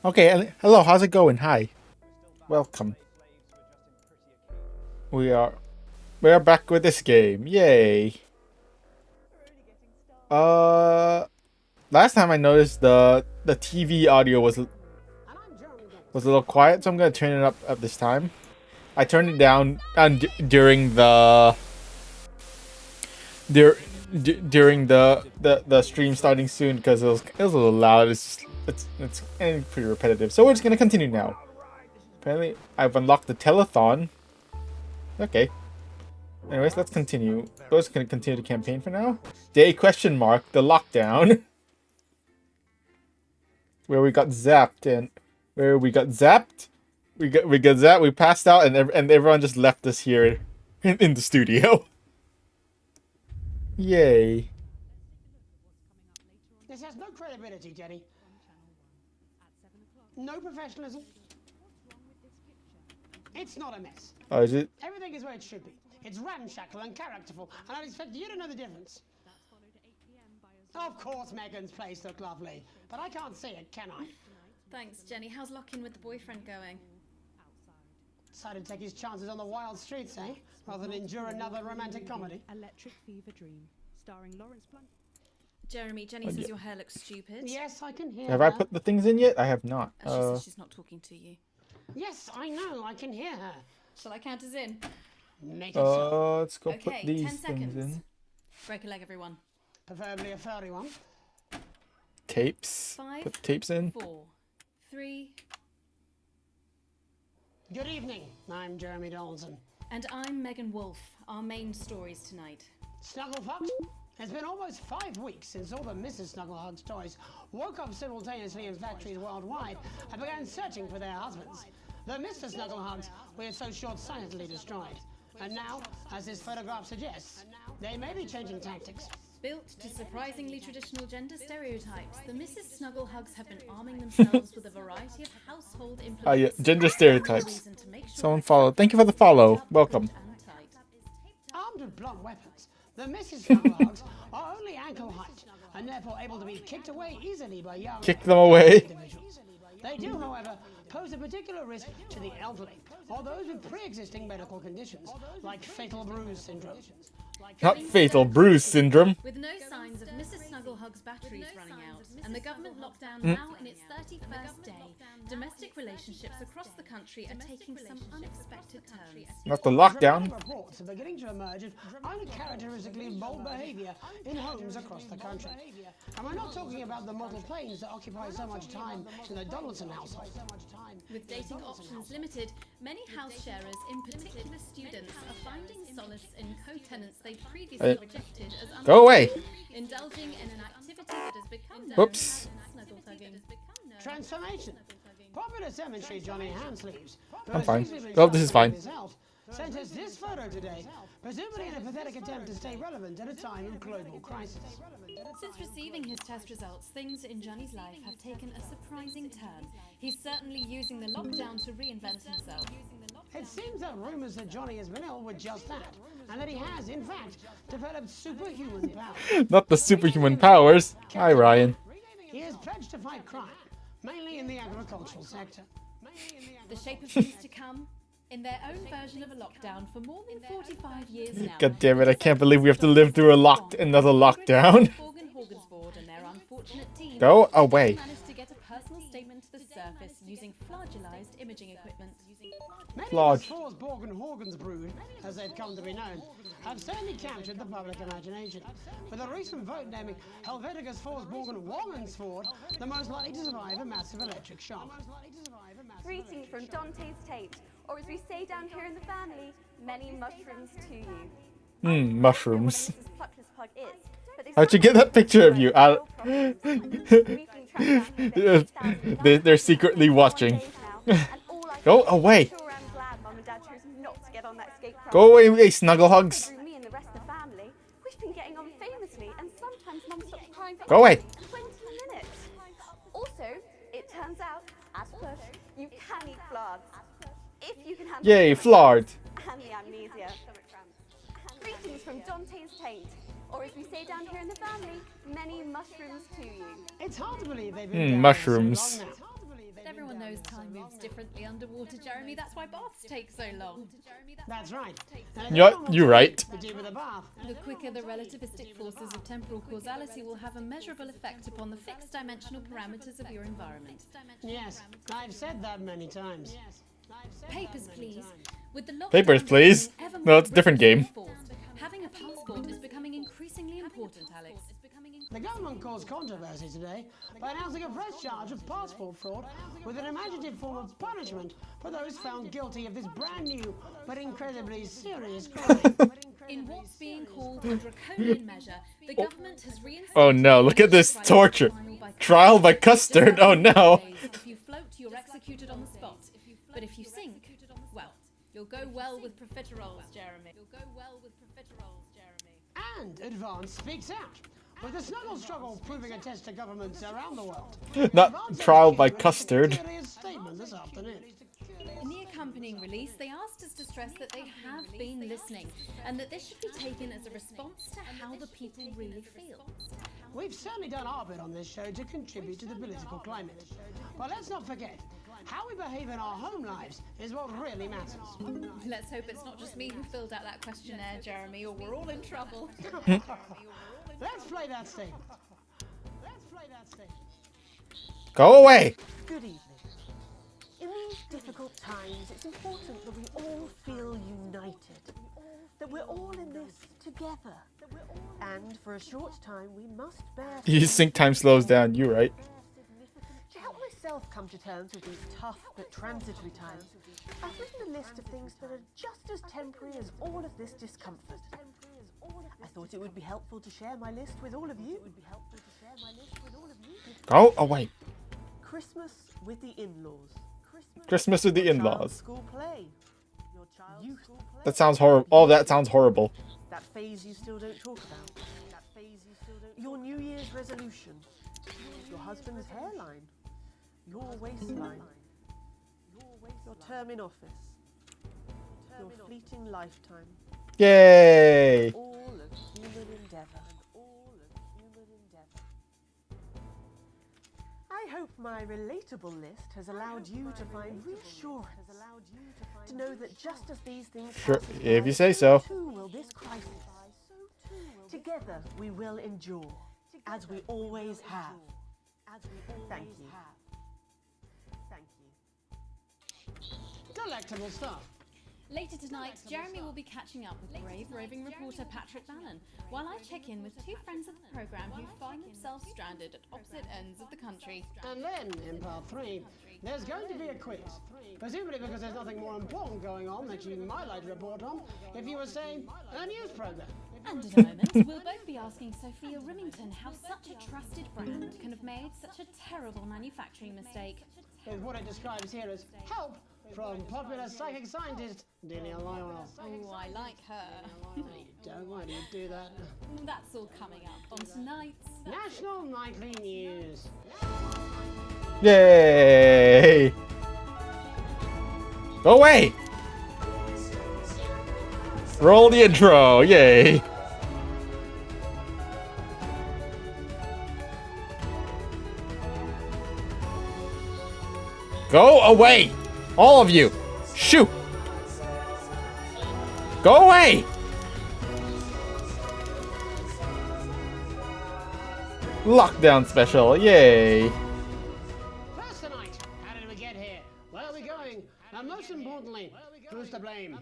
Okay, hello, how's it going? Hi. Welcome. We are back with this game. Yay. Uh Last time I noticed the TV audio was a little quiet, so I'm going to turn it up this time. I turned it down during during the stream starting soon because it was a little loud. It's pretty repetitive. So we're just going to continue now. Apparently, I've unlocked the telethon. Okay. Anyways, let's continue. We're just gonna continue the campaign for now. Day question mark, the lockdown. Where we got zapped and where we got zapped. We got zapped, we passed out and everyone just left us here in the studio. Yay. This has no credibility, Jenny. No professionalism. It's not a mess. Oh, is it? Everything is where it should be. It's ramshackle and characterful, and I'd expect you to know the difference. Of course Megan's place looked lovely, but I can't see it, can I? Thanks, Jenny. How's lock-in with the boyfriend going? Decided to take his chances on the wild streets, eh? Rather than endure another romantic comedy. Electric Fever Dream, starring Lawrence Blunt. Jeremy, Jenny says your hair looks stupid. Yes, I can hear Have her. I put the things in yet? I have not. She says she's not talking to you. Yes, I know, I can hear her. Shall I count us in? Make it so. Let's go put Okay, these 10 things seconds. in. Break a leg, everyone. Preferably a furry one. Tapes. 5, Put tapes in. 4, 3, Good evening, I'm Jeremy Donaldson. and I'm Megan Wolf. Our main stories tonight. Snugglefuck? It's been almost 5 weeks since all the Mrs. Snugglehugs toys woke up simultaneously in factories worldwide and began searching for their husbands. The Mr. Snugglehugs were so short-sightedly destroyed. And now, as this photograph suggests, they may be changing tactics. Built to surprisingly traditional gender stereotypes, the Mrs. Snugglehugs have been arming themselves with a variety of household implements. Oh yeah, gender stereotypes. Reason to make sure Someone that followed. Thank you for the follow. Welcome. and tight. Armed with blunt weapons, the Mrs. Snugglehugs are only ankle height and therefore able to be kicked away easily by young Kick them away. individuals. They do, however, pose a particular risk to the elderly or those with pre-existing medical conditions like fatal bruise syndrome. Not fatal bruise syndrome. With no signs of Mrs. Snugglehugg's batteries running out, and the government lockdown now in its 31st day, domestic relationships across the country are taking some unexpected turns. Not the lockdown. Reports are beginning to emerge of uncharacteristically bold behaviour in homes across the country. And we're not talking about the model planes that occupy so much time in the Donaldson household. With dating options limited, many house sharers, in particular students, are finding solace in co-tenants they previously rejected as Go away. indulging in an activity that has become known Whoops. as snuggle tugging. Transformation. Popular cemetery Johnny Hansleaves, who I'm has fine. recently been Well, this is suffering fine. his health, sent us this photo today, presumably in a pathetic attempt to stay relevant at a time of global crisis. Since receiving his test results, things in Johnny's life have taken a surprising turn. He's certainly using the lockdown to reinvent himself. It seems that rumours that Johnny has been ill were just that, and that he has, in fact, developed superhuman powers. Not the superhuman powers. Hi, Ryan. He is pledged to fight crime, mainly in the agricultural sector. The shape of things to come, in their own version of a lockdown for more than 45 years now. God damn it, I can't believe we have to live through another lockdown. Morgan Horgansford and their unfortunate team Go away. managed to get a personal statement to the surface using flagellized imaging equipment. Many Flawed. of the Forsborg and Horgan's brood, as they've come to be known, have certainly captured the public imagination, with a recent vote naming Helvetigus Forsborg and Wallensford the most likely to survive a massive electric shock. Greetings from Dante's Tate, or as we say down here in the family, many mushrooms to you. Mushrooms. I don't know what Mrs. Pluckless Pug is, but there's How'd you get that picture of you? They're secretly watching. Go away. Go away, hey, snuggle hugs. Through me and the rest of the family, we've been getting on famously, and sometimes Mum stops crying for Go away. 20 minutes. Also, it turns out, as push, you can eat floods. If you can handle Yay, the floored. and the amnesia. Greetings from Dante's Taint, or as we say down here in the family, many mushrooms to you. It's hard to believe they've been down mushrooms. so long now. There Everyone knows time moves differently underwater, Jeremy. That's why baths take so long. That's right. You're right. The deeper the bath. The quicker the relativistic forces of temporal causality will have a measurable effect upon the fixed dimensional parameters of your environment. Yes, I've said that many times. Papers, please. With the lockdown Papers, please. becoming ever No, more it's a different game. enforced, having a passport is becoming increasingly important, Alex. The government caused controversy today by announcing a fresh charge of passport fraud with an imaginative form of punishment for those found guilty of this brand new but incredibly serious crime. In what's being called a draconian measure, the government has reinstated... Oh no, look at this torture. Trial by custard. Oh no. If you float, you're executed on the spot. But if you sink, well, you'll go well with profiteroles, Jeremy. And Advance speaks out, with the snuggle struggle proving a test to governments around the world. Not Advance trial by indicated custard. a serious statement this afternoon. In the accompanying release, they asked us to stress that they have been listening, and that this should be taken as a response to how the people really feel. We've certainly done our bit on this show to contribute to the political climate. But let's not forget, how we behave in our home lives is what really matters. Let's hope it's not just me who filled out that questionnaire, Jeremy, or we're all in trouble. Let's play that statement. Let's play that statement. Go away. Good evening. In these difficult times, it's important that we all feel united, that we're all in this together. And for a short time, we must bear... You think time slows down. You're right. To help myself come to terms with these tough but transitory times, I've written a list of things that are just as temporary as all of this discomfort. I thought it would be helpful to share my list with all of you. Go away. Christmas with the in-laws. Christmas with the Your child's in-laws. School play. Your child's Youth. school play. That sounds horrible. Oh, that sounds horrible. That phase you still don't talk about. Your New Year's resolution. Your husband's hairline. Your waistline. Your term in office. Your fleeting lifetime. Yay. All a human endeavour. I hope my relatable list has allowed you to find reassurance. To know that just as these things Sure, pass us if by, you say so. too will this crisis. Together we will endure, as we always have. Thank you. Delectable stuff. Later tonight, Jeremy will be catching up with brave roving reporter Patrick Bannon, while I check in with two friends of the programme who find themselves stranded at opposite ends of the country. And then, in part 3, there's going to be a quiz. Presumably because there's nothing more important going on that you might like to report on if you were, say, a news programme. And in a moment, we'll both be asking Sophia Rimington how such a trusted brand can have made such a terrible manufacturing mistake. With what it describes here as help from popular psychic scientist Delia Lyle. Oh, I like her. Don't why do you do that? That's all coming up on tonight's... National Nightly News. Yay. Go away. Roll the intro. Yay. Go away. All of you. Shoot. Go away. Lockdown special. Yay. First tonight, how did we get here? Where are we going? And most importantly, who's to blame?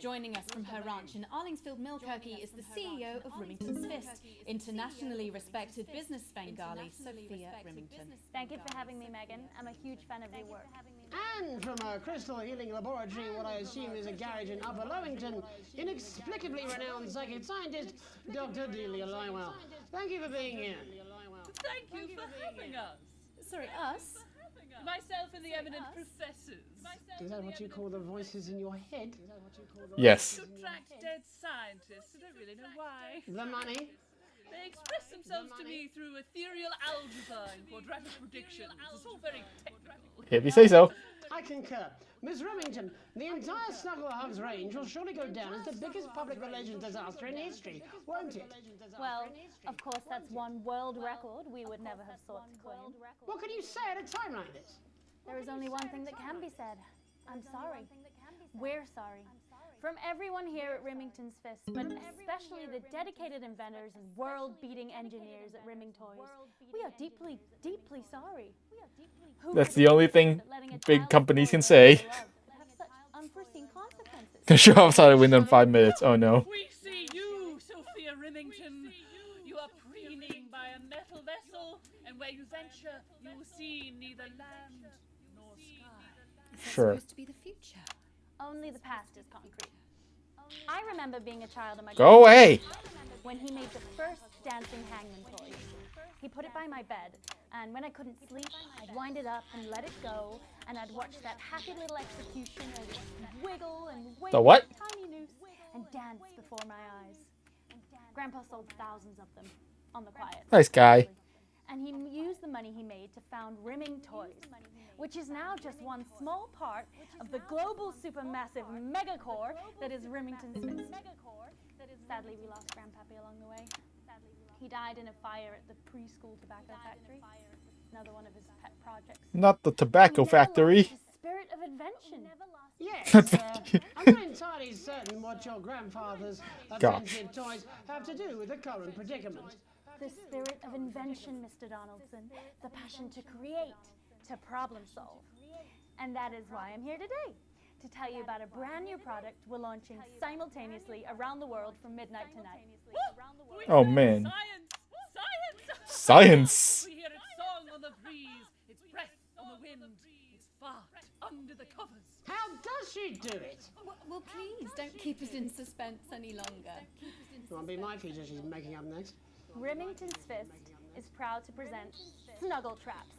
Joining us from her ranch in Arlingsfield, Milkirky, is the CEO of Rimington's Fist, internationally respected business Bengali, Sophia Rimington. Thank you for having me, Megan. I'm a huge fan of your work. And from a crystal healing laboratory, what I assume is a garage in Upper Lowington, inexplicably renowned psychic scientist, Dr. Delia Lywell. Thank you for being here. Thank you for having us. Sorry, us? Myself and the eminent professors. Is that what you call the voices in your head? Yes. To attract dead scientists. I don't really know why. The money? They express themselves to me through ethereal algebra and quadratic predictions. It's all very technical. If you say so. I concur. Miss Remington, the entire Snugglehugs range will surely go down as the biggest public relations disaster in history, won't it? Well, of course, that's one world record we would never have thought to claim. What can you say at a time like this? There is only one thing that can be said. I'm sorry. We're sorry. From everyone here at Remington's Fist, but especially the dedicated inventors and world-beating engineers at Rimming Toys, we are deeply, deeply sorry. Who That's would the only have thing thought that letting a big child's companies toy can learn say. to love could have such unforeseen consequences? The show outside within 5 minutes. Oh no. We see you, Sophia Remington. You are preening by a metal vessel, and where you venture, you will see neither land nor sky. Sure. Supposed to be the future. Only the past is concrete. I remember being a child in my Go away. when he made the first dancing hangman toy. He put it by my bed, and when I couldn't sleep, I'd wind it up and let it go, and I'd watch that happy little execution as it wiggle and wave The what? a tiny noose and dance before my eyes. Grandpa sold thousands of them on the quiet. Nice guy. And he used the money he made to found Rimming Toys, which is now just one small part of the global supermassive megacore that is Remington's Fist. Sadly, we lost Grandpappy along the way. He died in a fire at the preschool tobacco factory, another one of his pet projects. Not the tobacco He never lost factory. his spirit of invention. Yes, I'm not entirely certain what your grandfather's offensive toys have to do with the current predicament. The spirit of invention, Mr. Donaldson. The passion to create, to problem solve. And that is why I'm here today, to tell you about a brand new product we're launching simultaneously around the world from midnight tonight. We Oh, say man. Science! Science! Science. We hear its song on the breeze, its breath on the wind, its fart under the covers. How does she do it? Well, please don't keep us in suspense any longer. It won't be my feature she's making up next. Remington's Fist is proud to present Snuggle Traps.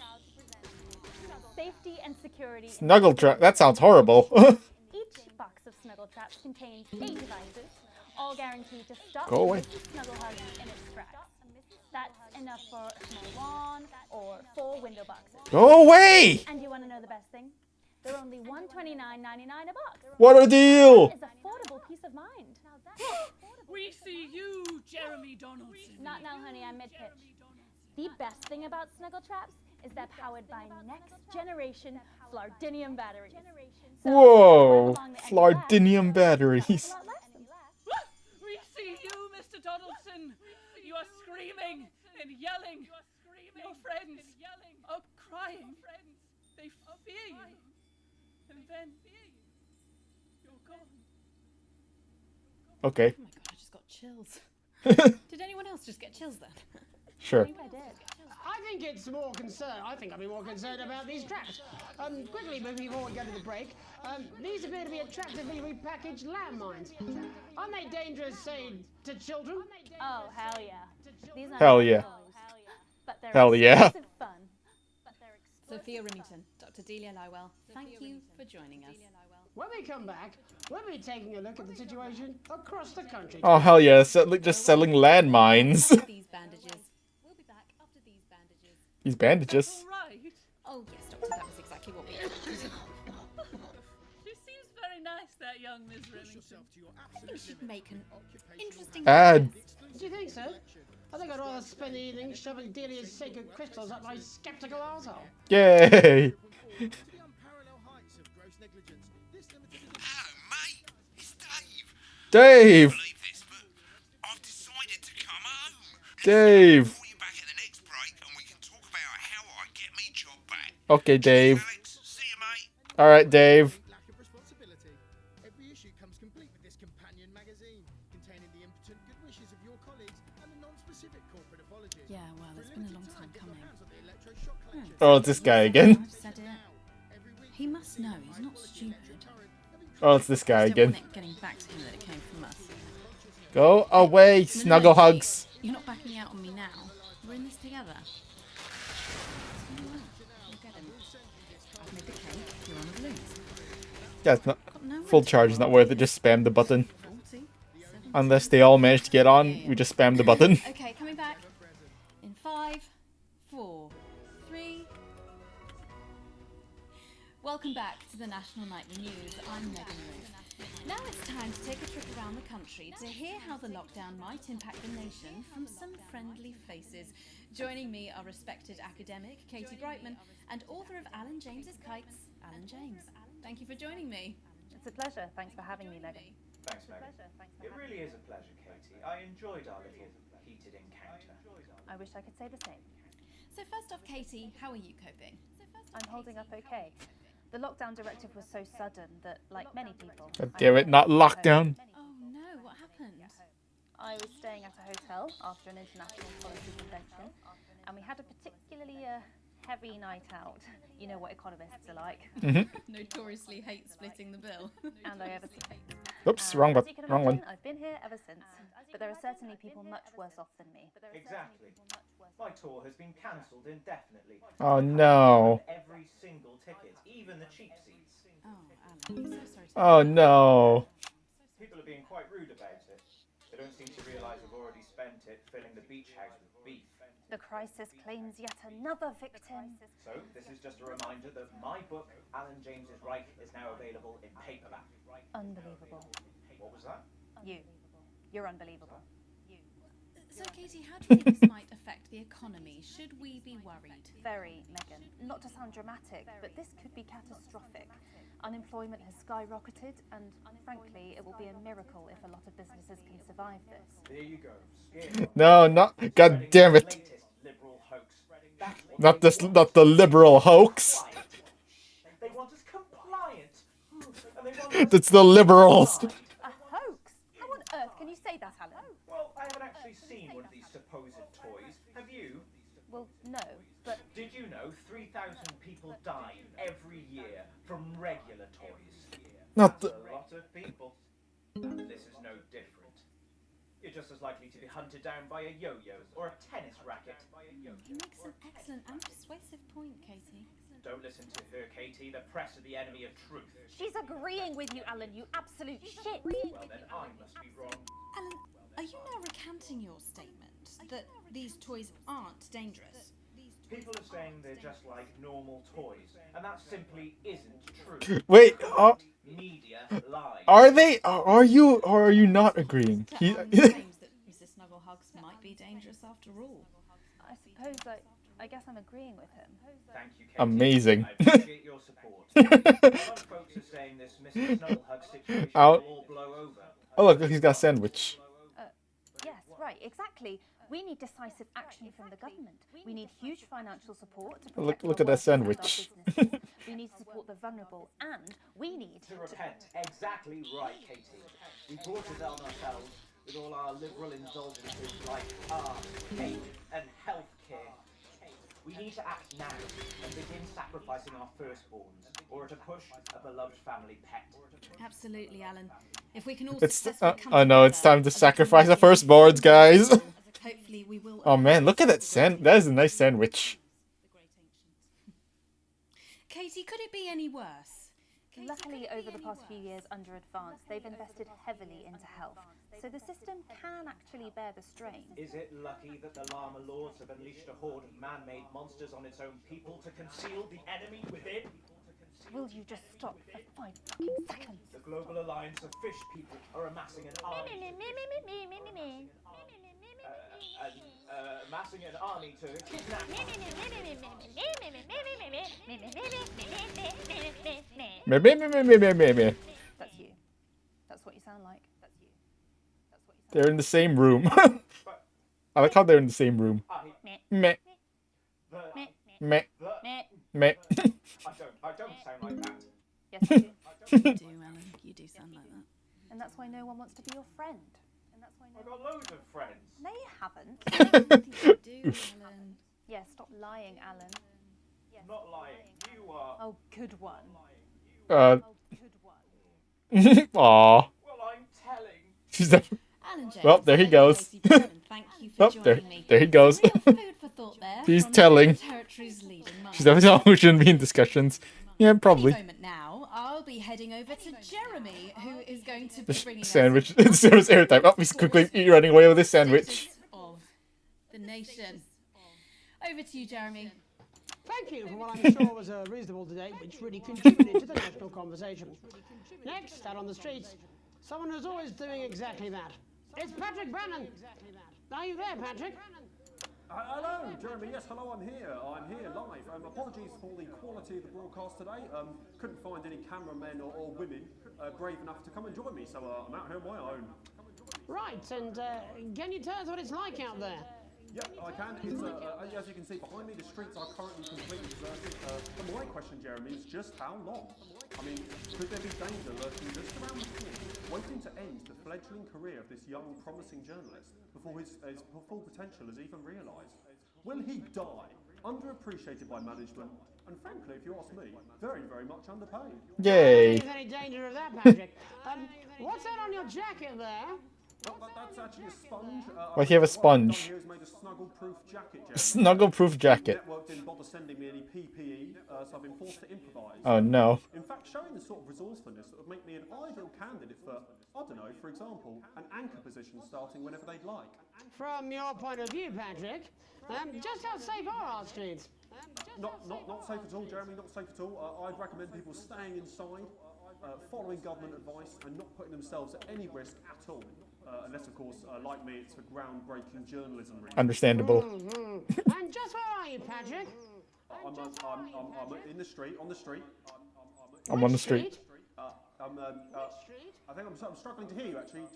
Safety and security. Snuggle trap. That sounds horrible. Each box of Snuggle Traps contains 8 devices, all guaranteed to stop Go away. Snuggle Hug in its tracks. That's enough for a small lawn or 4 window boxes. Go away. And you want to know the best thing? They're only $129.99 a box. What a deal. It's affordable peace of mind. We see you, Jeremy Donaldson. Not now, honey, I'm mid-pitch. The best thing about Snuggle Traps is they're powered by next generation Flardinium batteries. So, Whoa. along the end of that, Flardinium batteries. a lot less than. We see you, Mr. Donaldson. You are screaming and yelling. Your friends are crying. They fear you. And then you're gone. Okay. Oh my god, I just got chills. Did anyone else just get chills then? Sure. I think I did. I think it's more concerned. I think I'd be more concerned about these traps. Quickly, before we go to the break, these appear to be attractively repackaged landmines. Aren't they dangerous, say, to children? Oh, hell yeah. These aren't Hell yeah. toys, but they're Hell yeah. explosive fun. Sophia Remington, Dr. Delia Lywell, thank you for joining us. When we come back, we'll be taking a look at the situation across the country. Oh hell yeah! Just selling landmines. These bandages. We'll be back after these bandages. These bandages. All right. Oh yes, Doctor, that was exactly what we She seems very nice, that young Miss Remington. I think we should make an interesting Ad. Do you think so? I think I'd rather spend the evening shoving Delia's sacred crystals up my skeptical arsehole. Yay! Hello, mate. It's Dave. Dave. Believe this, but I've decided to come home. Dave. I'll call you back at the next break, and we can talk about how I get me job back. Okay, Dave. Alex, see you, mate. All right, Dave. Lack of responsibility. Every issue comes complete with this companion magazine, containing the impotent good wishes of your colleagues and a non-specific corporate apology. Yeah, well, it's been a long time coming. Oh, it's this guy again. I've said it. He must know. He's not stupid. Oh, it's this guy Just don't again. want it getting back to him that it came from us. Go away, No, snuggle no, hugs. You're not backing out on me now. We're in this together. We'll get him. I've made the cake. You're on the balloons. Yeah, it's not Got no full reason charge is to not worth it. Just spam the button. 40, Unless they all manage to get on, we just spam the button. Okay, coming back. In 5, 4, 3. Welcome back to the National Nightly News. I'm Megan Ruth. Now it's time to take a trip around the country to hear how the lockdown might impact the nation from some friendly faces. Joining me are respected academic Katie Brightman and author of Alan James's Kites, Alan James. Thank you for joining me. It's a pleasure. Thanks for having me, Megan. Thanks, Megan. It really is a pleasure, Katie. I enjoyed our little heated encounter. I wish I could say the same. So first off, Katie, how are you coping? I'm holding up okay. The lockdown directive was so sudden that, like many people... God damn it, not lockdown. Oh no, what happened? I was staying at a hotel after an international policy convention, and we had a particularly heavy night out. You know what economists are like. Notoriously hate splitting the bill. And I ever Oops, wrong as you can one. imagine, I've been here ever since, but there are certainly people much worse off than me. Exactly. My tour has been cancelled indefinitely. Oh no. Every single ticket, even the cheap seats. Oh, Alan, I'm so sorry to Oh no. People are being quite rude about it. They don't seem to realise we've already spent it filling the beach house with beef. The crisis claims yet another victim. So, this is just a reminder that my book, Alan James's Reich, is now available in paperback. Unbelievable. What was that? You're unbelievable. So, Katie, how do you think this might affect the economy? Should we be worried? Very, Megan. Not to sound dramatic, but this could be catastrophic. Unemployment has skyrocketed, and frankly, it will be a miracle if a lot of businesses can survive this. There you go. No, not. God damn it. Latest liberal hoax. That's what Not they this. want. Not the liberal hoax. They want us compliant. And they want us It's the liberals. A hoax? How on earth can you say that, Alan? Well, I haven't actually seen one of these supposed toys. Have you? Well, no, but Did you know 3,000 people die every year from regular toys? Not That's the. a lot of people. And this is no different. You're just as likely to be hunted down by a yo-yo or a tennis racket. He makes an excellent and persuasive point, Katie. Don't listen to her, Katie. The press are the enemy of truth. she's agreeing with you, Alan, you absolute shit. Well, then I must be wrong. Alan, are you now recanting your statement that these toys aren't dangerous? People are saying they're just like normal toys, and that simply isn't true. Wait. Media lies. Are they? Are you? Or are you not agreeing? So He, Alan claims that Mrs. Snugglehugs might be dangerous after all. I suppose I guess I'm agreeing with him. Thank you, Katie. Amazing. I appreciate your support. A lot of folks are saying this Mr. Snugglehug situation will Out. all blow over. Oh look, he's got a sandwich. Yes, right, exactly. We need decisive action from the government. We need huge financial support to protect Look our at that workers and our sandwich. businesses. We need to support the vulnerable, and we need To repent. Exactly right, Katie. We brought it on ourselves with all our liberal indulgences like art, cake, and healthcare. We need to act now and begin sacrificing our firstborns, or to push a beloved family pet. Absolutely, Alan. If we can all It's. successfully come Oh no, it's together time to as a sacrifice the community, firstborns, guys. hopefully we will. Oh man, look at that That is a nice sandwich. Katie, could it be any worse? Luckily, over the past few years under Advance, they've invested heavily into health, so the system can actually bear the strain. Is it lucky that the Llama Lords have unleashed a horde of man-made monsters on its own people to conceal the enemy within? Will you just stop for 5 fucking seconds? The Global Alliance of Fish People are amassing an army. Amassing an army to kidnap. Maybe. That's you. That's what you sound like. That's you. That's what you sound They're in the same room. I like how they're in the same room. Meh. Meh. Meh. I don't sound like that. Yes, you do. You do, Alan. You do sound like that. And that's why no one wants to be your friend. And that's why I've got loads of friends. No, you haven't. You do, Alan. Yeah, stop lying, Alan. Not lying. You are. Oh, good one. Aw. Well, I'm telling. She's def- Alan James, Well, there he goes. Katie Brightman, thank you for Oh, joining me. there he goes. Real food for thought there. He's from telling. Territory's leading mind. She's definitely someone who shouldn't be in discussions. Yeah, probably. Any moment now, I'll be heading over to Jeremy, who is going to be bringing Sandwich. us It's air time. Oh, he's quickly running away with his sandwich. status of the nation. Over to you, Jeremy. Thank you for what I'm sure was a reasonable debate, which really contributed to the national conversation. Next, out on the streets, someone who's always doing exactly that. It's Patrick Bannon. Are you there, Patrick? Hello, Jeremy. Yes, hello, I'm here. I'm here live. Apologies for the quality of the broadcast today. Couldn't find any cameramen or women brave enough to come and join me, so I'm out here on my own. Right, and can you tell us what it's like out there? Yeah, I can. It's, as you can see behind me, the streets are currently completely deserted. But my question, Jeremy, is just how long? I mean, could there be danger lurking just around the corner, waiting to end the fledgling career of this young, promising journalist before his full potential is even realised? Will he die, underappreciated by management, and frankly, if you ask me, very, very much underpaid? Yay. Is there any danger of that, Patrick? What's that on your jacket there? Well, that's actually a sponge. Why do you have a sponge? Here is made a snuggle-proof jacket, Jeremy. Snuggle-proof jacket. The network didn't bother sending me any PPE, so I've been forced to improvise. Oh no. In fact, showing the sort of resourcefulness that would make me an ideal candidate for, I don't know, for example, an anchor position starting whenever they'd like. From your point of view, Patrick, just how safe are our streets? Not safe at all, Jeremy, not safe at all. I'd recommend people staying inside, following government advice, and not putting themselves at any risk at all. Unless, of course, like me, it's for groundbreaking journalism. Really. Understandable. And just where are you, Patrick? I'm in the street, on the street. I'm on the street. I think I'm struggling to hear you, actually,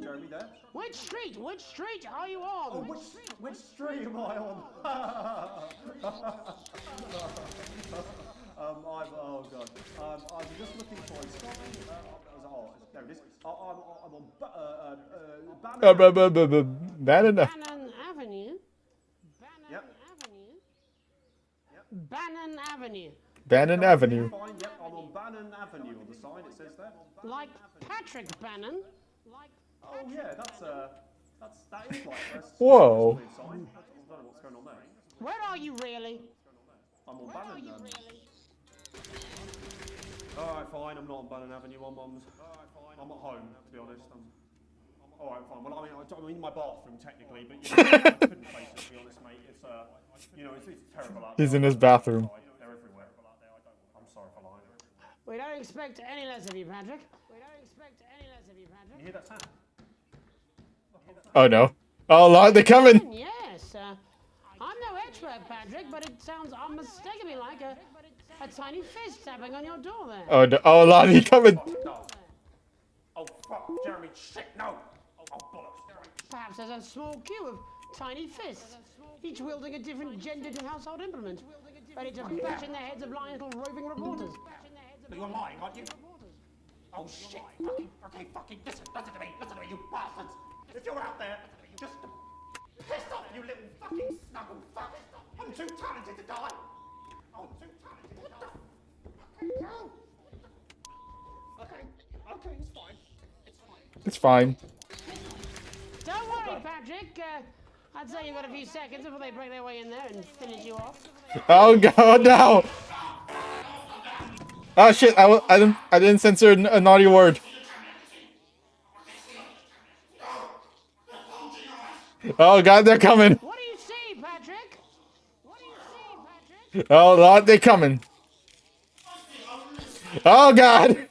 Jeremy, there. Which street? Which street are you on? Oh, which street am I on? Oh God. I'm just looking for a sign. There it is. I'm on Bannon. Bannon Avenue. Yep. Bannon Avenue. Bannon Avenue. Fine, yep, I'm on Bannon Avenue on the sign, it says there. Like Patrick Bannon. Oh yeah, that is like a Whoa. sign. I don't know what's going on there. Where are you really? I'm on Bannon. Alright, fine, I'm not on Bannon Avenue, I'm at home, to be honest. Alright, fine. Well, I'm in my bathroom, technically, but you know, I couldn't face it, to be honest, mate. It's, it's terrible out there. He's in his bathroom. They're everywhere. I'm sorry for lying. We don't expect any less of you, Patrick. You hear that sound? Oh no. Oh Lord, they're coming. Yes. I'm no expert, Patrick, but it sounds unmistakably like a tiny fist tapping on your door there. Oh no. Oh Lord, he's coming. No. Oh fuck, Jeremy, shit, no. Oh bollocks, Jeremy. Perhaps there's a small queue of tiny fists, each wielding a different gendered household implement, ready to bash in the heads of lying little roving reporters. You're lying, aren't you? Oh shit, fucking, listen to me, you bastards. If you're out there, just piss off, you little fucking snuggle fuck. I'm too talented to die. I'm too talented to die. Okay, it's fine. It's fine. Don't worry, Patrick. I'd say you've got a few seconds before they break their way in there and finish you off. Oh God, no. Oh shit! I didn't censor a naughty word. Oh God, they're coming. What do you see, Patrick? Oh Lord, they're coming. Oh God.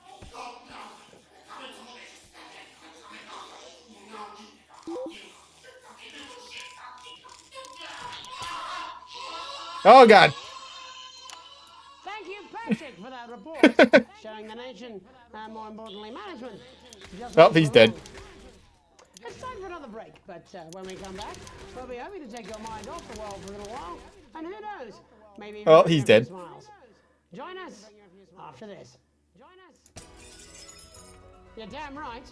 Oh God. Thank you, Patrick, for that report, showing the nation, and more importantly, management. Oh, he's dead. It's time for another break, but when we come back, we'll be hoping to take your mind off the world for a little while, and who knows, maybe Oh, he's dead. Smiles. Join us after this. You're damn right.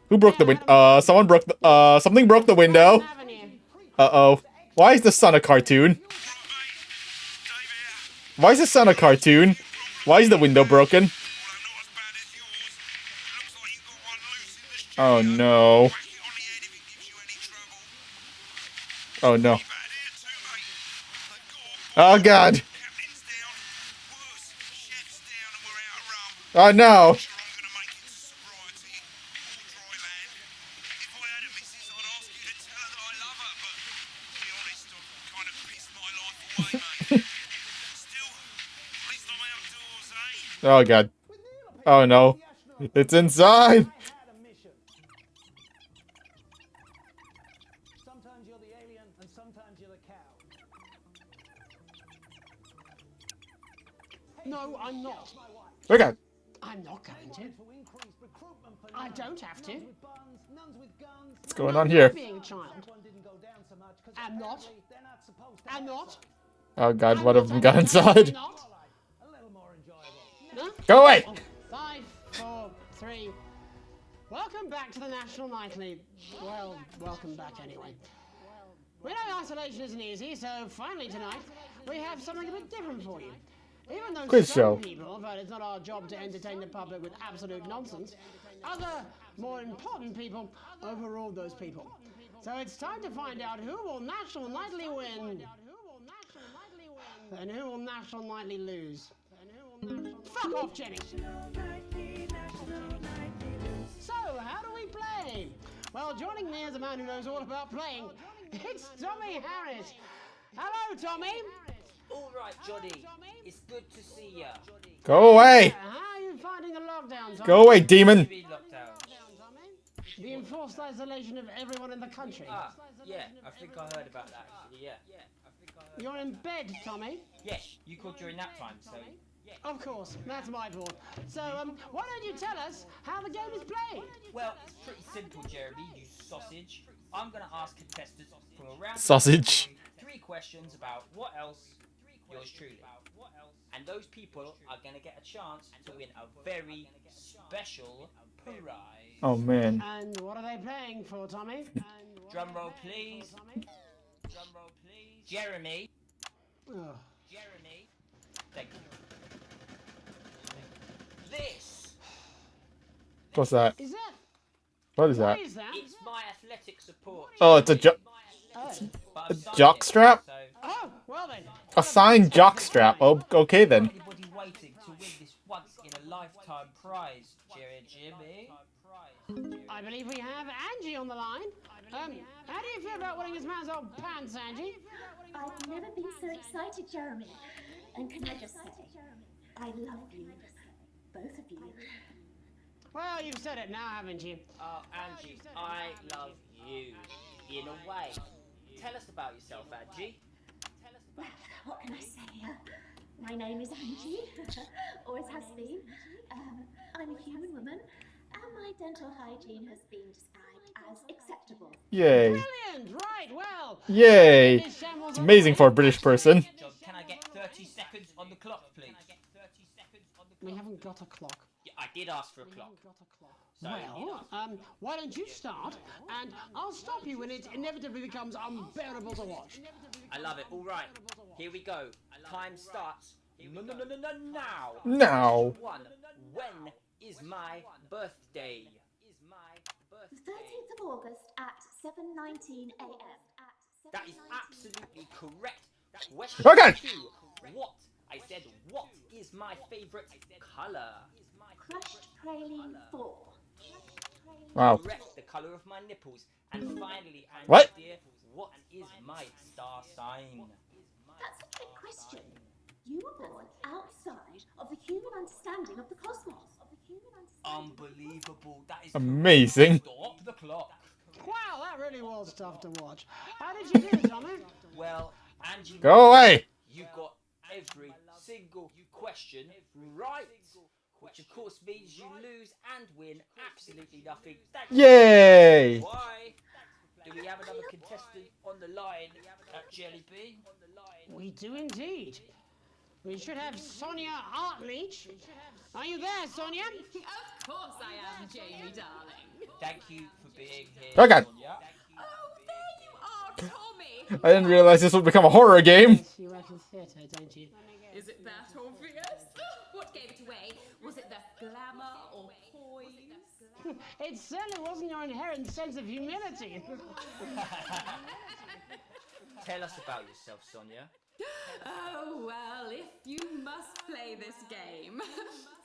Who broke the window? Someone broke the, something broke the window. Uh-oh. Why is the sun a cartoon? Why is the sun a cartoon? Why is the window broken? Oh no. Oh no. Oh God. Oh no. Oh god. Oh no. It's inside! Sometimes you're the alien and sometimes you're the cow. No, I'm not. Oh god. I'm not going to. I don't have to. What's going on here? Being a child. I'm not. I'm not. Oh god, one of them got inside. Not. No? Go away! 5, 4, 3. Welcome back to the National Nightly. Well, welcome back anyway. We know isolation isn't easy, so finally tonight we have something a bit different for you. Even though Quiz some show. people vote it's not our job to entertain the public with absolute nonsense, other, more important people overruled those people. So it's time to find out who will National Nightly win and who will National Nightly lose. Fuck off, Jenny! So, how do we play? Well, joining me is a man who knows all about playing. It's Tommy Harris. Hello, Tommy. All right, Johnny. It's good to see ya. Go away! How are you finding the lockdown, Tommy? Go away, demon! The enforced isolation of everyone in the country. Ah, yeah, I think I heard about that, actually, yeah. You're in bed, Tommy? Yes, you called during that time, so... Of course, that's my fault. So, why don't you tell us how the game is played? Well, it's pretty simple, Jeremy, you sausage. I'm going to ask contestants from around Sausage. the 3 questions about what else yours truly. And those people are going to get a chance to win a very special prize. Oh man. And what are they playing for, Tommy? Drum roll, please. Drum roll, please. Jeremy. Oh. Jeremy. Thank you. This. What's that? Is that? What is that? What is that? It's my athletic support. Oh, it's a Oh. jock strap? Oh, well then. A signed jock strap. Oh, okay then. Anybody waiting to win this once in a lifetime prize, Jimmy? I believe we have Angie on the line. How do you feel about winning this man's old pants, Angie? I've never been so excited, Jeremy. And can I just say, I love you, both of you. Well, you've said it now, haven't you? Oh, Angie, I love you. In a way. Tell us about yourself, Angie. Well, what can I say? My name is Angie, always has been. I'm a human woman, and my dental hygiene has been described as acceptable. Yay. Brilliant! Right, well. Yay. It's amazing for a British person. John, can I get 30 seconds on the clock, please? We haven't got a clock. Yeah, I did ask for a clock. So, Well, why don't you start, and I'll stop you when it inevitably becomes unbearable to watch. I love it. All right, here we go. Time starts. No, now. Now. One. When is my birthday? The 13th of August at 7:19 a.m. That is absolutely correct. Question Okay. 2. What? I said, what is my favourite colour? Crushed praline 4. Wow. Correct, the colour of my nipples. And finally, Angie What? dear, what is my star sign? That's a trick question. You were born outside of the human understanding of the cosmos. Unbelievable. That is Amazing. Stop the clock. Wow, that really was tough to watch. How did you do, Tommy? Well, Angie, Go away. you got every single question right. Which of course means you lose and win absolutely nothing. Thank you. Yay. Why? Do we have another contestant on the line at Jelly Bean? We do indeed. We should have Sonia Artleach. Are you there, Sonia? Of course I am, Jamie, darling. Thank you for being here. Oh god. Sonia. Oh, there you are, Tommy. I didn't realize this would become a horror game. Yes, you work in theatre, don't you? Is it that obvious? What gave it away? Was it the glamour or poise? It certainly wasn't your inherent sense of humility. Tell us about yourself, Sonia. Oh, well, if you must play this game.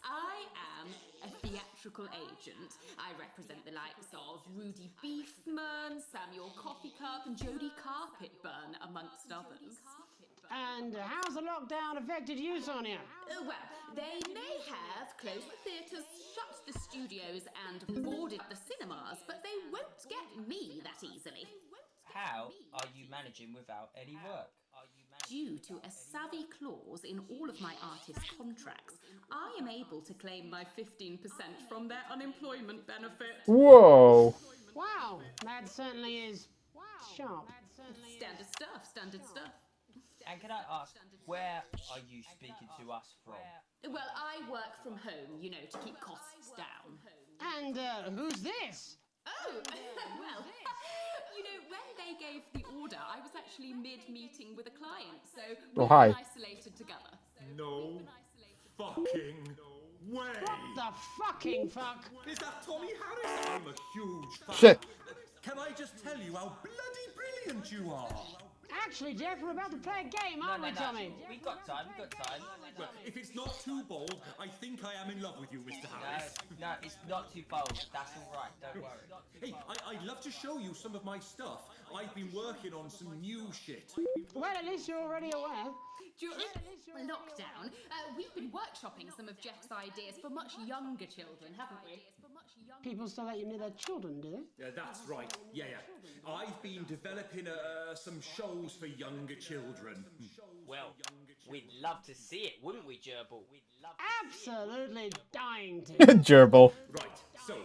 I am a theatrical agent. I represent the likes of Rudy Beefman, Samuel Coffeecup, and Jodie Carpetburn, amongst others. And how's the lockdown affected you, Sonia? Well, they may have closed the theatres, shut the studios, and boarded the cinemas, but they won't get me that easily. How are you managing without any work? Due to a savvy clause in all of my artist contracts, I am able to claim my 15% from their unemployment benefit. Whoa. Wow, that certainly is sharp. Standard stuff, standard stuff. And can I ask, where are you speaking to us from? Well, I work from home, you know, to keep costs down. And who's this? Oh, well, you know, when they gave the order, I was actually mid-meeting with a client, so we've hi. been isolated together. No fucking way. What the fucking fuck? Is that Tommy Harris? I'm a huge fan. Shit. Can I just tell you how bloody brilliant you are? Actually, Jeff, we're about to play a game, aren't we, Tommy? We've got time, Well, if it's not too bold, I think I am in love with you, Mr. Harris. No, it's not too bold. That's all right. Don't worry. Hey, I'd love to show you some of my stuff. I've been working on some new shit. Well, at least you're already aware. During lockdown, we've been workshopping some of Jeff's ideas for much younger children, haven't we? People still let you near their children, do they? Yeah, that's right. Yeah. I've been developing some shows for younger children. Well, we'd love to see it, wouldn't we, Gerbil? Absolutely dying to. Gerbil. Right, so,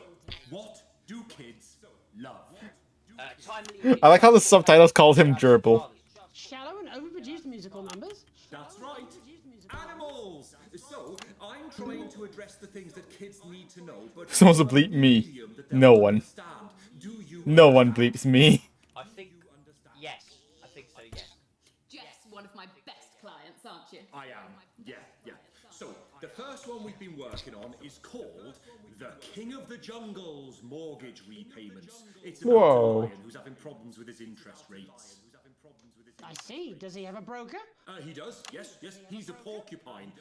what do kids love? I like how the subtitles called him Gerbil. Shallow and overproduced musical numbers? That's right. Animals! So, I'm trying to address the things that kids need to know, but... Someone's to bleep me. No one. No one bleeps me. I think, yes. I think so, yes. Jeff's one of my best clients, aren't you? I am, yeah. So, the first one we've been working on is called The King of the Jungle's Mortgage Repayments. It's about Whoa. a lion who's having problems with his interest rates. I see. Does he have a broker? He does, yes. He's a porcupine.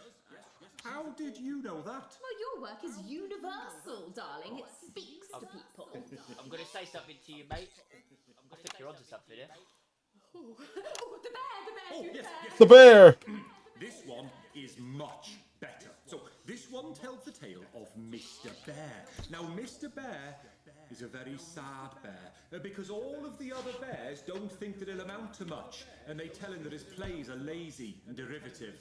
How did you know that? Well, your work is universal, darling. It speaks to people. I'm going to say something to you, mate. I think you're onto something here. Oh, the bear, Oh, yes. The bear. This one is much better. So, this one tells the tale of Mr. Bear. Now, Mr. Bear is a very sad bear, because all of the other bears don't think that he'll amount to much, and they tell him that his plays are lazy and derivative.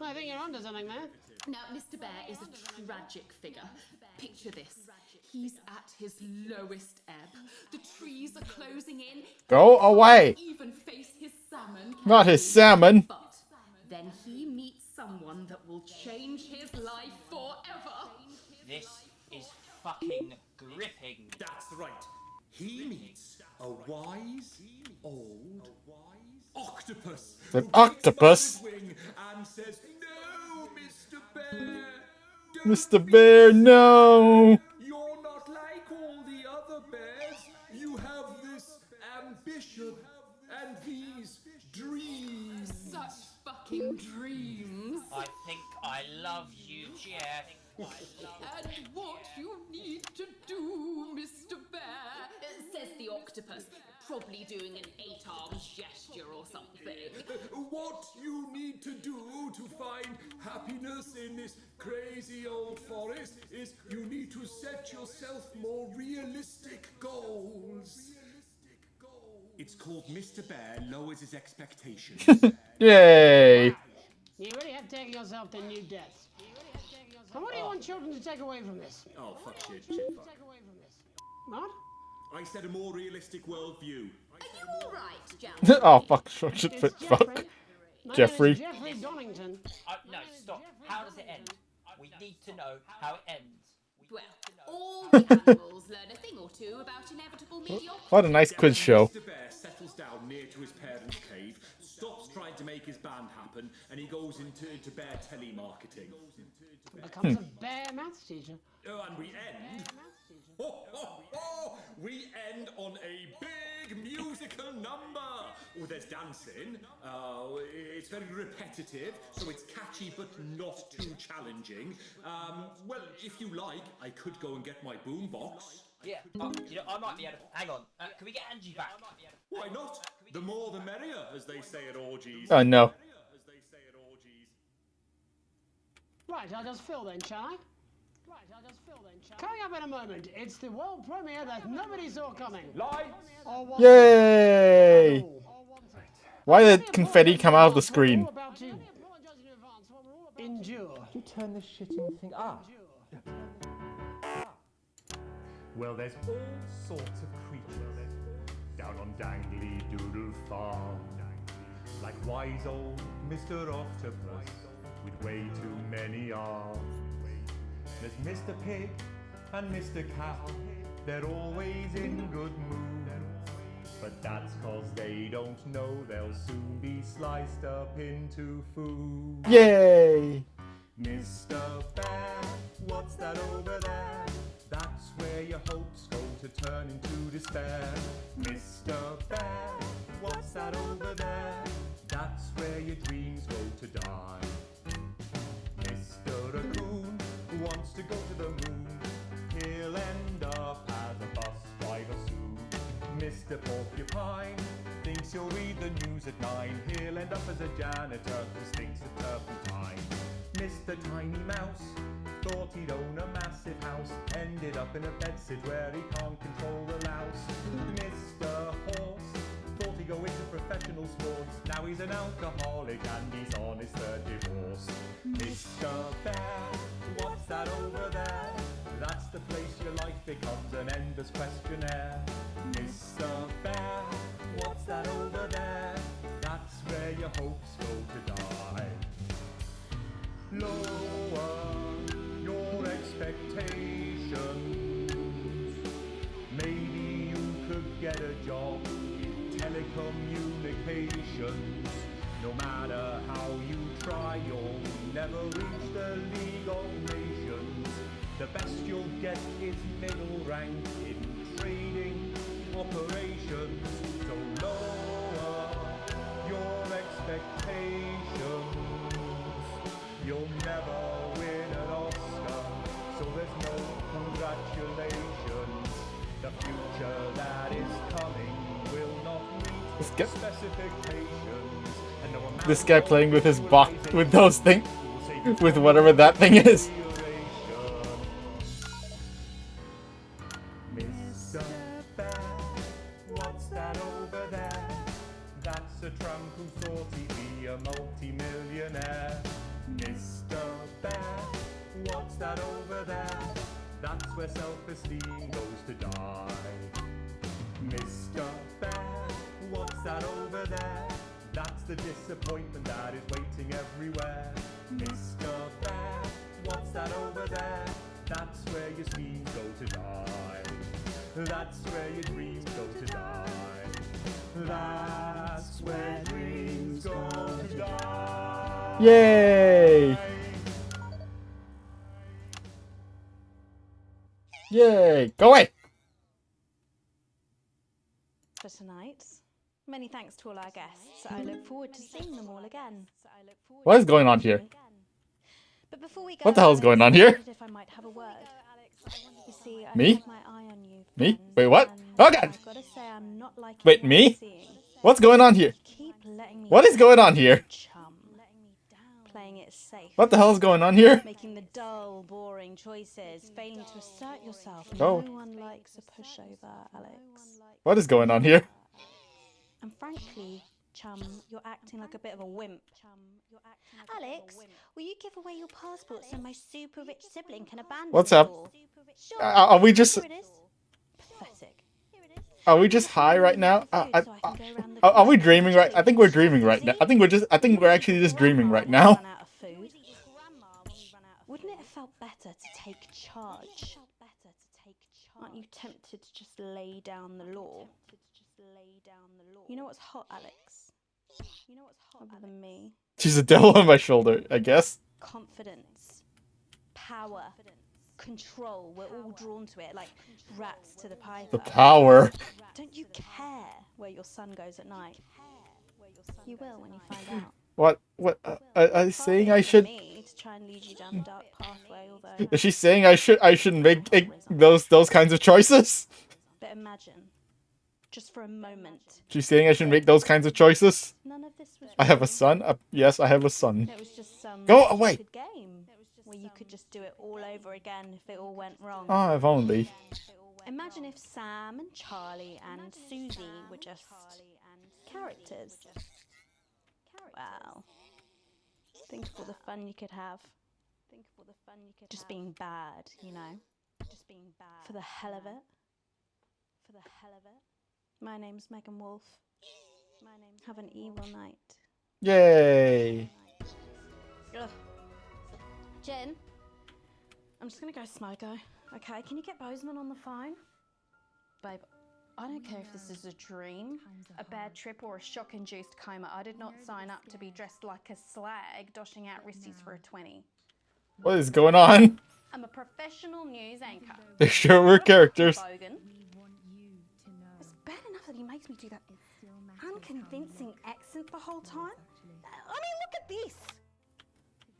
I think you're onto something there. Now, Mr. Bear is a tragic figure. Picture this. He's at his lowest ebb. The trees are closing in. Go away. He can't even face his salmon. Not his salmon. But then he meets someone that will change his life forever. This is fucking gripping. That's right. He meets a wise, old octopus. An octopus? And says, "No, Mr. Bear. Mr. Bear, no. You're not like all the other bears. You have this ambition and these dreams." Such fucking dreams. I think I love you, Jeff. And what you need to do, Mr. Bear, says the octopus, probably doing an 8-arms gesture or something. What you need to do to find happiness in this crazy old forest is you need to set yourself more realistic goals. It's called Mr. Bear Lowers His Expectations. Yay. You really have taken yourself to new depths. And what do you want children to take away from this? Oh, fuck shit, fuck. What? I said a more realistic worldview. Are you alright, Jan? Oh, fuck. Fuck. Jeffrey. Jeffrey Donington. No, stop. How does it end? We need to know how it ends. Well, all the animals learn a thing or two about inevitable mediocrity. What a nice quiz show. Mr. Bear settles down near to his parents' cave, stops trying to make his band happen, and he goes into bear telemarketing. Becomes a bear maths teacher. Oh, and we end. We end on a big musical number. Oh, there's dancing. It's very repetitive, so it's catchy but not too challenging. Well, if you like, I could go and get my boombox. Yeah, I might be able to... Hang on. Can we get Angie back? Why not? The more the merrier, as they say at orgies. Oh, no. Right, I'll just fill then, shall I? Coming up in a moment, it's the world premiere that nobody saw coming. Lights! Yay! Why did confetti come out of the screen? Endure. You turn this shitting thing up. Well, there's all sorts of creatures down on Dangly Doodle Farm. Like wise old Mr. Octopus with way too many arms. There's Mr. Pig and Mr. Cow. They're always in good mood. But that's 'cause they don't know they'll soon be sliced up into food. Yay! Mr. Bear, what's that over there? That's where your hopes go to turn into despair. Mr. Bear, what's that over there? That's where your dreams go to die. Mr. Raccoon wants to go to the moon. He'll end up as a bus driver soon. Mr. Porcupine thinks he'll read the news at 9. He'll end up as a janitor who stinks of turpentine. Mr. Tiny Mouse thought he'd own a massive house. Ended up in a bedsit where he can't control the louse. Mr. Horse thought he'd go into professional sports. Now he's an alcoholic and he's on his third divorce. Mr. Bear, what's that over there? That's the place your life becomes an endless questionnaire. Mr. Bear, what's that over there? That's where your hopes go to die. Lower your expectations. Maybe you could get a job in telecommunications. No matter how you try, you'll never reach the League of Nations. The best you'll get is middle rank in trading operations. So lower your expectations. You'll never win an Oscar, so there's no congratulations. The future that is coming will not meet specifications. And no amount This guy playing with his box with those things, with whatever that thing is. Mr. Bear, what's that over there? That's a tramp who thought he'd be a multi-millionaire. Mr. Bear, what's that over there? That's where self-esteem goes to die. Mr. Bear, what's that over there? That's the disappointment that is waiting everywhere. Mr. Bear, what's that over there? That's where your schemes go to die. That's where your dreams go to die. That's where dreams go to die. Yay! Yay! Go away! For tonight. Many thanks to all our guests. I look forward to seeing them all again. What is going on here? But before we go, What the hell is going on I here? wondered if I might have a word. You see, I've Me? had my eye on you. Me? Wait, what? Oh god! I've got to say I'm not liking Wait, what I'm me? seeing. What's going on here? Keep letting me What is going on here? chum. Playing it safe. What the hell is going on here? Making the dull, boring choices, failing to assert yourself. Oh. No one likes a pushover, Alex. What is going on here? And frankly, chum, you're acting like a bit of a wimp. Alex, will you give away your passport so my super rich sibling can abandon What's you up? all? Are we just... Here it is. Pathetic. Are we just high right now? Are we dreaming right? I think we're dreaming right now. I think we're actually just dreaming right now. Run out of food. Wouldn't it have felt better to take charge? Aren't you tempted to just lay down the law? You know what's hot, Alex? You know what's hot other than me? She's a devil on my shoulder, I guess. Confidence, power, control. We're all drawn to it, like rats to the python. The power. Don't you care where your son goes at night? You will when you find out. What? Are you saying I should... Me to try and lead you down the dark pathway, although. Is she saying I should make those kinds of choices? But imagine, just for a moment. She's saying I should make those kinds of choices? None of this was I have a son? Yes, I have a son. It was just some Go away! stupid game. where you could just do it all over again if it all went wrong. Oh, if only. Imagine if Sam and Charlie and Susie were just characters. Wow. Think of all the fun you could have. Just being bad, you know. For the hell of it. My name's Megan Wolf. Have an evil night. Yay! Ugh. Jen, I'm just gonna go Smoko. Okay, can you get Bozeman on the phone? Babe, I don't care if this is a dream, a bad trip, or a shock-induced coma. I did not sign up to be dressed like a slag, doshing out wristies for a 20. What is going on? I'm a professional news anchor. They sure were characters. Bogan. It's bad enough that he makes me do that unconvincing accent the whole time. I mean, look at this.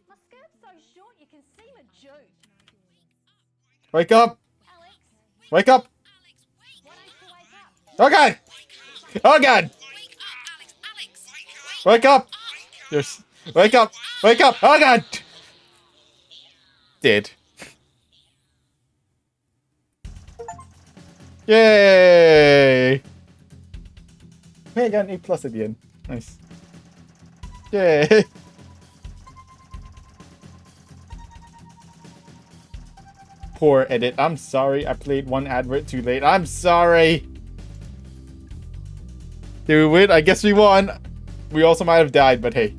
My skirt's so short you can see my jute. Wake up! Wake up! Oh god! Oh god! Wake up! Wake up! Wake up! Oh god! Dead. Yay! Hey, I got an A+ at the end. Nice. Yay! Poor edit. I'm sorry. I played one advert too late. I'm sorry. Did we win? I guess we won. We also might have died, but hey.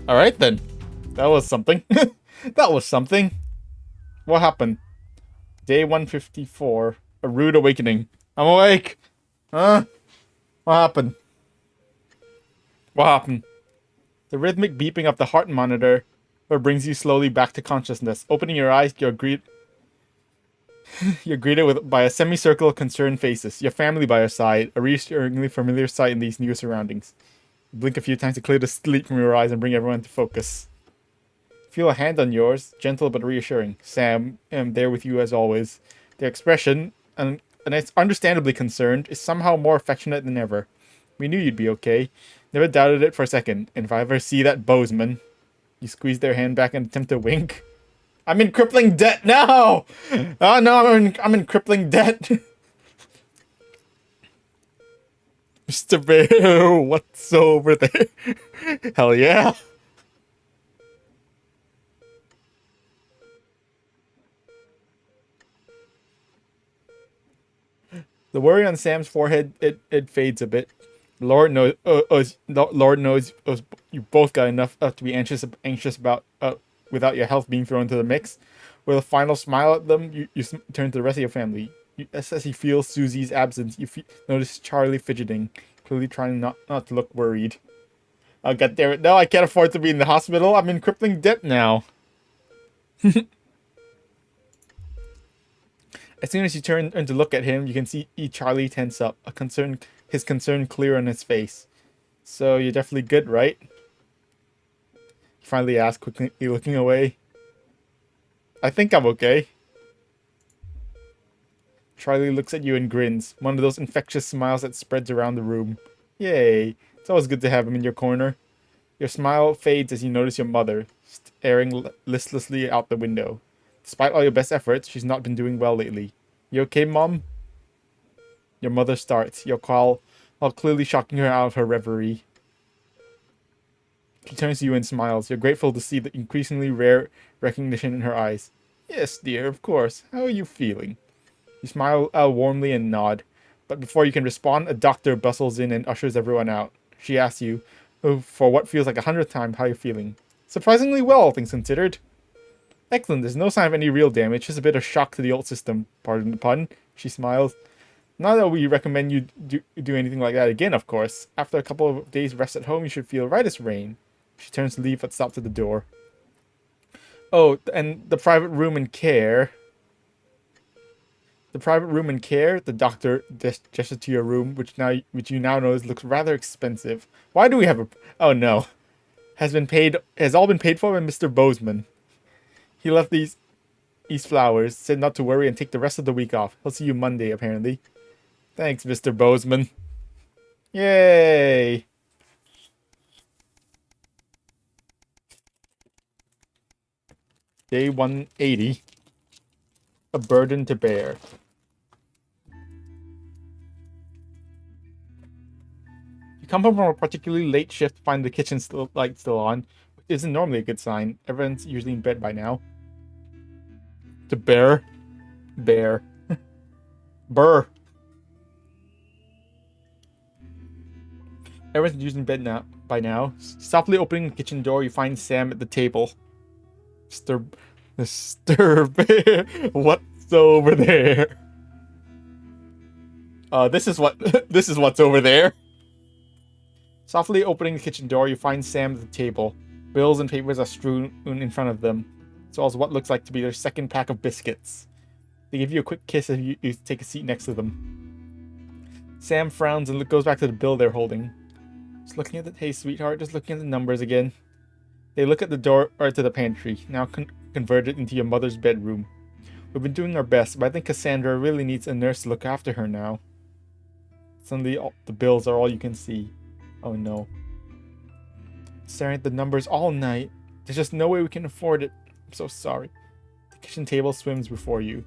Alright then. That was something. That was something. What happened? Day 154. A rude awakening. I'm awake. Huh? What happened? What happened? The rhythmic beeping of the heart monitor brings you slowly back to consciousness. Opening your eyes, you're greeted by a semicircle of concerned faces. Your family by your side, a reassuringly familiar sight in these new surroundings. You blink a few times to clear the sleep from your eyes and bring everyone to focus. Feel a hand on yours, gentle but reassuring. Sam, am there with you as always. Their expression, and it's understandably concerned, is somehow more affectionate than ever. We knew you'd be okay. Never doubted it for a second. And if I ever see that Bozeman, you squeeze their hand back and attempt to wink. I'm in crippling debt now! Oh no, I'm in crippling debt. Mr. Bear, what's over there? Hell yeah. The worry on Sam's forehead, it fades a bit. Lord knows you both got enough to be anxious about without your health being thrown into the mix. With a final smile at them, you turn to the rest of your family. As you feel Susie's absence, you notice Charlie fidgeting, clearly trying not to look worried. Oh god damn it! No, I can't afford to be in the hospital. I'm in crippling debt now. As soon as you turn to look at him, you can see Charlie tense up, his concern clear on his face. So you're definitely good, right? He finally asked, quickly looking away. I think I'm okay. Charlie looks at you and grins, one of those infectious smiles that spreads around the room. Yay, it's always good to have him in your corner. Your smile fades as you notice your mother, staring listlessly out the window. Despite all your best efforts, she's not been doing well lately. You okay, Mom? Your mother starts, your call, while clearly shocking her out of her reverie. She turns to you and smiles. You're grateful to see the increasingly rare recognition in her eyes. Yes, dear, of course. How are you feeling? You smile warmly and nod. But before you can respond, a doctor bustles in and ushers everyone out. She asks you, for what feels like 100th time, how you're feeling. Surprisingly well, all things considered. Excellent, there's no sign of any real damage, just a bit of shock to the old system. Pardon the pun. She smiles. Not that we recommend you do anything like that again, of course. After a couple of days rest at home, you should feel right as rain. She turns to leave but stops at the door. Oh, and the private room and care. The doctor gestures to your room, which you now know looks rather expensive. Why do we have a... Oh no. Has all been paid for by Mr. Bozeman. He left these flowers, said not to worry and take the rest of the week off. He'll see you Monday, apparently. Thanks, Mr. Bozeman. Yay! Day 180. A burden to bear. You come home from a particularly late shift to find the kitchen still on, which isn't normally a good sign. Everyone's usually in bed by now. To bear. Bear. Burr. Everyone's usually in bed by now. Softly opening the kitchen door, you find Sam at the table. Mr. Bear, what's over there? This is what's over there. Softly opening the kitchen door, you find Sam at the table. Bills and papers are strewn in front of them, as well as what looks like to be their second pack of biscuits. They give you a quick kiss as you take a seat next to them. Sam frowns and goes back to the bill they're holding. Just looking at the... Hey, sweetheart, just looking at the numbers again. They look at the door, or to the pantry, now converted into your mother's bedroom. We've been doing our best, but I think Cassandra really needs a nurse to look after her now. Suddenly, the bills are all you can see. Oh no. Staring at the numbers all night. There's just no way we can afford it. I'm so sorry. The kitchen table swims before you.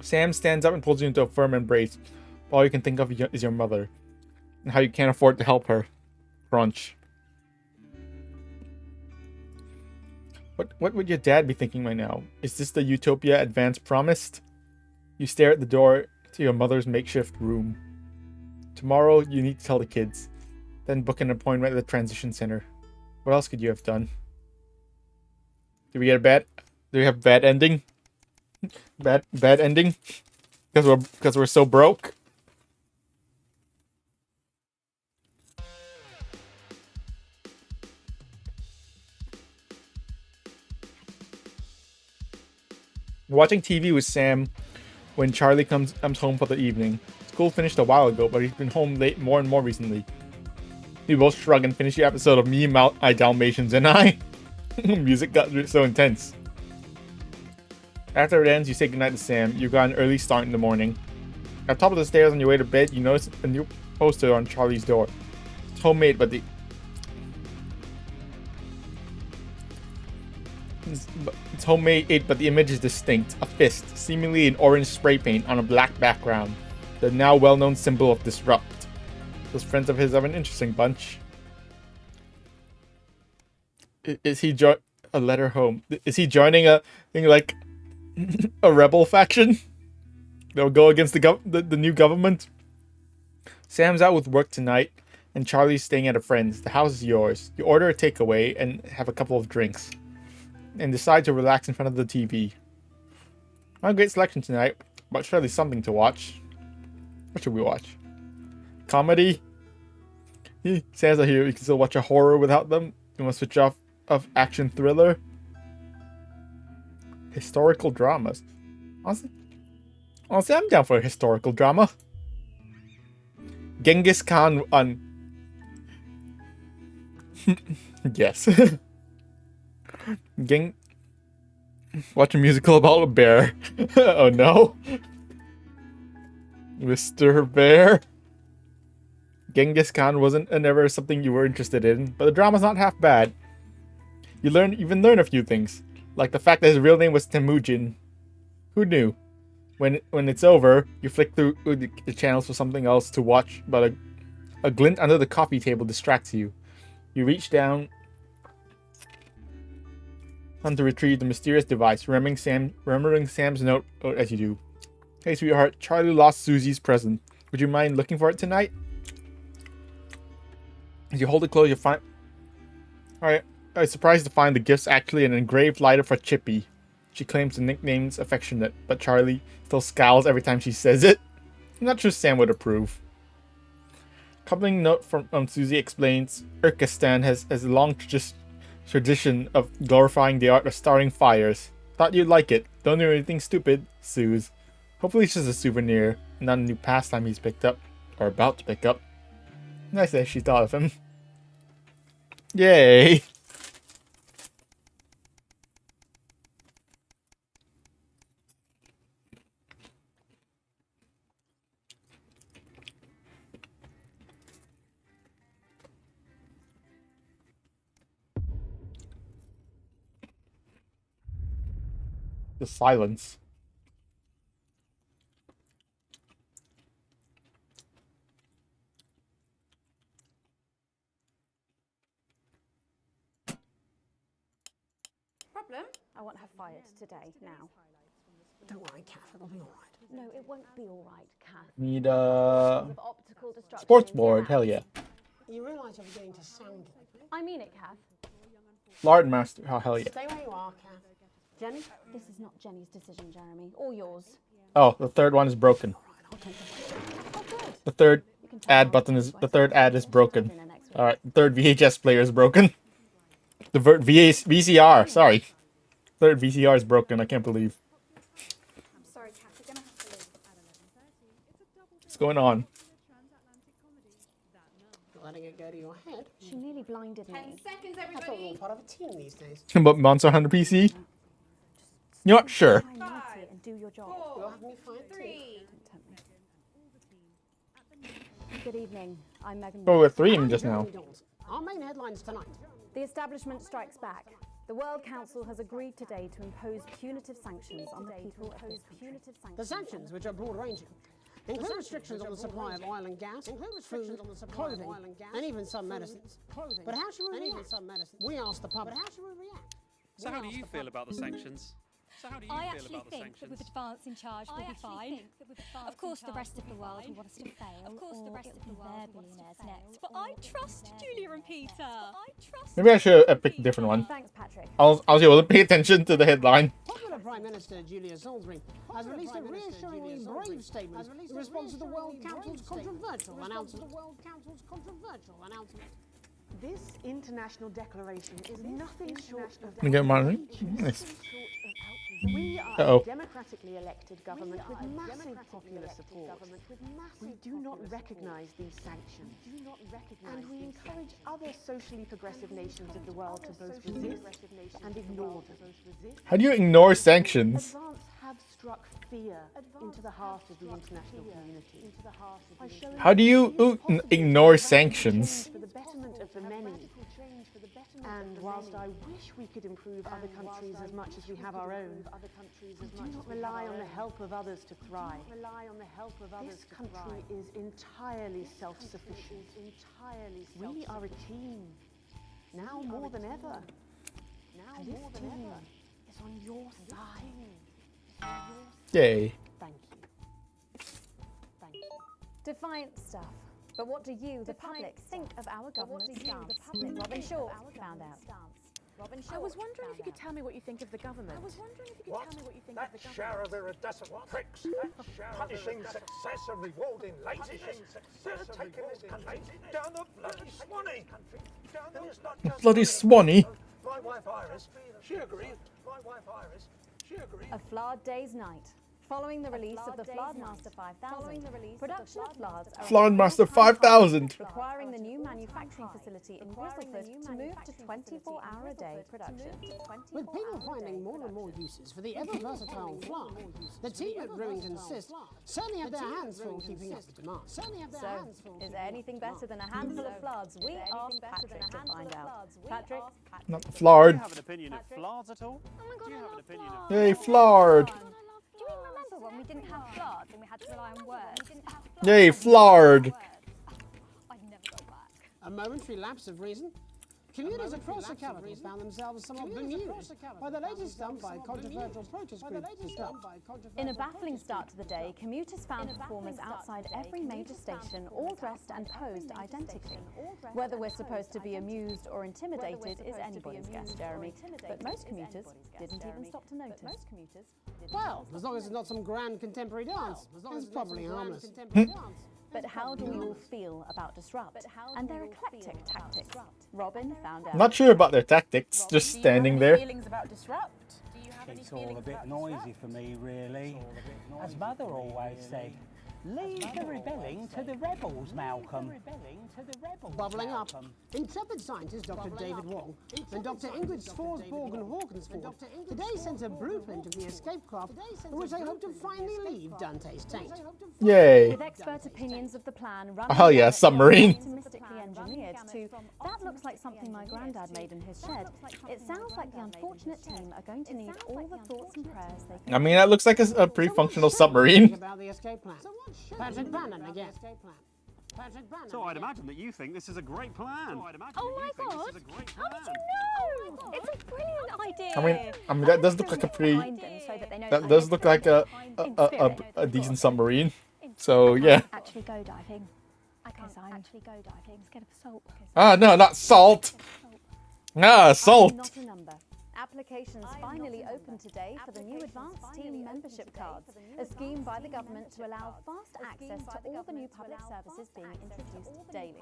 Sam stands up and pulls you into a firm embrace. All you can think of is your mother, and how you can't afford to help her. Crunch. What would your dad be thinking right now? Is this the utopia Advance promised? You stare at the door to your mother's makeshift room. Tomorrow, you need to tell the kids, then book an appointment at the transition center. What else could you have done? Did we get a bad? Do we have bad ending? Bad ending? Because we're so broke. Watching TV with Sam when Charlie comes home for the evening. School finished a while ago, but he's been home late more and more recently. We both shrug and finish the episode of Me, My Dalmatians, and I. Music got so intense. After it ends, you say goodnight to Sam. You got an early start in the morning. At the top of the stairs on your way to bed, you notice a new poster on Charlie's door. It's homemade, but it's homemade, but the image is distinct. A fist, seemingly in orange spray paint on a black background. The now well-known symbol of Disrupt. Those friends of his are an interesting bunch. Is he a letter home? Is he joining a thing like a rebel faction? They'll go against the new government. Sam's out with work tonight, and Charlie's staying at a friend's. The house is yours. You order a takeaway and have a couple of drinks, and decide to relax in front of the TV. Not a great selection tonight, but surely something to watch. What should we watch? Comedy? Sam's not here. You can still watch a horror without them. You want to switch off of action thriller? Historical dramas. Honestly, I'm down for a historical drama. Genghis Khan on... yes. Watch a musical about a bear. Oh no. Mr. Bear. Genghis Khan wasn't never something you were interested in, but the drama's not half bad. You even learn a few things, like the fact that his real name was Temujin. Who knew? When it's over, you flick through the channels for something else to watch, but a glint under the coffee table distracts you. You reach down to retrieve the mysterious device, remembering Sam's note as you do. Hey sweetheart, Charlie lost Susie's present. Would you mind looking for it tonight? As you hold it close, you find... Alright, I was surprised to find the gift's actually an engraved lighter for Chippy. She claims the nickname's affectionate, but Charlie still scowls every time she says it. I'm not sure Sam would approve. Accompanying note from Susie explains, Urkistan has a long tradition of glorifying the art of starting fires. Thought you'd like it. Don't do anything stupid, Suze. Hopefully it's just a souvenir, not a new pastime he's picked up, or about to pick up. Nice that she thought of him. Yay! The silence. Problem? I want her fired today, now. Don't worry, Kath, it'll be all right. No, it won't be all right, Kath. Need Optical destruction. sports board. Hell yeah. You realise you're beginning to sound like me. I mean it, Kath. Lard Master. Oh hell yeah. Stay where you are, Kath. Jenny? This is not Jenny's decision, Jeremy, or yours. Oh, the third one is broken. The third ad button is broken. All right, the third VHS player is broken. The VCR, sorry. Third VCR is broken. I can't believe. I'm sorry, Kath. You're gonna have to leave. What's going on? Letting it go to your head. She nearly blinded me. 10 seconds, That's all everybody. part of a team these days. But Monster Hunter PC? You know what? Sure. And do your job. You'll have me fired too. 3. Good evening. I'm Megan. Oh, we're three just now. Our main headlines tonight. The establishment strikes back. The World Council has agreed today to impose punitive sanctions on the people of this country. The sanctions, which are broad-ranging, include restrictions on the supply of oil and gas, food, clothing, and even some medicines. But how should we react? We asked the public. But how should we react? So how do you feel about the sanctions? I actually think that with advance in charge we'll be fine. Of course the rest of the world will want us to fail, or it'll be their billionaires next. But I trust Julia and Peter. Maybe I should pick a different one. Thanks, Patrick. I'll able to pay attention to the headline. Popular Prime Minister Julia Salisbury has released a reassuringly brave statement in response to the World Council's controversial announcement. This international declaration is nothing short of... Let me get mine. Nice. We are Uh-oh. a democratically elected government with massive popular support. We do not recognise these sanctions. And we encourage other socially progressive nations of the world to both resist and ignore them. How do you ignore sanctions? Advance have struck fear into the heart of the international community. How do you ignore sanctions? For the betterment of the many. And whilst I wish we could improve other countries as much as we have our own, we do not rely on the help of others to thrive. This country is entirely self-sufficient. We are a team, now more than ever. And this team is on your side. Yay. Thank you. Defiant stuff. But what do you, the public, think of our government's stance? Robin Shaw found out. I was wondering if you could tell me what you think of the government. That shower of iridescent pricks, punishing success and rewarding laziness. They're taking this country down the bloody Swanee. And it's not just Bloody Swanee. my wife Iris, she agreed. My wife Iris, she agreed. A Flard Day's night. Following the release of the Floodmaster 5000, production of Flards are Floodmaster 5000. requiring the new manufacturing facility in Grizzleford to move to 24-hour-a-day production. With people finding more and more uses for the ever-versatile Flard, the team at Brewington Cyst certainly have their hands full keeping up with demand. So, is there anything better than a handful of Flards? We asked Patrick to find out. Patrick? Not Flard. Do you have an opinion of Flards at all? Oh my god, Do you have an opinion of... Yay, Flard. Do you remember when we didn't have Flards and we had to rely on words? Yay, Flard. A momentary lapse of reason. Commuters across the capital found themselves somewhat bemused by the latest stunt by controversial protest group Disrupt. In a baffling start to the day, commuters found performers outside every major station, all dressed and posed identically. Whether we're supposed to be amused or intimidated is anybody's guess, Jeremy. But most commuters didn't even stop to notice. Well, as long as it's not some grand contemporary dance, it's probably harmless. But how do we all feel about Disrupt and their eclectic tactics? Robin found out. Not sure about their tactics, just standing there. Feelings about Disrupt? It's all a bit noisy for me, really. As Mother always said, Leave the rebelling to the rebels, Malcolm. Bubbling up, intrepid scientist Dr. David Wong and Dr. Ingrid Sforsborg and Hawkinsford today sent a blueprint of the escape craft in which they hope to finally leave Dante's taint. Yay. With expert opinions of the plan run Oh yeah, submarine. optimistically engineered to that looks like something my granddad made in his shed. It sounds like the unfortunate team are going to need all the thoughts and prayers they can. I mean, that looks like a pretty functional submarine. About the escape plan. Patrick Bannon again. So I'd imagine that you think this is a great plan. Oh my god! How did you know? It's a brilliant idea. I mean that does look like a pretty. That does look like a decent submarine. So yeah. Actually go diving. Because I'm actually go diving. Scared of salt. Ah no, not salt. Ah, salt. Not a number. Applications finally opened today for the new Advanced Team Membership Cards, a scheme by the government to allow fast access to all the new public services being introduced daily.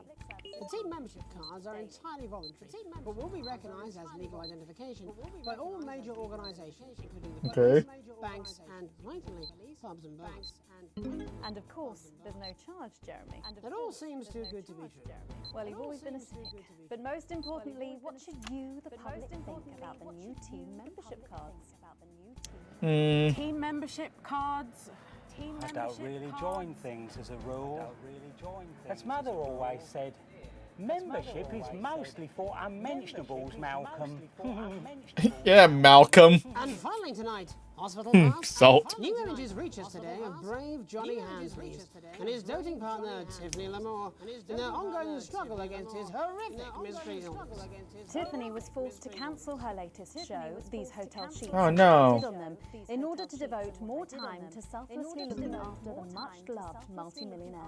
The team membership cards are entirely voluntary, but will be recognised as legal identification by all major organisations, including the police, banks, and, rightly, pubs and bars. And of course, there's no charge, Jeremy. It all seems too good to be true. Well, you've always been a cynic. But most importantly, what should you, the public, think about the new team membership cards? Team membership cards. I don't really join things as a rule. As Mother always said, membership is mostly for unmentionables, Malcolm. Yeah, Malcolm. And finally tonight, hospital Salt. New images reach us today of brave Johnny Hansleys and his doting partner Tiffany Lamore in their ongoing struggle against his horrific mystery illness. Tiffany was forced to cancel her latest show, These Hotel Sheets, Oh, no. on them, in order to devote more time to selflessly looking after the much-loved multimillionaire.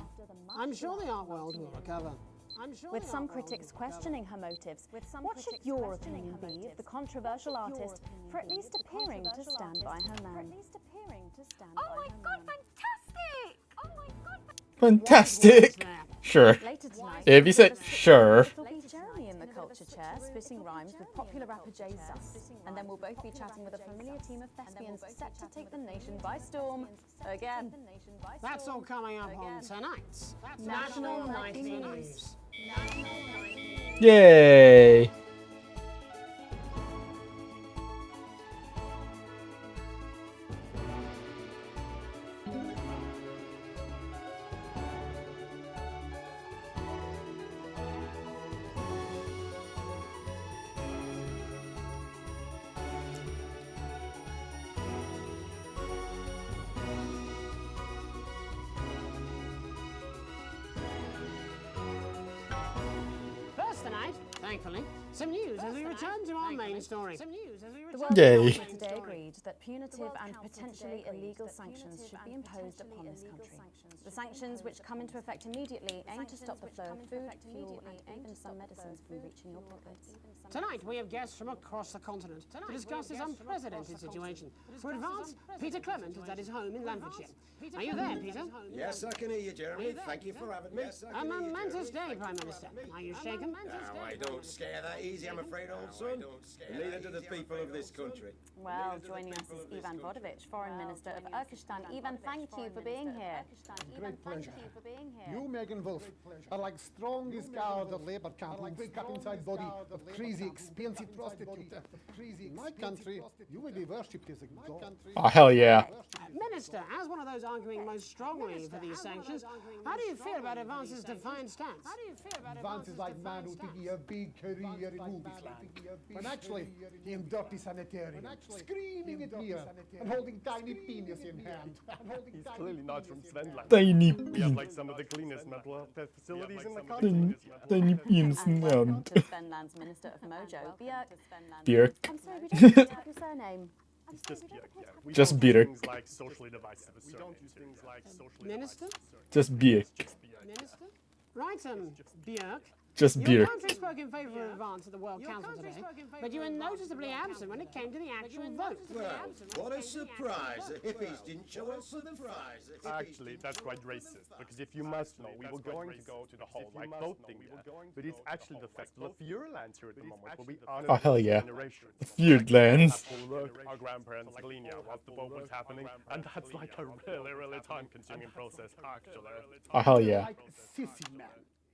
I'm sure the art world will recover. With some critics questioning her motives, what should your opinion be of the controversial artist for at least appearing to stand by her man? Oh my god, fantastic! Oh my god! Fantastic. Sure. If you said sure. It'll be Jeremy in the culture chair, spitting rhymes with popular rapper Jay Zus. And then we'll both be chatting with a familiar team of thespians set to take the nation by storm again. That's all coming up on tonight's National Nightly News. Yay. First tonight, thankfully, some news as we return to our main story. The World Yay. Council today agreed that punitive and potentially illegal sanctions should be imposed upon this country. The sanctions, which come into effect immediately, aim to stop the flow of food, fuel, and even some medicines from reaching your pockets. Tonight, we have guests from across the continent to discuss this unprecedented situation. For advance, Peter Clement is at his home in Lanfordshire. Are you there, Peter? Yes, I can hear you, Jeremy. Thank you for having me. A momentous day, Prime Minister. Are you shaken? Oh, I don't scare that easy, I'm afraid, old son. And neither do the people of this country. Well, joining us is Ivan Vodovich, Foreign Minister of Urkistan. Ivan, thank you for being here. Great pleasure. You, Megan Wolf, are like strongest guard of labour camp, like wake up inside body of crazy, expensive prostitute. In my country, you will be worshipped as a god. Oh, hell yeah. Minister, as one of those arguing most strongly for these sanctions, how do you feel about Advance's defiant stance? Vance is like man who thinking a big career in movies when actually he in dirty sanitarium, screaming at me and holding tiny penis in hand. He's clearly not from Svenland. Tiny We have like some of the cleanest mental health facilities in the country. Tiny penis in hand. To Svenland's Minister of Mojo, Björk. Björk. I'm sorry, we don't have your surname. It's just Björk, yeah. We Just don't use Björk. things like socially divisive as surnames. Things like socially Minister? Just Björk. Minister? Right, Björk. Just beer. Your country spoke in favour of advance at the World Council today, but you were noticeably absent when it came to the actual vote. Well, what a surprise. The hippies didn't show up for the prize. Actually, that's quite racist, because if you must know, we were going to go to the whole like boat thing there, but it's actually the festival of Furelands here at the moment, where we honor Oh, hell yeah. generations. The Feared Lands. Look, our grandparents clean out whilst the boat was happening, and that's like a really time-consuming process, actually. Oh, hell yeah. Like sissy man.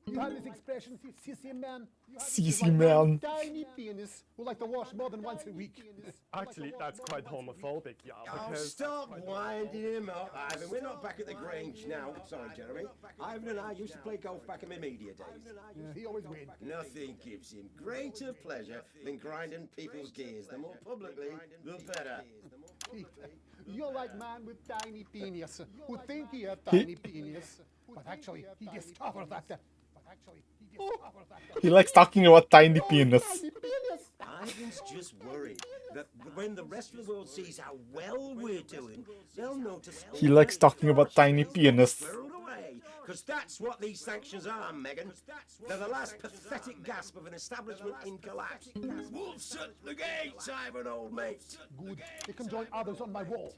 You have this expression, sissy man. Sissy man. Tiny penis who like to wash more than once a week. Actually, that's quite homophobic, yeah, Oh, because... stop winding him up, Ivan. We're not back at the Grange now. Sorry, Jeremy. Ivan and I used to play golf back in my media days. Yeah, he always wins. Nothing gives him greater pleasure than grinding people's gears. The more publicly, the better. Peter, you're like man with tiny penis who think he has tiny penis, but actually he discovered that. He likes talking about tiny penis. Ivan's just worried that when the rest of the world sees how well we're doing, they'll notice. He likes talking about tiny penis. Because that's what these sanctions are, Megan. They're the last pathetic gasp of an establishment in collapse. Wolves at the gates, Ivan, old mate. Good. You can join others on my wall.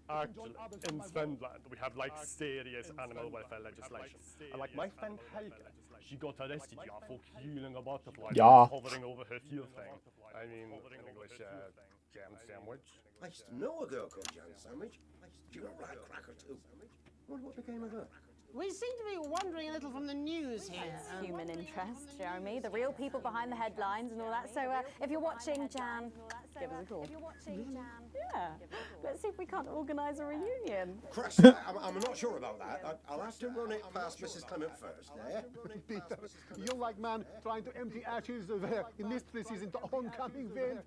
Actually, in Svenland, we have like serious animal welfare legislation. And like my friend Helga, she got arrested for killing a butterfly Yeah. hovering over her fuel thing. I mean, in English, jam sandwich. I used to know a girl called Jam Sandwich. She got right cracker too. Wonder what became of her. We seem to be wandering a little from the news here. Human interest, Jeremy, the real people behind the headlines and all that. So if you're watching, Jan, give us a call. Yeah, let's see if we can't organise a reunion. Christ, I'm not sure about that. I'll have to run it past Mrs. Clement first, eh? Peter, you're like man trying to empty ashes of mistresses into oncoming vein.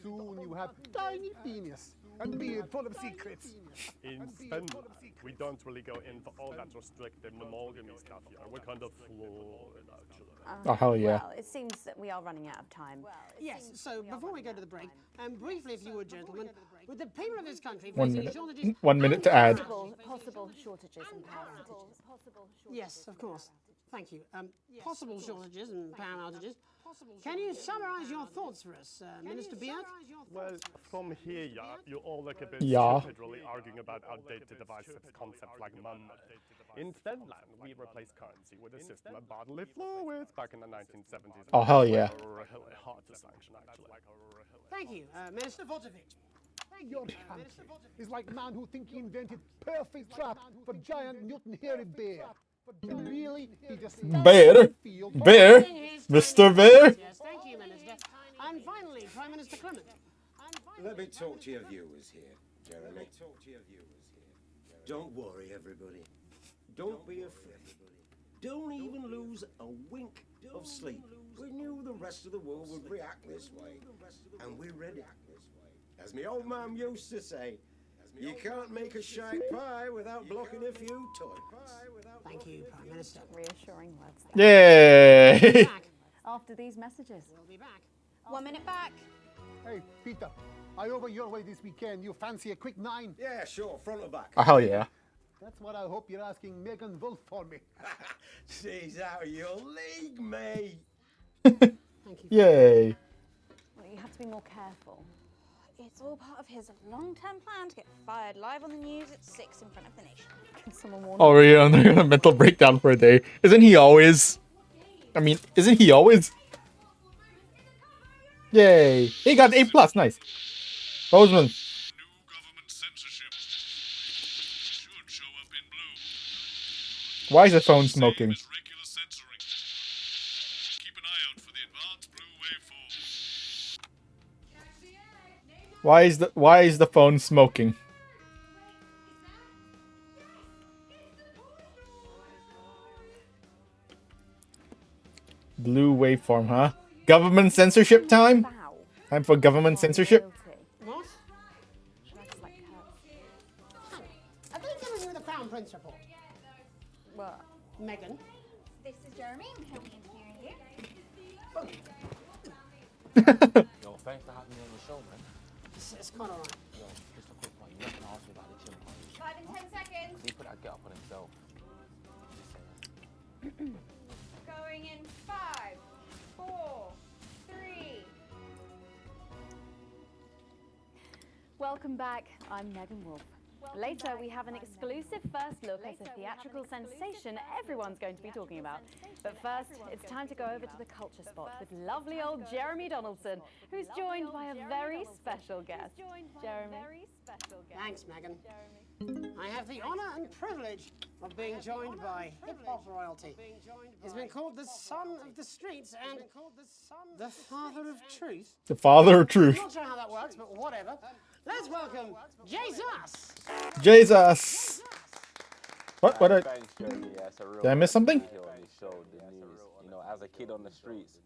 Soon you have tiny penis and beard full of secrets. In Svenland, we don't really go in for all that restrictive monogamy stuff here. We're kind of flawed, actually. Oh, hell yeah. Well, it seems that we are running out of time. Yes, so before we go to the break, briefly, if you would, gentlemen, with the people of this country 1 facing minute. shortages... 1 minute to add. Possible shortages and power outages. Yes, of course. Thank you. Possible shortages and power outages. Can you summarise your thoughts for us, Minister Beard? Well, from here, yeah, you all look a bit Yeah. stupid really arguing about outdated devices concepts like money. In Finland, we replaced currency with a system of bodily fluids back in the 1970s. Oh, hell yeah. Really hard to sanction, actually. Thank you, Minister Votovic. Your country is like man who think he invented perfect trap for giant Newton hairy bear. And really, he just Bear? Bear? Mr. Bear? Yes, thank you, Minister. And finally, Prime Minister Clement. Let me talk to your viewers here, Jeremy. Don't worry, everybody. Don't be afraid. Don't even lose a wink of sleep. We knew the rest of the world would react this way, and we're ready. As my old man used to say, you can't make a shite pie without blocking a few toilets. Thank you, Prime Minister. Reassuring words. Yay! After these messages. We'll be back. 1 minute back. Hey, Peter, I over your way this weekend. You fancy a quick 9? Yeah, sure, front or back. Oh, hell yeah. That's what I hope you're asking Megan Wolf for me. She's out of your league, mate. Yay. Well, you have to be more careful. It's all part of his long-term plan to get fired live on the news at 6 in front of the nation. Can someone warn Oh, yeah, they're gonna mental breakdown for a day. Isn't he always? I mean, isn't he always? Yay. He got an A+, nice. Bozeman. Why is the phone smoking? Why is the phone smoking? Blue waveform, huh? Government censorship time? Time for government censorship? What? Have they given you the Crown Prince report? What? Megan? This is Jeremy. I'm happy to hear you. Yo, thanks for having me on the show, man. It's quite all right. Yo, just a quick one. You reckon I'll ask you about the gym party? 5 and 10 seconds. He put that get up on himself. Going in 5, Welcome back. I'm Megan Wolf. Later, we have an exclusive first look at a theatrical sensation everyone's going to be talking about. But first, it's time to go over to the culture spot with lovely old Jeremy Donaldson, who's joined by a very special guest. Jeremy. Thanks, Megan. I have the honor and privilege of being joined by hip-hop royalty. He's been called the son of the streets and the father of truth. The father of truth. I'm not sure how that works, but whatever. Let's welcome Jesus. Jesus. What? Thanks, Jeremy. Yeah, it's a real Did I miss something? pleasure to be here on this show, the news. You know, as a kid on the streets,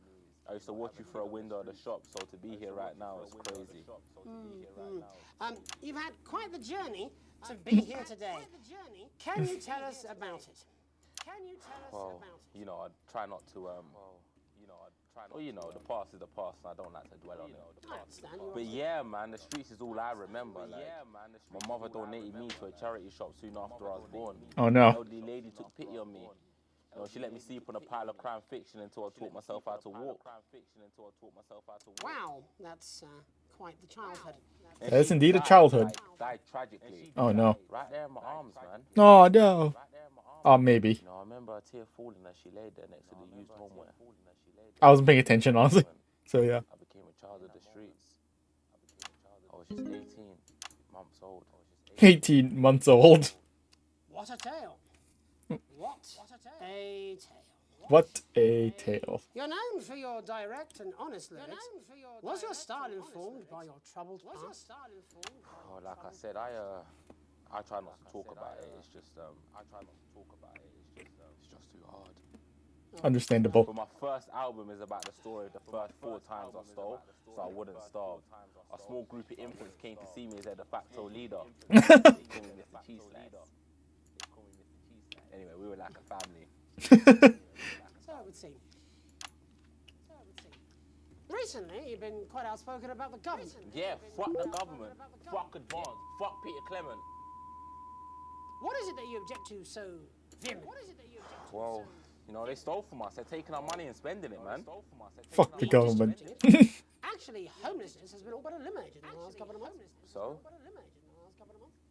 I used to watch you through a window of the shop, so to be here right now is crazy. You've had quite the journey to be here today. Can you tell us about it? Well, you know, I try not to, well, you know, the past is the past, and I don't like to dwell on it. But yeah, man, the streets is all I remember. Like, my mother donated me to a charity shop soon after I was born. Oh, no. The elderly lady took pity on me. You know, she let me sleep on a pile of crime fiction until I taught myself how to walk. Wow, that's quite the childhood. That is indeed a childhood. Died tragically. Oh, no. Right there in my arms, man. Oh, no. Oh, maybe. You know, I remember a tear falling as she laid there next to the used homeware. I wasn't paying attention, honestly. So, yeah. I became a child of the streets. I was just 18 months old. 18 months old. What a tale. What a tale. What a tale. You're known for your direct and honest lyrics. Was your style informed by your troubled past? Oh, like I said, I try not to talk about it. It's just it's just too hard. Understandable. But my first album is about the story of the first 4 times I stole, so I wouldn't starve. A small group of infants came to see me as their de facto leader. They call me Mr. Cheese Slice. Anyway, we were like a family. So it would seem. Recently, you've been quite outspoken about the government. Yeah, fuck the government. Fuck Advance. Fuck Peter Clement. What is it that you object to so vehemently? Well, you know, they stole from us. They're taking our money and spending it, man. Fuck the government. Actually, homelessness has been all but eliminated in the last couple of months. So?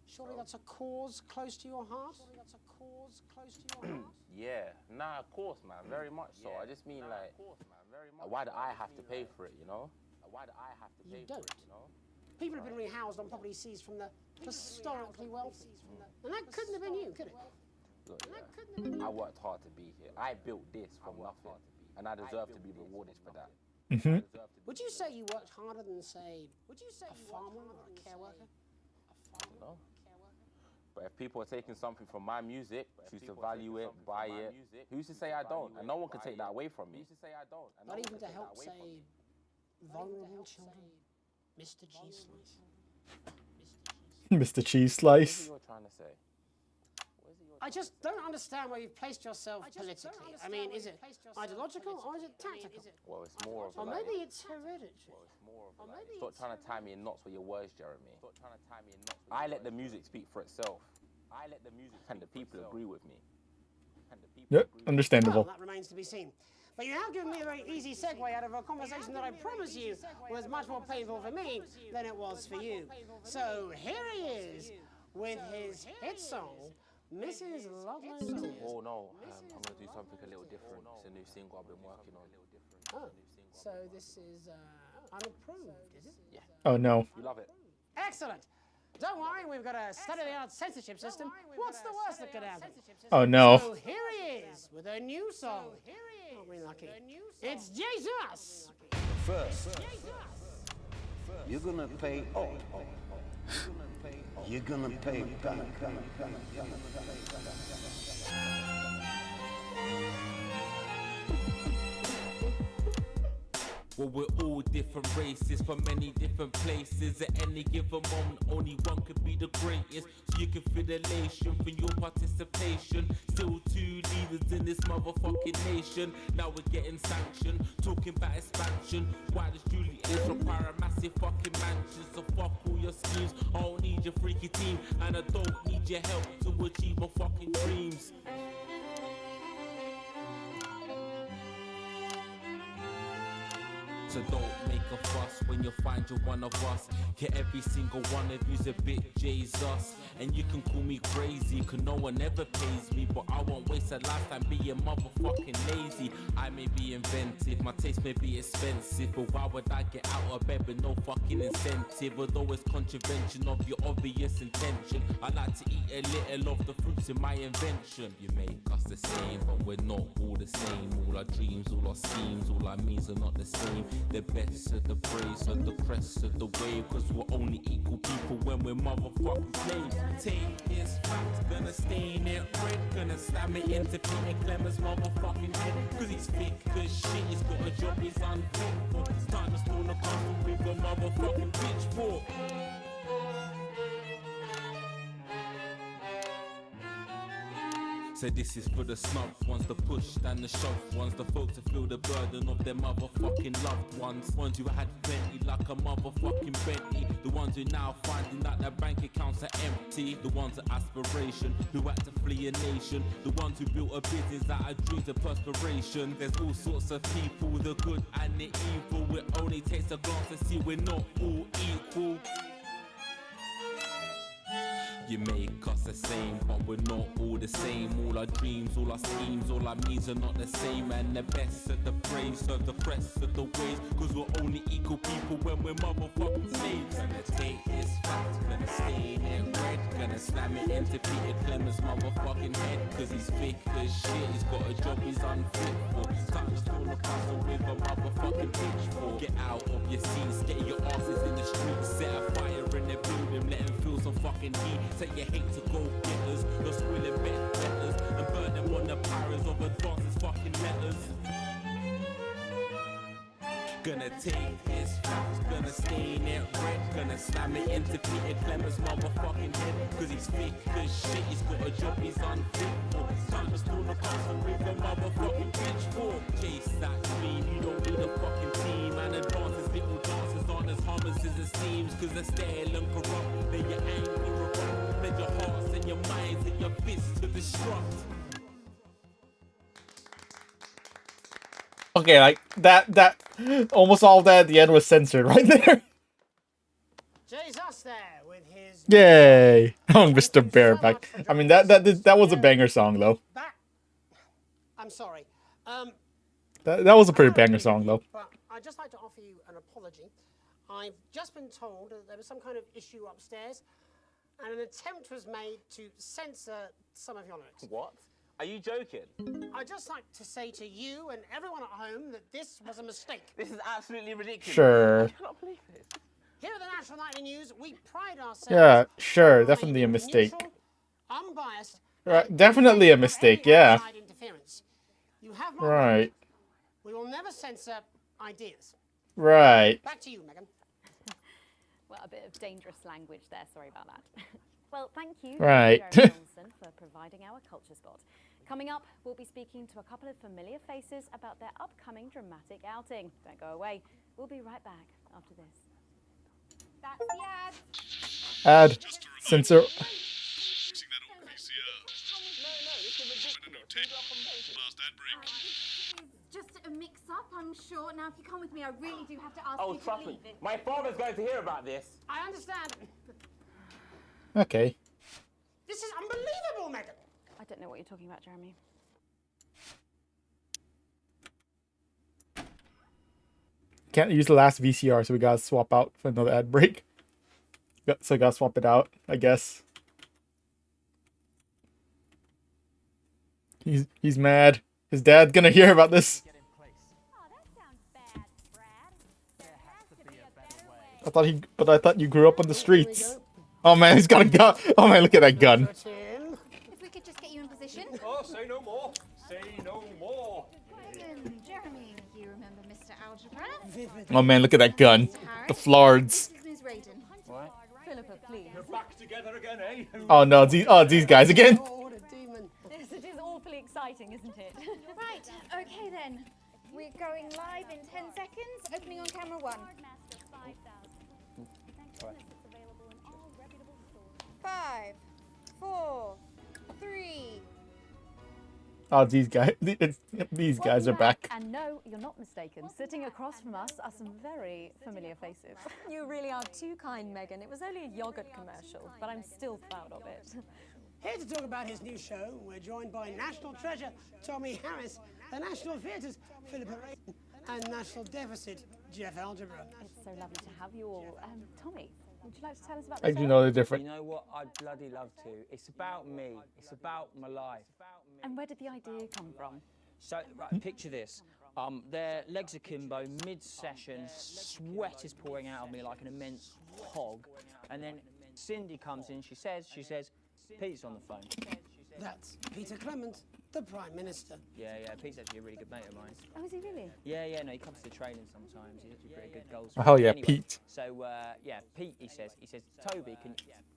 Surely that's a cause close to your heart? Yeah, nah, of course, man. Very much so. I just mean, like, why do I have to pay for it, you know? Why do I have to pay for it, you know? People have been rehoused on property seized from the historically wealthy. And that couldn't have been you, could it? Look, yeah, I worked hard to be here. I built this from nothing, and I deserve to be rewarded for that. Mm-hmm. Would you say you worked harder than, say, a farmer or a care worker? No. But if people are taking something from my music, choose to value it, buy it, who's to say I don't? And no one can take that away from me. Not even to help, say, vulnerable children? Mr. Cheese Slice. Mr. Cheese Slice. What are you trying to say? I just don't understand where you've placed yourself politically. I mean, is it ideological or is it tactical? Well, it's more of Or like... maybe it's hereditary. Stop trying to tie me in knots with your words, Jeremy. I let the music speak for itself. And the people agree with me. Yep, understandable. Well, that remains to be seen. But you have given me a very easy segue out of a conversation that I promise you was much more painful for me than it was for you. So here he is with his hit song, Mrs. Loveland. Oh no, I'm going to do something a little different. It's a new single I've been working on. Oh, so this is unapproved, is it? Yeah. Oh, no. You love it. Excellent. Don't worry, we've got a state-of-the-art censorship system. What's the worst that could happen? Oh, no. So here he is with a new song. Aren't we lucky? It's Jesus! First, you're gonna pay up. You're gonna pay back. Well, we're all different races from many different places. At any given moment, only one could be the greatest. So you can feel the elation from your participation. Still 2 leaders in this motherfucking nation. Now we're getting sanctioned, talking about expansion. Why does Julie require a massive fucking mansion? So fuck all your schemes. I don't need your freaky team, and I don't need your help to achieve my fucking dreams. So don't make a fuss when you find you're one of us. Yeah, every single one of you's a bit Jesus. And you can call me crazy, cause no one ever pays me. But I won't waste a lifetime being motherfucking lazy. I may be inventive, my taste may be expensive, but why would I get out of bed with no fucking incentive? Although it's contravention of your obvious intention, I like to eat a little of the fruits in my invention. You make us the same, but we're not all the same. All our dreams, all our schemes, all our means are not the same. The best of the praise, of the crest of the wave, cause we're only equal people when we're motherfucking slaves. Take this fact, gonna stain it red, gonna slam it into Peter Clemens' motherfucking head, cause he's thick as shit, he's got a job he's unfit for. It's time to stone the castle with a motherfucking pitchfork. So this is for the snub ones, the push and the shove ones, the folks that feel the burden of their motherfucking loved ones. Ones who had plenty like a motherfucking Bentley. The ones who now finding that their bank accounts are empty. The ones of aspiration who had to flee a nation. The ones who built a business out of dreams of perspiration. There's all sorts of people, the good and the evil. It only takes a glance to see we're not all equal. You make us the same, but we're not all the same. All our dreams, all our schemes, all our means are not the same. And the best of the brave serve the press of the ways, cause we're only equal people when we're motherfucking slaves. Gonna take this fact, gonna stain it red, gonna slam it into Peter Clemens' motherfucking head, cause he's thick as shit, he's got a job he's unfit for. Time to stone the castle with a motherfucking pitchfork. Get out of your seats, get your asses in the streets, set a fire in the building, let them feel some fucking heat. Say you hate to go getters, you're squilling betters, and burn them on the pyres of advances fucking letters. Gonna take this fact, gonna stain it red, gonna slam it into Peter Clemens' motherfucking head, cause he's thick as shit, he's got a job he's unfit for. Time to stone the castle with a motherfucking pitchfork. Chase that clean, you don't need a fucking team, and advances little dances aren't as harmless as it seems, cause they're stale and corrupt, then you're angry corrupt, then your hearts and your minds and your fists to destruct. Okay, like that almost all that at the end was censored right there. Jesus there with his... Yay! Oh, Mr. Bareback. I mean, that was a banger song though. I'm sorry. That was a pretty banger song though. But I'd just like to offer you an apology. I've just been told that there was some kind of issue upstairs, and an attempt was made to censor some of your lyrics. What? Are you joking? I'd just like to say to you and everyone at home that this was a mistake. This is absolutely ridiculous. Sure. I cannot believe this. Here at the National Nightly News, we pride ourselves... Yeah, sure, definitely a mistake. neutral, unbiased... Right, definitely a mistake, yeah. outside interference. You have my Right. We will never censor ideas. Right. Back to you, Megan. Well, a bit of dangerous language there. Sorry about that. Well, thank you, Right. Jeremy Johnson, for providing our culture spot. Coming up, we'll be speaking to a couple of familiar faces about their upcoming dramatic outing. Don't go away. We'll be right back after this. That's the ad. Ad. Censor. Just a mix-up, I'm sure. Now, if you come with me, I really do have to ask Oh, you to trust leave me. it. My father's going to hear about this. I understand. Okay. This is unbelievable, Megan. I don't know what you're talking about, Jeremy. Can't use the last VCR, so we gotta swap out for another ad break. So I gotta swap it out, I guess. He's mad. His dad's gonna hear about this. I thought you grew up on the streets. Oh man, he's got a gun. Oh man, look at that gun. If we could just get you in position. Oh, say no more. Say no more. Jeremy, you remember Mr. Algebra? Oh man, look at that gun. The Flards. This is Ms. Raiden. What? Philippa, please. You're back together again, eh? Oh no, these guys again. Yes, it is awfully exciting, isn't it? Right, okay then. We're going live in 10 seconds. Opening on camera 1. 5, 4, 3, Oh, these guys, these guys are back. And no, you're not mistaken. Sitting across from us are some very familiar faces. You really are too kind, Megan. It was only a yogurt commercial, but I'm still proud of it. Here to talk about his new show, we're joined by National Treasure Tommy Harris, the National Theatre's Philippa Rayton, and National Deficit Jeff Algebra. It's so lovely to have you all. Tommy, would you like to tell us about I the do show? know the difference. You know what? I'd bloody love to. It's about me. It's about my life. And where did the idea come from? So, right, picture this. Their legs akimbo, mid-session, sweat is pouring out of me like an immense hog. And then Cindy comes in, she says, Pete's on the phone. That's Peter Clement, the Prime Minister. Yeah, Pete's actually a really good mate of mine. Oh, is he really? Yeah, no, he comes to training sometimes. He's actually pretty good goals. Oh, hell yeah, Anyway, Pete. So, yeah, Pete, he says, Toby,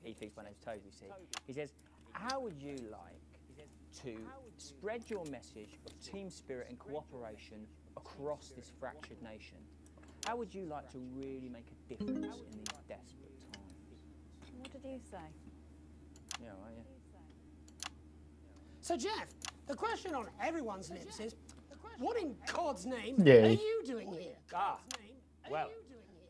he thinks my name's Toby, see? He says, how would you like to spread your message of team spirit and cooperation across this fractured nation? How would you like to really make a difference in these desperate times? What did you say? Yeah, right, yeah. So, Jeff, the question on everyone's lips is, what in God's name Yay. are you doing here? Well,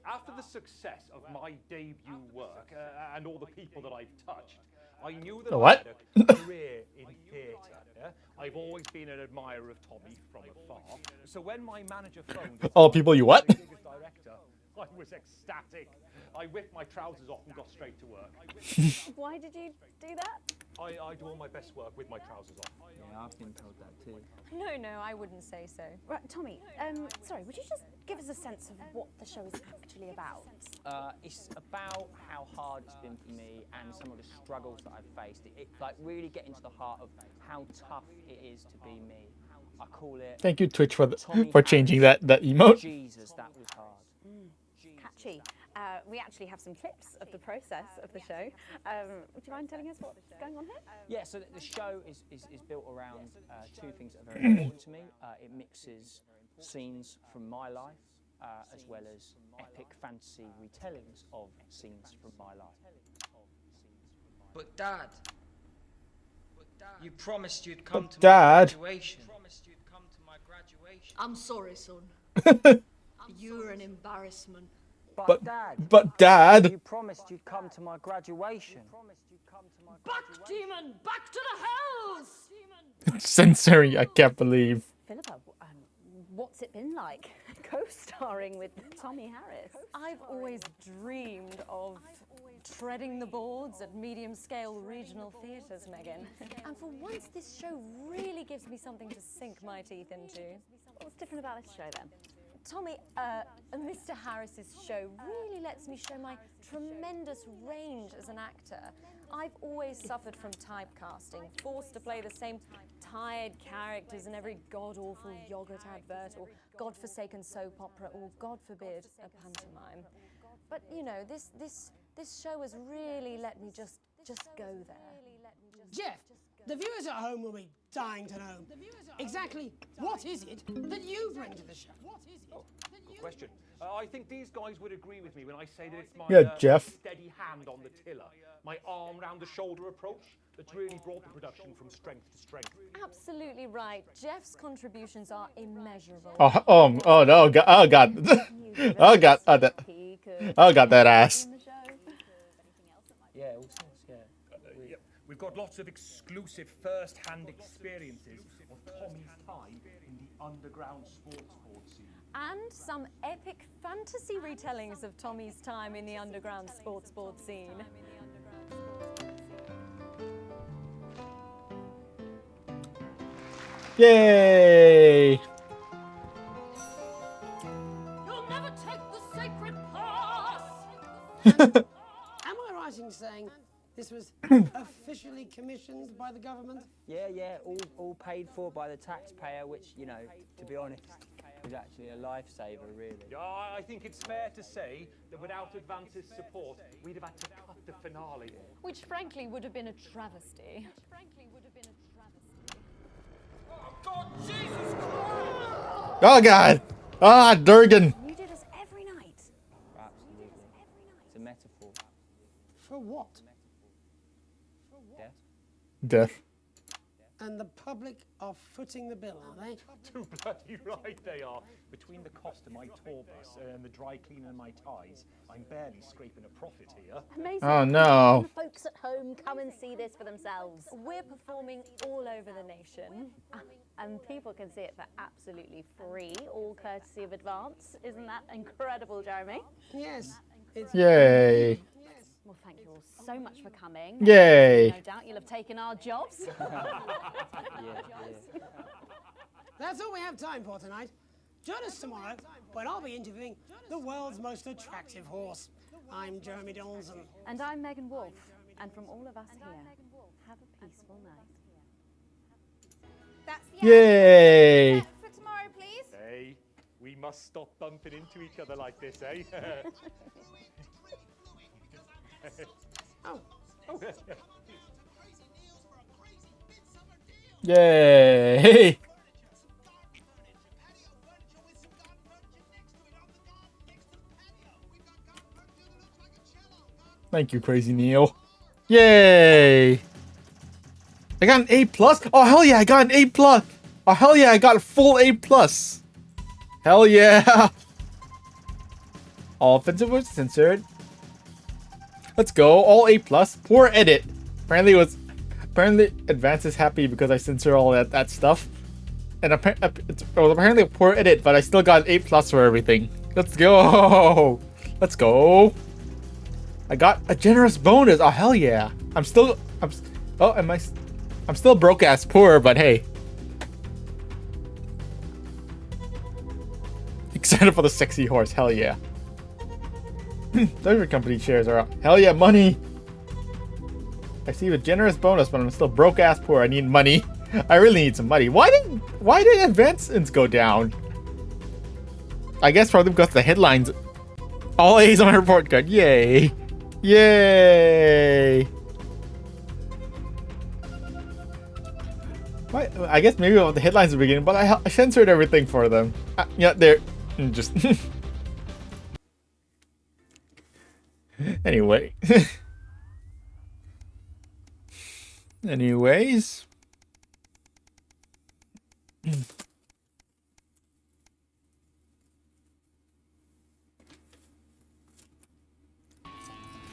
after the success of my debut work and all the people that I've touched, I knew that What? I had a career in theatre. Yeah? I've always been an admirer of Tommy from afar. So when my manager phoned... All people you what? Director, I was ecstatic. I whipped my trousers off and got straight to work. Why did you do that? I do all my best work with my trousers off. Yeah, I've been told that too. No, I wouldn't say so. Right, Tommy, sorry, would you just give us a sense of what the show is actually about? It's about how hard it's been for me and some of the struggles that I've faced. It's like really getting to the heart of how tough it is to be me. I call it... Thank you, Twitch, for Tommy changing Harris. that emote. Jesus, that was hard. Catchy. We actually have some clips of the process of the show. Would you mind telling us what's going on here? Yeah, so the show is built around two things that are very important to me. It mixes scenes from my life as well as epic fantasy retellings of scenes from my life. But Dad, you promised you'd come to Dad. my graduation. I'm sorry, son. You're an embarrassment. But Dad. You promised you'd come to my graduation. Back, demon! Back to the hells! Censoring, I can't believe. Philippa, what's it been like co-starring with Tommy Harris? I've always dreamed of treading the boards at medium-scale regional theatres, Megan. And for once, this show really gives me something to sink my teeth into. What's different about this show, then? Tommy, Mr. Harris's show really lets me show my tremendous range as an actor. I've always suffered from typecasting, forced to play the same tired characters in every god-awful yogurt advert or godforsaken soap opera or, God forbid, a pantomime. But, you know, this show has really let me just go there. Jeff, the viewers at home will be dying to know exactly what is it that you bring to the show? Good question. I think these guys would agree with me when I say that it's my Jeff. steady hand on the tiller, my arm round the shoulder approach that's really brought the production from strength to strength. Absolutely right. Jeff's contributions are immeasurable. Oh no, God, oh God, oh God, oh God, that ass. Yeah, all sorts, yeah. Yeah. We've got lots of exclusive first-hand experiences of Tommy's time in the underground sports board scene. And some epic fantasy retellings of Tommy's time in the underground sports board scene. Yay! You'll never take the sacred pass! Am I right in saying this was officially commissioned by the government? Yeah, all paid for by the taxpayer, which, you know, to be honest, was actually a lifesaver, really. Yeah, I think it's fair to say that without Advance's support, we'd have had to cut the finale. Which frankly would have been a travesty. Oh, God, Jesus Christ! Oh God! Ah, Durgan! You do this every night. Absolutely. It's a metaphor. For what? Death. Death. And the public are footing the bill, are they? Too bloody right they are. Between the cost of my tour bus and the dry cleaning of my ties, I'm barely scraping a profit here. Amazing. Oh, no. Can the folks at home come and see this for themselves. We're performing all over the nation. And people can see it for absolutely free, all courtesy of Advance. Isn't that incredible, Jeremy? Yes. It's Yay. Well, thank you all so much for coming. Yay. No doubt you'll have taken our jobs. That's all we have time for tonight. Join us tomorrow when I'll be interviewing the world's most attractive horse. I'm Jeremy Donaldson. And I'm Megan Wolf. And from all of us here, have a peaceful night. That's the Yay. end. For tomorrow, please. Hey, we must stop bumping into each other like this, eh? Oh. Yay. Thank you, Crazy Neil. Yay. I got an A+. Oh, hell yeah, I got an A+. Oh, hell yeah, I got a full A+. Hell yeah. All offensive was censored. Let's go. All A+. Poor edit. Apparently Advance is happy because I censor all that stuff. And it was apparently a poor edit, but I still got an A+ for everything. Let's go. Let's go. I got a generous bonus. Oh, hell yeah. I'm still broke ass poor, but hey. Excited for the sexy horse. Hell yeah. Delivery company shares are up. Hell yeah, money. I receive a generous bonus, but I'm still broke ass poor. I need money. I really need some money. Why did advancements go down? I guess probably because the headlines. All A's on my report card. Yay. Yay. I guess maybe about the headlines at the beginning, but I censored everything for them. Yeah, they're just. Anyway. Anyways.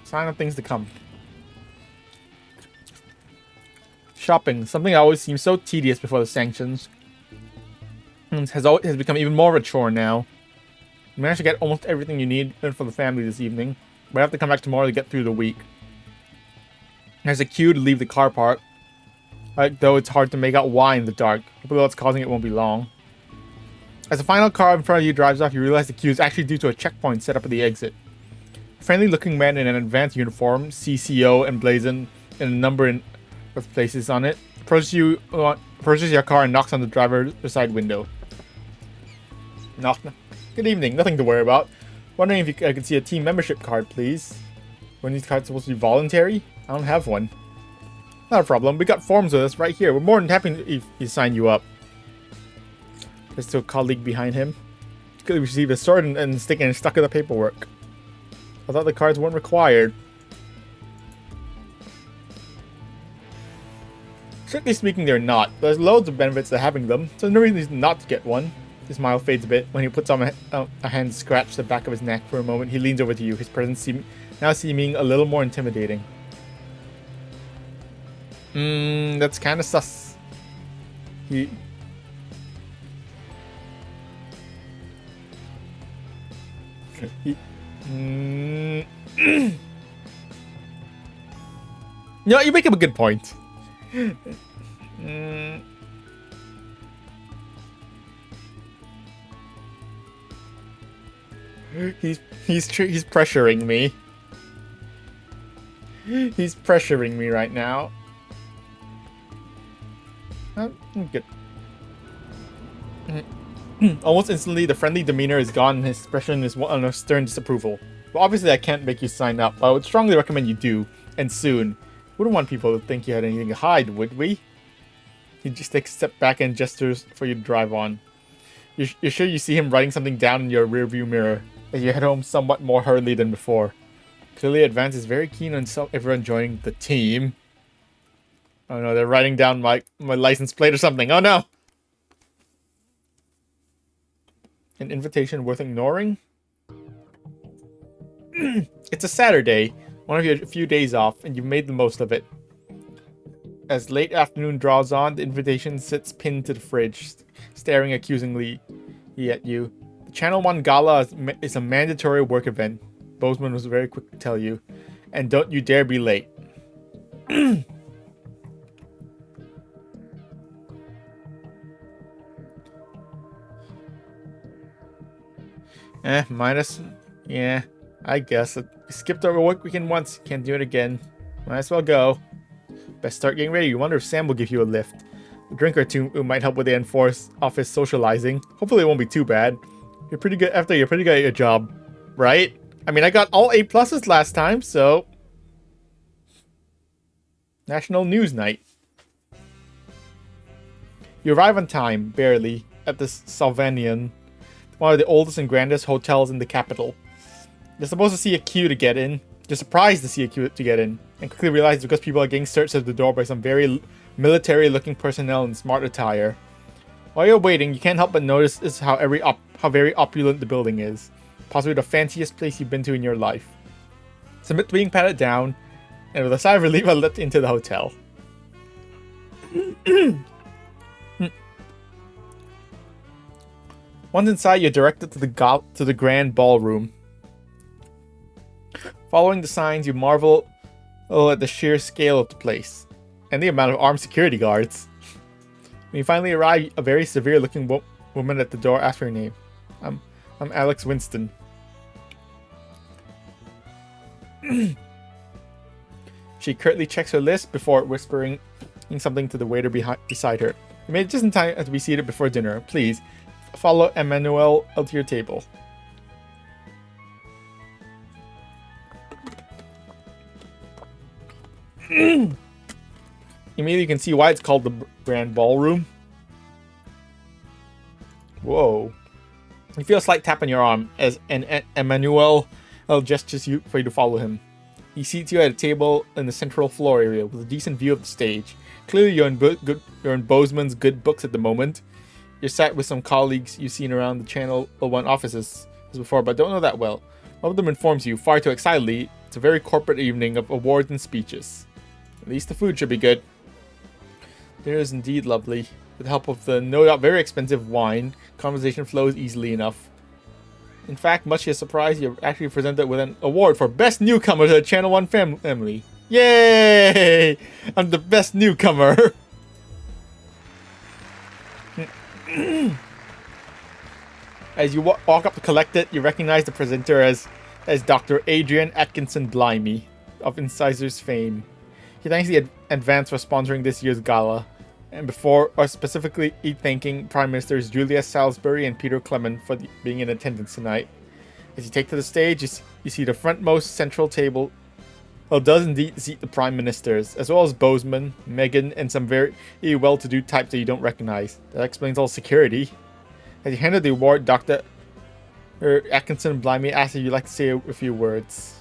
Sign of things to come. Shopping, something that always seems so tedious before the sanctions, has become even more of a chore now. You managed to get almost everything you need for the family this evening, but I have to come back tomorrow to get through the week. There's a queue to leave the car park, though it's hard to make out why in the dark. Hopefully what's causing it won't be long. As the final car in front of you drives off, you realize the queue is actually due to a checkpoint set up at the exit. A friendly-looking man in an advanced uniform, CCO emblazoned in a number of places on it, approaches your car and knocks on the driver's side window. Knock. Good evening. Nothing to worry about. Wondering if I could see a team membership card, please. When these cards supposed to be voluntary? I don't have one. Not a problem. We got forms with us right here. We're more than happy if he sign you up. There's still a colleague behind him. Could have received a sword and stuck in the paperwork. I thought the cards weren't required. Strictly speaking, they're not. There's loads of benefits to having them, so no reason not to get one. His smile fades a bit. When he puts on a hand to scratch the back of his neck for a moment, he leans over to you, his presence now seeming a little more intimidating. That's kind of sus. No, you make up a good point. He's pressuring me. He's pressuring me right now. Good. Almost instantly, the friendly demeanor is gone and his expression is one of stern disapproval. Well, obviously I can't make you sign up, but I would strongly recommend you do, and soon. Wouldn't want people to think you had anything to hide, would we? He just takes a step back and gestures for you to drive on. You're sure you see him writing something down in your rearview mirror as you head home somewhat more hurriedly than before. Clearly, Advance is very keen on everyone joining the team. Oh no, they're writing down my license plate or something. Oh no! An invitation worth ignoring? It's a Saturday, one of your few days off, and you've made the most of it. As late afternoon draws on, the invitation sits pinned to the fridge, staring accusingly at you. The Channel 1 Gala is a mandatory work event, Bozeman was very quick to tell you, and don't you dare be late. Minus... Yeah, I guess. I skipped over work weekend once, can't do it again. Might as well go. Best start getting ready. You wonder if Sam will give you a lift. A drink or two might help with the enforced office socializing. Hopefully it won't be too bad. You're pretty good at your job, right? I mean, I got all A+ last time, so... National News Night. You arrive on time, barely, at the Salvanian, one of the oldest and grandest hotels in the capital. You're supposed to see a queue to get in. You're surprised to see a queue to get in, and quickly realize it's because people are getting searched at the door by some very military-looking personnel in smart attire. While you're waiting, you can't help but notice how very opulent the building is. Possibly the fanciest place you've been to in your life. Submit to being patted down, and with a sigh of relief, I let into the hotel. Once inside, you're directed to the grand ballroom. Following the signs, you marvel at the sheer scale of the place, and the amount of armed security guards. When you finally arrive, a very severe-looking woman at the door asks for your name. I'm Alex Winston. She curtly checks her list before whispering something to the waiter beside her. You made it just in time to be seated before dinner. Please, follow Emmanuel to your table. Immediately you can see why it's called the Grand Ballroom. Whoa. You feel a slight tap on your arm as Emmanuel gestures for you to follow him. He seats you at a table in the central floor area with a decent view of the stage. Clearly you're in Bozeman's good books at the moment. You're sat with some colleagues you've seen around the Channel 1 offices as before, but don't know that well. One of them informs you, far too excitedly, it's a very corporate evening of awards and speeches. At least the food should be good. Dinner is indeed lovely. With the help of the no doubt very expensive wine, conversation flows easily enough. In fact, much to your surprise, you're actually presented with an award for Best Newcomer to the Channel 1 family. Yay! I'm the best newcomer! As you walk up to collect it, you recognize the presenter as Dr. Adrian Atkinson Blimey of Incisors fame. He thanks the advance for sponsoring this year's gala, and specifically thanking Prime Ministers Julia Salisbury and Peter Clement for being in attendance tonight. As you take to the stage, you see the frontmost central table. Well, does indeed seat the Prime Ministers, as well as Bozeman, Meghan, and some very well-to-do types that you don't recognize. That explains all security. As you handed the award, Dr. Atkinson Blimey asks if you'd like to say a few words.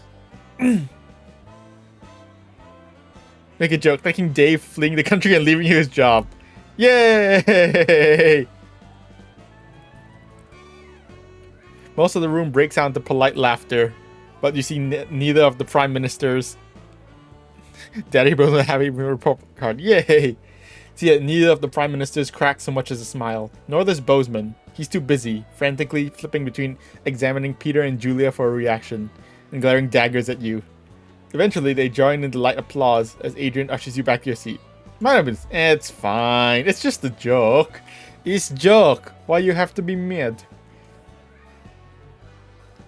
Make a joke, thanking Dave fleeing the country and leaving his job. Yay! Most of the room breaks out into polite laughter, but you see neither of the Prime Ministers. Daddy Bozeman having a report card. Yay! See, neither of the Prime Ministers cracks so much as a smile. Nor does Bozeman. He's too busy, frantically flipping between examining Peter and Julia for a reaction, and glaring daggers at you. Eventually, they join in the light applause as Adrian ushers you back to your seat. It's fine. It's just a joke. It's joke. Why you have to be mad?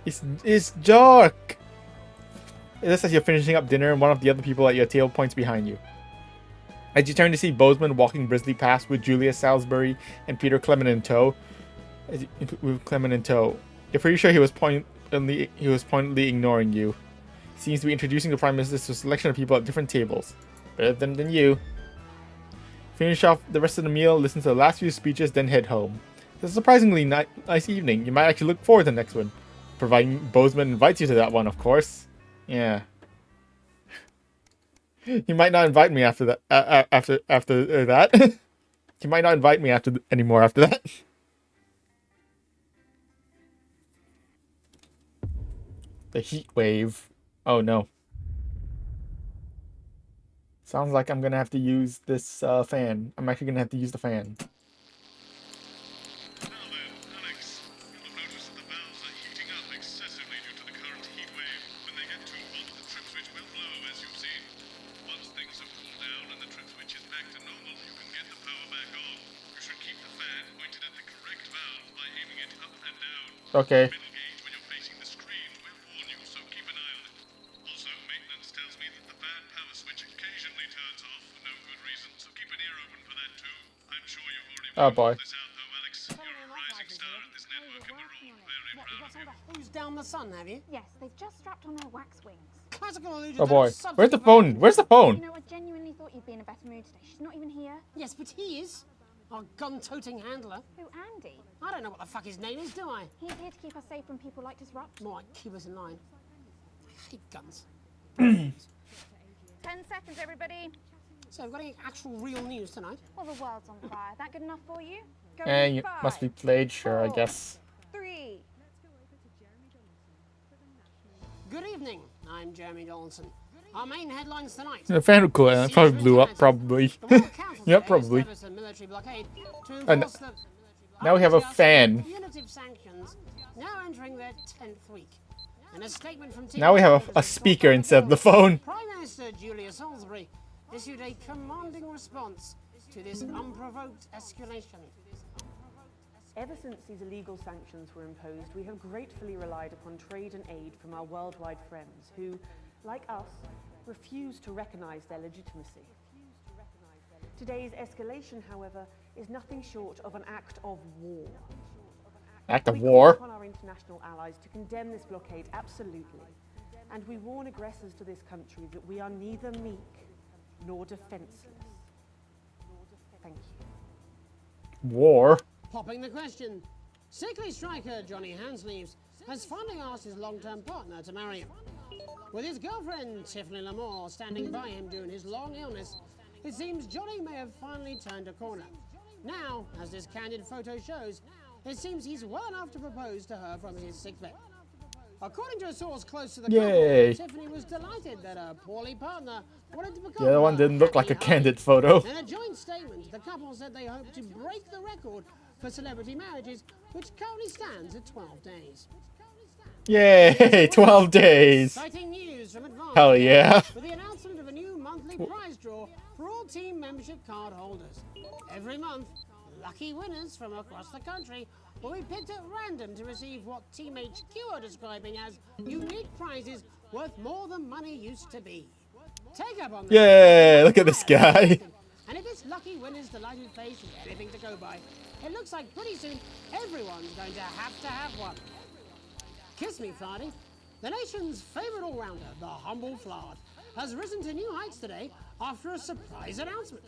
It's joke. Just as you're finishing up dinner, and one of the other people at your table points behind you. As you turn to see Bozeman walking briskly past with Julia Salisbury and Peter Clement in tow. You're pretty sure he was pointedly ignoring you. He seems to be introducing the Prime Minister to a selection of people at different tables. Better than you. Finish off the rest of the meal, listen to the last few speeches, then head home. It's a surprisingly nice evening. You might actually look forward to the next one. Providing Bozeman invites you to that one, of course. Yeah. He might not invite me after that. After that, he might not invite me anymore after that. The heat wave. Oh no. Sounds like I'm gonna have to use this fan. I'm actually gonna have to use the fan. Okay. Oh boy. Who's down the sun, have you? Yes, they've just strapped on their wax wings. Classical allusion Oh to boy. a subject Where's the of- phone? Where's the phone? You know, I genuinely thought you'd be in a better mood today. She's not even here. Yes, but he is. Our gun-toting handler. Who, Andy? I don't know what the fuck his name is, do I? He's here to keep us safe from people like Disrupt. More like keep us in line. I hate guns. 10 seconds, everybody. So we've got any actual real news tonight? Well, the world's on fire. That good enough for you? Go And in you 5, must be played, sure, I 4, guess. 3. Good evening. I'm Jeremy Donaldson. Our main headlines tonight. The fan would cool. It probably blew up, probably. Yep, probably. A military blockade to And enforce the now we have a fan. punitive sanctions now entering their 10th week. And a statement from Now we have a speaker instead of the phone. Prime Minister Julia Salisbury issued a commanding response to this unprovoked escalation. Ever since these illegal sanctions were imposed, we have gratefully relied upon trade and aid from our worldwide friends who, like us, refuse to recognize their legitimacy. Today's escalation, however, is nothing short of an act of war. Act of We war. call upon our international allies to condemn this blockade absolutely, and we warn aggressors to this country that we are neither meek nor defenseless. Thank you. War. Popping the question. Sickly striker Johnny Handsleeves has finally asked his long-term partner to marry him. With his girlfriend Tiffany Lamore standing by him during his long illness, it seems Johnny may have finally turned a corner. Now, as this candid photo shows, it seems he's well enough to propose to her from his sickbed. According to a source close to the Yay. couple, Tiffany was delighted that her poorly partner wanted to become The other one her didn't look like a happy candid husband. photo. In a joint statement, the couple said they hope to break the record for celebrity marriages, which currently stands at 12 days. Yay! 12 days. Exciting news from Advance. Hell yeah. With the announcement of a new monthly prize draw for all team membership card holders. Every month, lucky winners from across the country will be picked at random to receive what Team HQ are describing as unique prizes worth more than money used to be. Take up on this. Yay! Look at this guy. And if this lucky winner's delighted face is anything to go by, it looks like pretty soon everyone's going to have one. Kiss me, Flardy. The nation's favourite all-rounder, the humble Flard, has risen to new heights today after a surprise announcement.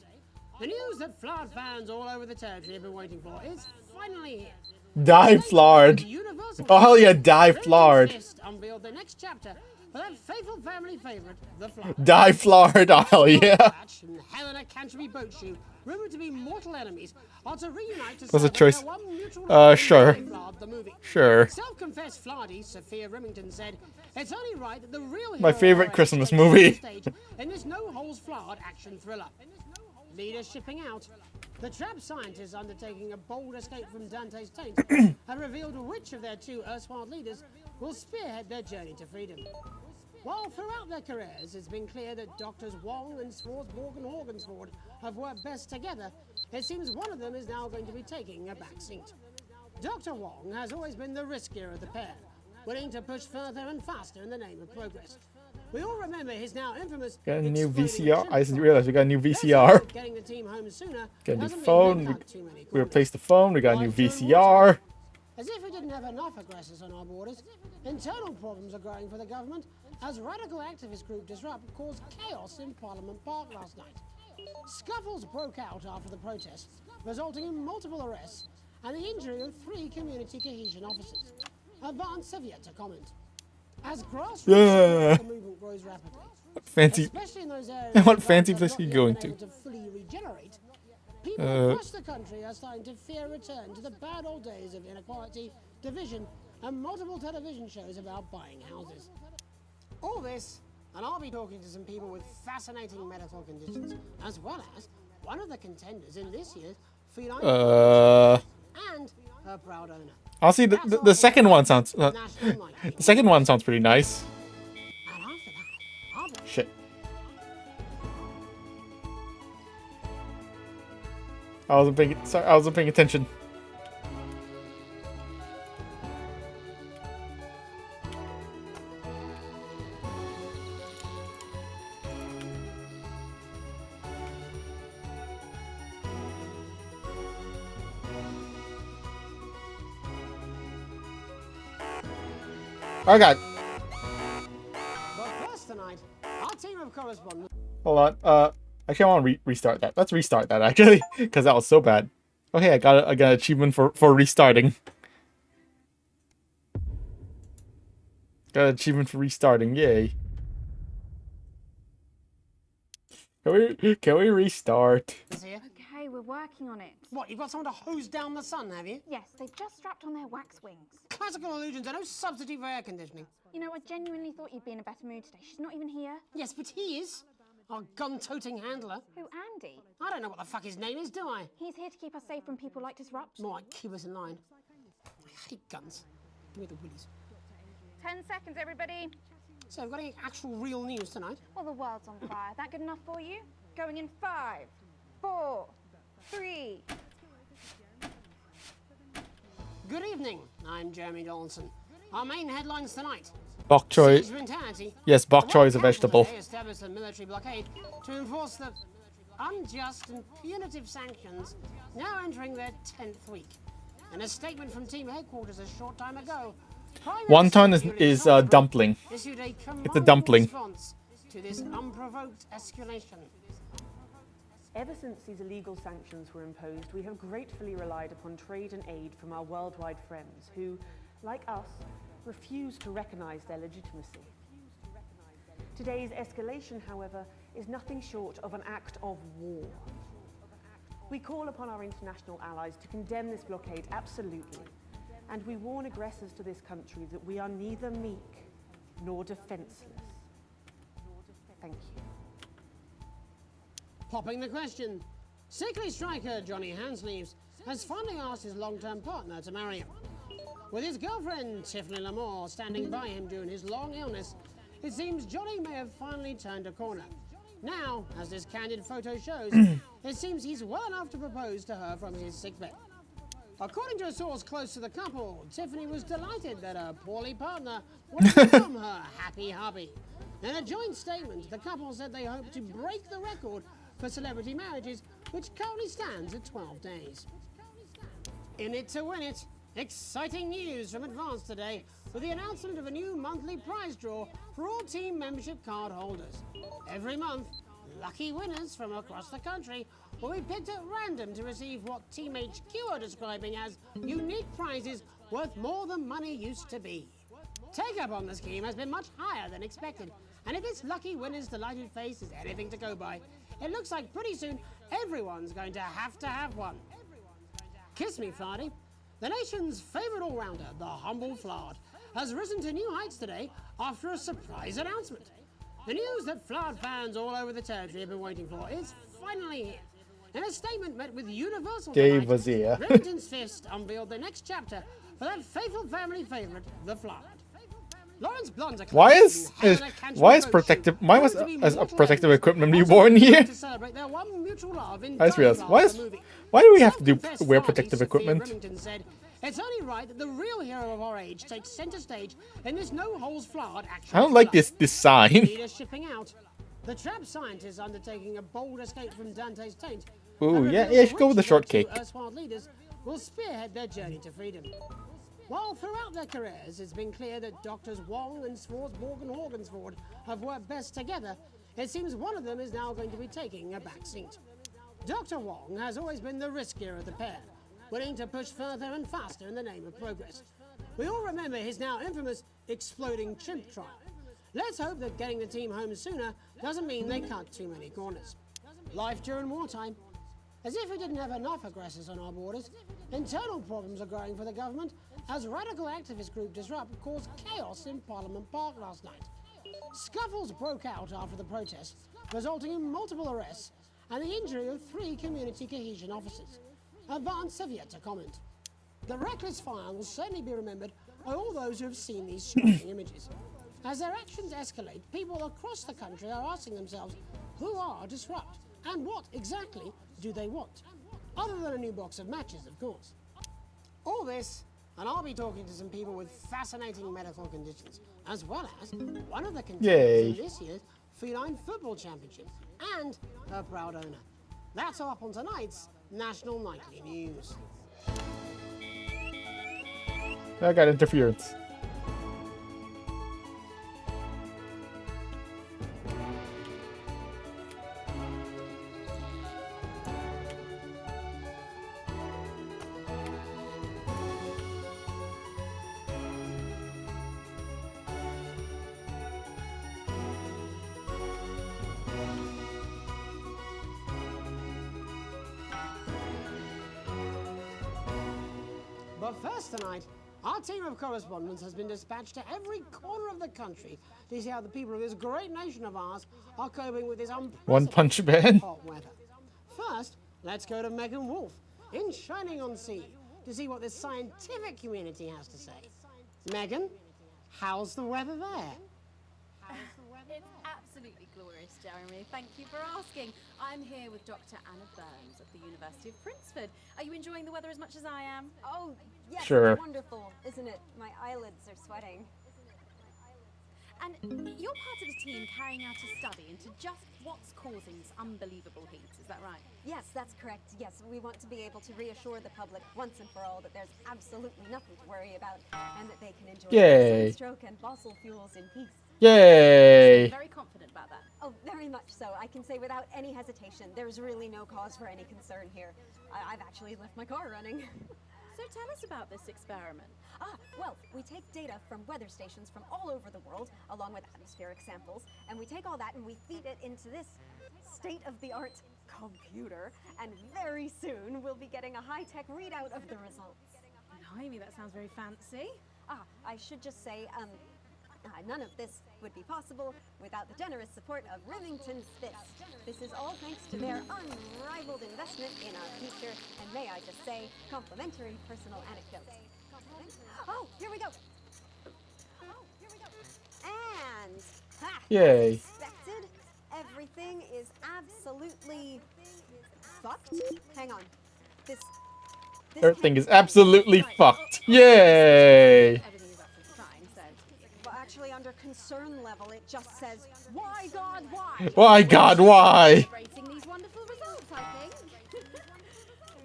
The news that Flard fans all over the territory have been waiting for is finally here. Die Flard. Oh hell yeah, die Flard. List unveiled the next chapter for that faithful family favourite, the Flard. Die Flard. Oh hell yeah. Patch and Helena Canterbury Boat Shoe, rumoured to be mortal enemies, are to reunite to What's a celebrate choice? their one mutual Sure. Flard, the movie. Sure. Self-confessed Flardy, Sophia Remington, said, "It's only right that the real My hero favorite of our Christmas takes movie. stage in this no-holds-flard action thriller. Leaders shipping out. The trapped scientists undertaking a bold escape from Dante's taint have revealed which of their two erstwhile leaders will spearhead their journey to freedom. While throughout their careers it's been clear that Doctors Wong and Swarsborg and Horgensford have worked best together, it seems one of them is now going to be taking a back seat. Dr. Wong has always been the riskier of the pair, willing to push further and faster in the name of progress. We all remember his now infamous Got a new exploding VCR. I ship. didn't realize we got a new VCR. Getting the team home sooner Got a new hasn't phone. been We, cut too many we replaced the phone. We got a new Life through VCR. As if we didn't have enough aggressors on our borders, internal problems are growing for the government as radical activist group Disrupt caused chaos in Parliament Park last night. Scuffles broke out after the protests, resulting in multiple arrests and the injury of 3 community cohesion officers. Advance have yet to comment. As grassroots Yeah. movement grows rapidly, Fancy. especially in those areas What that fancy have place not are you yet going been to? able to fully regenerate, people across the country are starting to fear a return to the bad old days of inequality, division, and multiple television shows about buying houses. All this, and I'll be talking to some people with fascinating medical conditions, as well as one of the contenders in this year's Feline and her proud owner. Honestly, the second one sounds. The second one sounds pretty nice. Shit. I wasn't paying attention. Oh god. But first tonight, our team of correspondents. Hold on. Actually, I want to restart that. Let's restart that actually, because that was so bad. Okay, I got an achievement for restarting. Got an achievement for restarting. Yay. Can we restart? Okay, we're working on it. What, you've got someone to hose down the sun, have you? Yes, they've just strapped on their wax wings. Classical illusions are no substitute for air conditioning. You know, I genuinely thought you'd be in a better mood today. She's not even here. Yes, but he is. Our gun-toting handler. Who, Andy? I don't know what the fuck his name is, do I? He's here to keep us safe from people like Disrupt. More like keep us in line. I hate guns. Give me the willies. 10 seconds, everybody. So, we've got any actual real news tonight? Well, the world's on fire. That good enough for you? Going in 5, 4, 3. Good evening. I'm Jeremy Donaldson. Our main headlines tonight. Bok choy. Siege mentality. Yes, bok choy is a vegetable. They established a military blockade to enforce the unjust and punitive sanctions, now entering their 10th week. In a statement from team headquarters a short time ago, Wonton is dumpling. issued a It's a dumpling. response to this unprovoked escalation. Ever since these illegal sanctions were imposed, we have gratefully relied upon trade and aid from our worldwide friends who, like us, refuse to recognize their legitimacy. Today's escalation, however, is nothing short of an act of war. We call upon our international allies to condemn this blockade absolutely, and we warn aggressors to this country that we are neither meek nor defenseless. Thank you. Popping the question. Sickly striker Johnny Handsleeves has finally asked his long-term partner to marry him. With his girlfriend Tiffany Lamore standing by him during his long illness, it seems Johnny may have finally turned a corner. Now, as this candid photo shows, it seems he's well enough to propose to her from his sickbed. According to a source close to the couple, Tiffany was delighted that her poorly partner would become her happy hubby. In a joint statement, the couple said they hope to break the record for celebrity marriages, which currently stands at 12 days. In it to win it, exciting news from Advance today with the announcement of a new monthly prize draw for all team membership card holders. Every month, lucky winners from across the country will be picked at random to receive what Team HQ are describing as unique prizes worth more than money used to be. Take-up on the scheme has been much higher than expected, and if this lucky winner's delighted face is anything to go by, it looks like pretty soon everyone's going to have one. Kiss me, Flardy. The nation's favourite all-rounder, the humble Flard, has risen to new heights today after a surprise announcement. The news that Flard fans all over the territory have been waiting for is finally here. In a statement met with Universal Dave tonight, was here. Remington's Fist unveiled the next chapter for that faithful family favourite, the Flard. Lawrence Blondes Why is protective? Why was protective equipment reborn here? to celebrate their one mutual love in I just realized. Dialogue, Why do we have to wear protective Sophia equipment? Remington said, "It's only right that the real hero of our age takes centre stage in this no-holds Flard action." I don't like this sign. Leader shipping out. The trapped scientists undertaking a bold escape from Dante's taint. Ooh, yeah, you should go with the shortcake. Erstwhile leaders will spearhead their journey to freedom. While throughout their careers it's been clear that Doctors Wong and Swartzborg and Horgensford have worked best together, it seems one of them is now going to be taking a back seat. Dr. Wong has always been the riskier of the pair, willing to push further and faster in the name of progress. We all remember his now infamous exploding chimp trial. Let's hope that getting the team home sooner doesn't mean they cut too many corners. Life during wartime. As if we didn't have enough aggressors on our borders, internal problems are growing for the government as radical activist group Disrupt caused chaos in Parliament Park last night. Scuffles broke out after the protests, resulting in multiple arrests and the injury of 3 community cohesion officers. Advance have yet to comment. The reckless fire will certainly be remembered by all those who have seen these striking images. As their actions escalate, people across the country are asking themselves, who are Disrupt and what exactly do they want? Other than a new box of matches, of course. All this, and I'll be talking to some people with fascinating medical conditions, as well as one of the contenders in this year's Feline Football Championship, and her proud owner. That's all up on tonight's National Nightly News. I got interference. But first tonight, our team of correspondents has been dispatched to every corner of the country to see how the people of this great nation of ours are coping with this One Punch Man. hot weather. First, let's go to Megan Wolf in Shining-on-Sea to see what the scientific community has to say. Megan, how's the weather there? It's absolutely glorious, Jeremy. Thank you for asking. I'm here with Dr. Anna Burns at the University of Princeford. Are you enjoying the weather as much as I am? Oh, yes, Sure. it's wonderful, isn't it? My eyelids are sweating. And you're part of a team carrying out a study into just what's causing this unbelievable heat, is that right? Yes, that's correct. Yes, we want to be able to reassure the public once and for all that there's absolutely nothing to worry about and that they can enjoy Yay. sunstroke and fossil fuels in peace. Yay! Very confident about that. Oh, very much so. I can say without any hesitation, there's really no cause for any concern here. I've actually left my car running. So tell us about this experiment. Well, we take data from weather stations from all over the world, along with atmospheric samples, and we take all that and we feed it into this state-of-the-art computer, and very soon we'll be getting a high-tech readout of the results. Blimey, that sounds very fancy. I should just say, none of this would be possible without the generous support of Remington Spitz. This is all thanks to their unrivaled investment in our future, and may I just say, complimentary personal anecdotes. Oh, here we go. And, Yay. as expected, everything is absolutely fucked. Hang on. This Everything is absolutely fucked. Yay! Well, actually, under concern level, it just says, "Why, God, why?" Why, God, why? Rating these wonderful results, I think.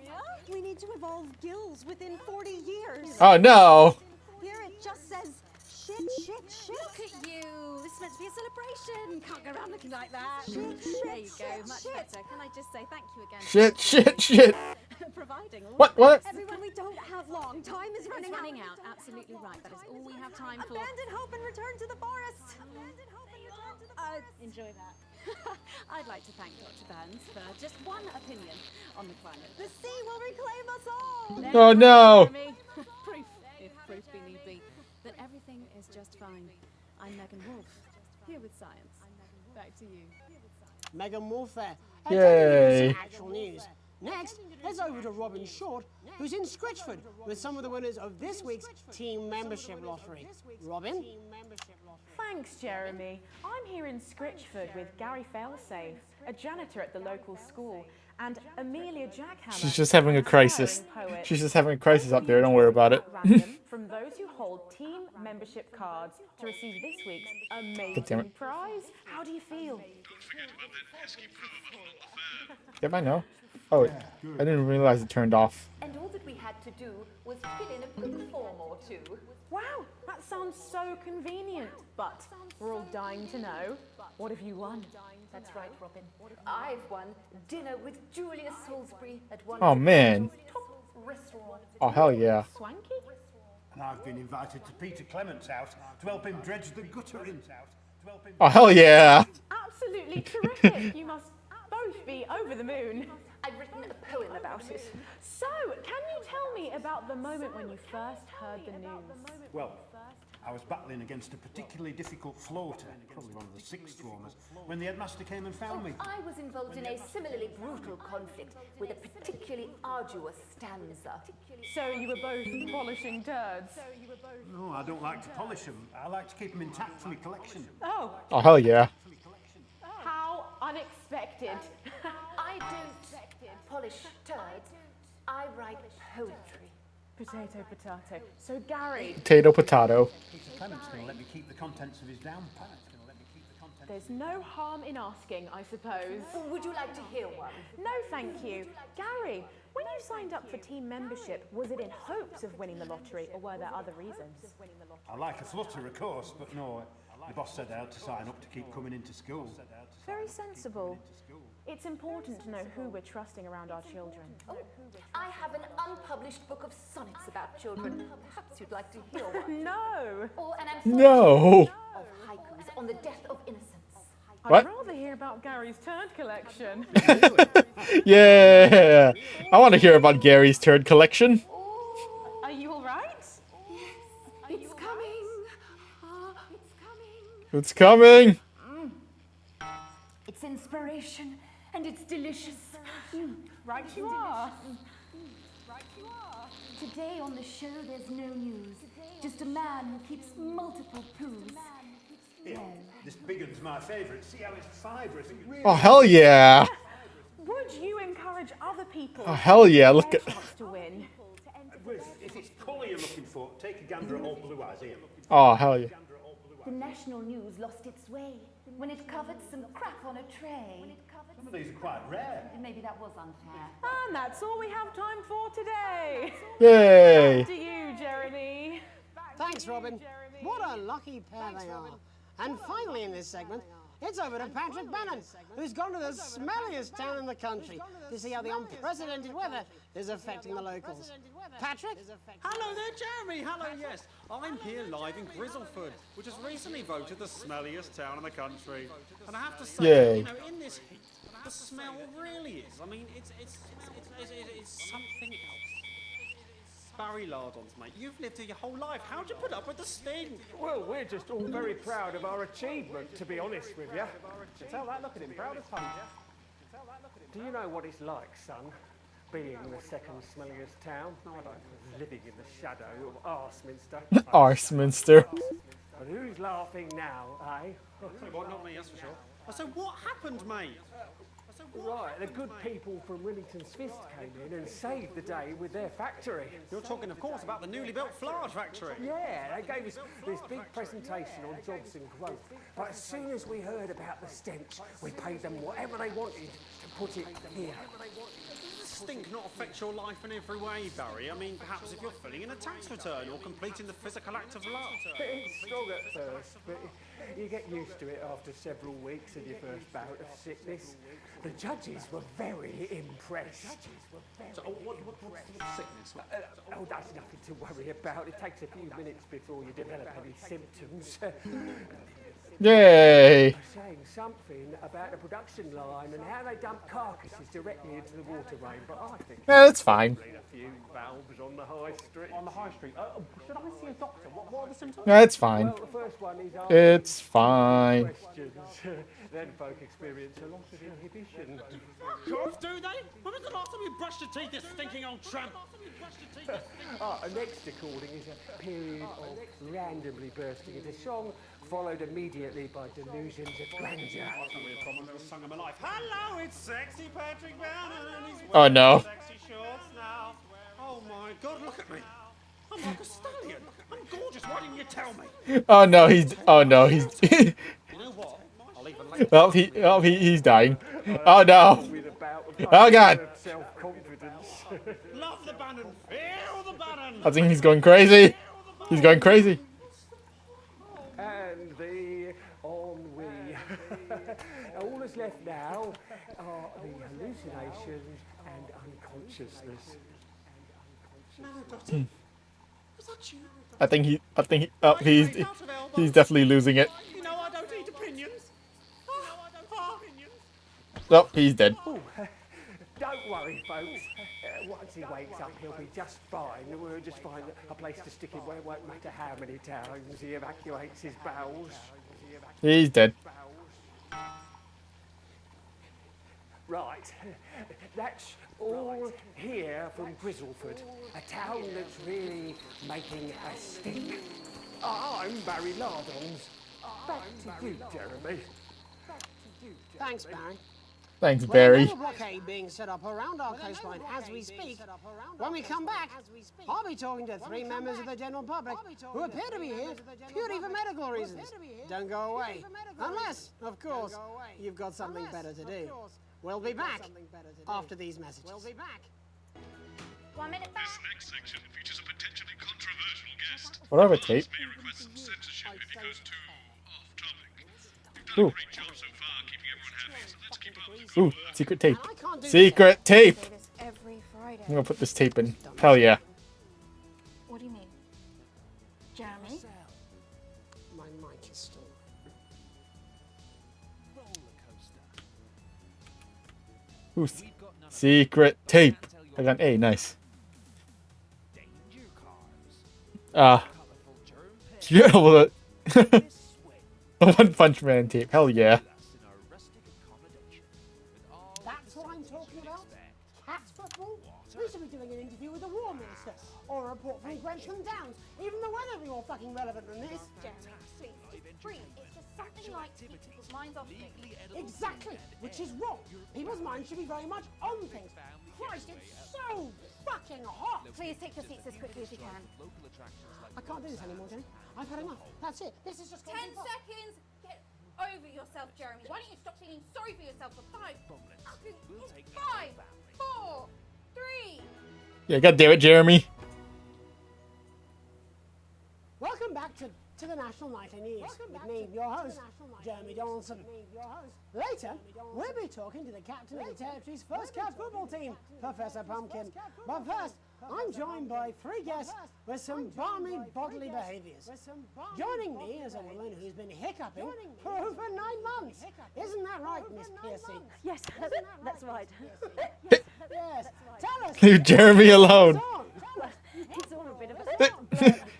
Yeah? We need to evolve gills within 40 years. Oh no! Here it just says, shit. Look at you. This is meant to be a celebration. Can't go around looking like that. Shit, there you go. Much better. Can I just say thank you again? Shit. Providing all What? Everyone, we don't have long. Time is running out. Absolutely right. That is all we have time for. Abandon hope and return to the forest. Enjoy that. I'd like to thank Dr. Burns for just one opinion on the climate. The sea will reclaim us all. There Oh you no! go, Jeremy. Proof, if proof be need be, that everything is just fine. I'm Megan Wolf, here with science. Back to you. Megan Wolf there. Yay. Some actual news. Next, here's over to Robin Short, who's in Scritchford with some of the winners of this week's Team Membership Lottery. Robin? Thanks, Jeremy. I'm here in Scritchford with Gary Failsafe, a janitor at the local school, and Amelia Jackhammer. She's just having a crisis. She's just having a crisis up there. Don't worry about it. Random from those who hold team membership cards to receive this week's God damn amazing it. prize. How do you feel? Yep, I know. Oh, I didn't realize it turned off. And all that we had to do was fill in a quick form or two. Wow, that sounds so convenient. But we're all dying to know, what have you won? That's right, Robin. I've won dinner with Julia Salisbury at one Oh, of the man. top restaurants. Oh, hell yeah. Swanky? And I've been invited to Peter Clement's house to help him dredge the guttering. Oh, hell yeah. Absolutely terrific. You must both be over the moon. I've written a poem about it. So, can you tell me about the moment when you first heard the news? Well, I was battling against a particularly difficult floater, probably one of the sixth formers, when the headmaster came and found me. I was involved in a similarly brutal conflict with a particularly arduous stanza. So you were both polishing turds? No, I don't like to polish them. I like to keep them intact for my collection. Oh. Oh, hell yeah. How unexpected. I don't polish turds. I write poetry. Potato, potato. So Gary... Potato, potato. Peter Clement's going to let me keep the contents of his down pan. There's no harm in asking, I suppose. Would you like to hear one? No, thank you. Gary, when you signed up for team membership, was it in hopes of winning the lottery, or were there other reasons? I like a flutter, of course, but no, the boss said I had to sign up to keep coming into school. Very sensible. It's important to know who we're trusting around our children. Oh, I have an unpublished book of sonnets about children. Perhaps you'd like to hear one. No. Or an anthology No. of haikus on the death of innocence. What? I'd rather hear about Gary's turd collection. Yeah. I want to hear about Gary's turd collection. Are you all right? It's coming. It's coming. It's inspiration and it's delicious. Right you are. Today on the show there's no news. Just a man who keeps multiple poos. Here, this big one's my favourite. See how it's fibrous? It really Oh, hell yeah. Would you encourage other people Oh, hell yeah. Look their at... chance to win? If it's colour you're looking for, take a gander at Old Blue Eyes here. Oh, hell yeah. The national news lost its way when it covered some crap on a tray. Some of these are quite rare. Maybe that was unfair. And that's all we have time for today. Yay. Back to you, Jeremy. Thanks, Robin. What a lucky pair they are. And finally in this segment, it's over to Patrick Bannon, who's gone to the smelliest town in the country to see how the unprecedented weather is affecting the locals. Patrick? Hello there, Jeremy. Hello, yes. I'm here live in Grizzleford, which has recently voted the smelliest town in the country. And I have to say, Yay. you know, in this heat, the smell really is. I mean, it's something else. Barry Lardons, mate, you've lived here your whole life. How'd you put up with the stink? Well, we're just all very proud of our achievement, to be honest with you. Tell that, look at him, proud as punch. Do you know what it's like, son, being the second smelliest town? I don't know, living in the shadow of Arseminster. Arseminster. And who's laughing now, eh? Well, not me, that's for sure. So what happened, mate? Right, the good people from Remington's Fist came in and saved the day with their factory. You're talking, of course, about the newly built Flard factory. Yeah, they gave us this big presentation on jobs and growth. But as soon as we heard about the stench, we paid them whatever they wanted to put it here. Does the stink not affect your life in every way, Barry? I mean, perhaps if you're filling in a tax return or completing the physical act of love. It's strong at first, but you get used to it after several weeks of your first bout of sickness. The judges were very impressed. So, what's the sickness? Oh, that's nothing to worry about. It takes a few minutes before you develop any symptoms. Yay. Saying something about the production line and how they dump carcasses directly into the water main, but I think... Yeah, that's fine. A few valves on the high street. On the high street? Should I see a doctor? What are the symptoms? Yeah, it's fine. Well, the first one is It's fine. questions. Then folk experience a lot of inhibition. Fuck off, do they? When was the last time you brushed your teeth, this stinking old tramp? Next recording is a period of randomly bursting into song, followed immediately by delusions of grandeur. I've got a problem with the song of my life. Hello, it's sexy Patrick Bannon and he's Oh, wearing no. sexy shorts now. Oh my God, look at me. I'm like a stallion. I'm gorgeous. Why didn't you tell me? Oh no, he's... Oh no, he's... You know what? I'll even later. well, he's dying. Oh no. Oh god. Self-confidence. Love the Bannon. Feel the Bannon. I think he's going crazy. He's going crazy. And the ennui. All that's left now are the hallucinations and unconsciousness. No, Dottie. Was that got you. I think he's definitely losing it. You know I don't eat opinions. Oh, he's dead. Ooh, don't worry, folks. Once he wakes up, he'll be just fine. We'll just find a place to stick him where it won't matter how many times he evacuates his bowels. He's dead. Right, that's all here from Grizzleford, a town that's really making a stink. I'm Barry Lardons. Back to you, Jeremy. Thanks, Barry. Thanks, Well, Barry. there's a blockade being set up around our coastline as we speak. When we come back, I'll be talking to 3 members of the general public who appear to be here purely for medical reasons. Don't go away. Unless, of course, you've got something better to do. We'll be back after these messages. 1 minute back. This next section features a potentially controversial guest. Whatever tape. May request some censorship if he goes too off topic. You've done Ooh. a great job so far keeping everyone happy, so let's keep up the Ooh, secret tape. can't do Secret tape. Every Friday. I'm gonna put this tape in. Hell yeah. What do you mean? Jeremy? My mic is still. Ooh, secret tape. I got an A. Nice. Yeah, well, a One Punch Man tape. Hell yeah. That's what I'm talking about? Cat football? We should be doing an interview with the War Minister, or a report from Grantham Downs. Even the weather be more fucking relevant than this. Please, just breathe. It's just something like keep people's minds off things. Exactly, which is wrong. People's minds should be very much on things. Christ, it's so fucking hot. Please take your seats as quickly as you can. I can't do this anymore, Jenny. I've had enough. That's it. This is just 10 seconds. Get over yourself, Jeremy. Why don't you stop feeling sorry for yourself for 5, 5, 4, 3. Yeah, god damn it, Jeremy. Welcome back to the National Nightly News with me, your host, Jeremy Donaldson. Later, we'll be talking to the captain of the Territory's first cat football team, Professor Pumpkin. But first, I'm joined by 3 guests with some balmy bodily behaviours. Joining me is a woman who's been hiccuping for over 9 months. Isn't that right, Miss Piercy? Yes, that's right. Yes. Tell us. Leave Jeremy alone. It's all a bit of a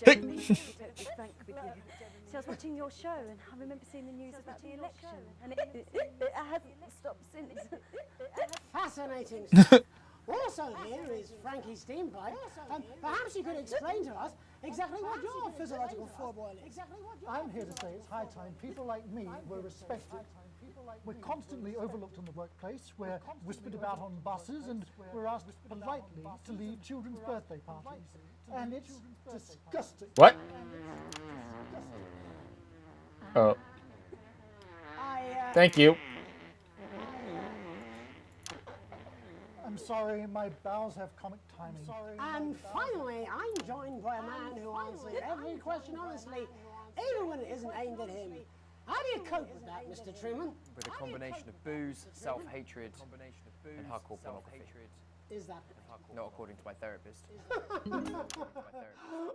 Jeremy, to be frank with you. See, I was watching your show and I remember seeing the news about the election and it hasn't stopped since. Fascinating. Also here is Frankie Steampipe. Perhaps you could explain to us exactly what your physiological foreboil is. I'm here to say it's high time people like me were respected. We're constantly overlooked in the workplace, we're whispered about on buses, and we're asked politely to leave children's birthday parties. And it's disgusting. What? Oh. Thank you. I'm sorry, my bowels have comic timing. And finally, I'm joined by a man who answers every question honestly, even when it isn't aimed at him. How do you cope with that, Mr. Truman? With a combination of booze, self-hatred, and hardcore pornography. Is that? Not according to my therapist.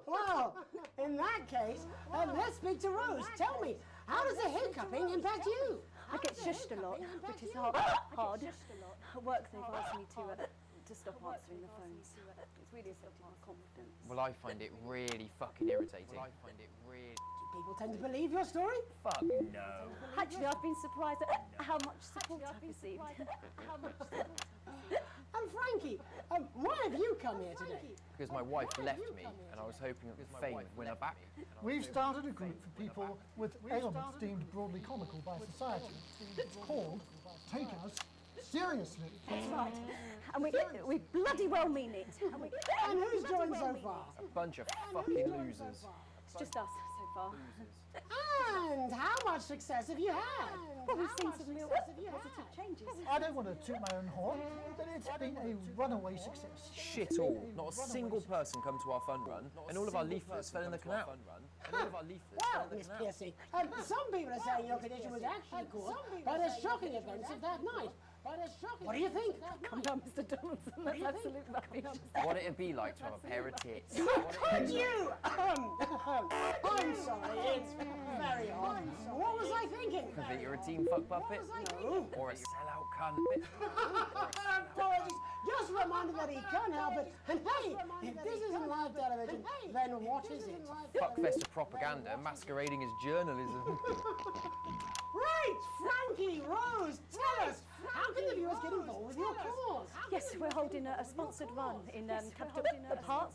Well, in that case, let's speak to Rose. Tell me, how does the hiccuping impact you? I get shushed a lot, which is hard. At work, they've asked me to stop answering the phones. It's really affecting my confidence. Well, I find it really fucking irritating. Do people tend to believe your story? Fuck no. Actually, I've been surprised at how much support I've received. And Frankie, why have you come here today? Because my wife left me, and I was hoping that fame would win her back. We've started a group for people with ailments deemed broadly comical by society. It's called Take Us Seriously. That's right. And we bloody well mean it. And who's joined so far? A bunch of fucking losers. It's just us so far. And how much success have you had? Well, we've seen some real positive changes. I don't want to toot my own horn, but it's been a runaway success. Shit all. Not a single person come to our fun run, and all of our leaflets fell in the canal. Well, Miss Piercy, some people are saying your condition was actually caused by the shocking events of that night. What do you think? Calm down, Mr. Donaldson. That's absolute rubbish. What it'd be like to have a pair of tits. Could you? I'm sorry, it's very odd. What was I thinking? That you're a team fuck puppet? No. Or a sellout cunt? Apologies. Just a reminder that he can't help it. And hey, if this isn't live television, then what is it? Fuckfest of propaganda masquerading as journalism. Right, Frankie, Rose, tell us, how can the viewers get involved with your cause? Yes, we're holding a sponsored run in Capital Park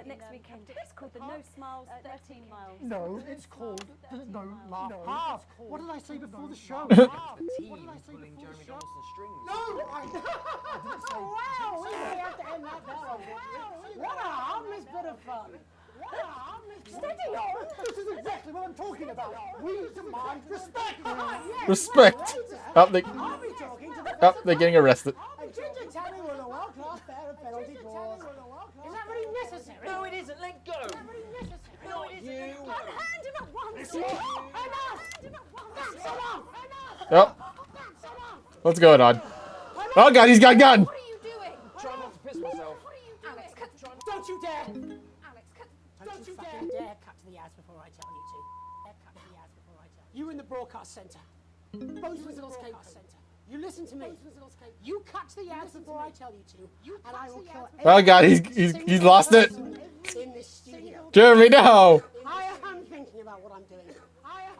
next weekend. It's called the No Smiles 13 Miles. No, it's called the No Laugh Half. What did I say before the show? The team pulling Jeremy Donaldson's strings. No, I didn't say. Wow, we may have to end that now. What a harmless bit of fun. Steady on! This is exactly what I'm talking about. We demand respect. Respect. Oh, they're getting arrested. Ginger Tammy was a world-class pair of penalty balls. Is that really necessary? No, it isn't. Let go. No, it isn't. You. Hand him at once. Enough. That's enough. Oh. What's going on? Oh god, he's got a gun. What are you doing? Try not to piss myself. Alex, don't you dare. Don't you dare cut to the ads before I tell you to. You in the broadcast centre. Both Whistles Cape Centre. You listen to me. You cut to the ads before I tell you to, and I will kill Oh god, he's lost it. in this studio. Jeremy, no. I am thinking about what I'm doing.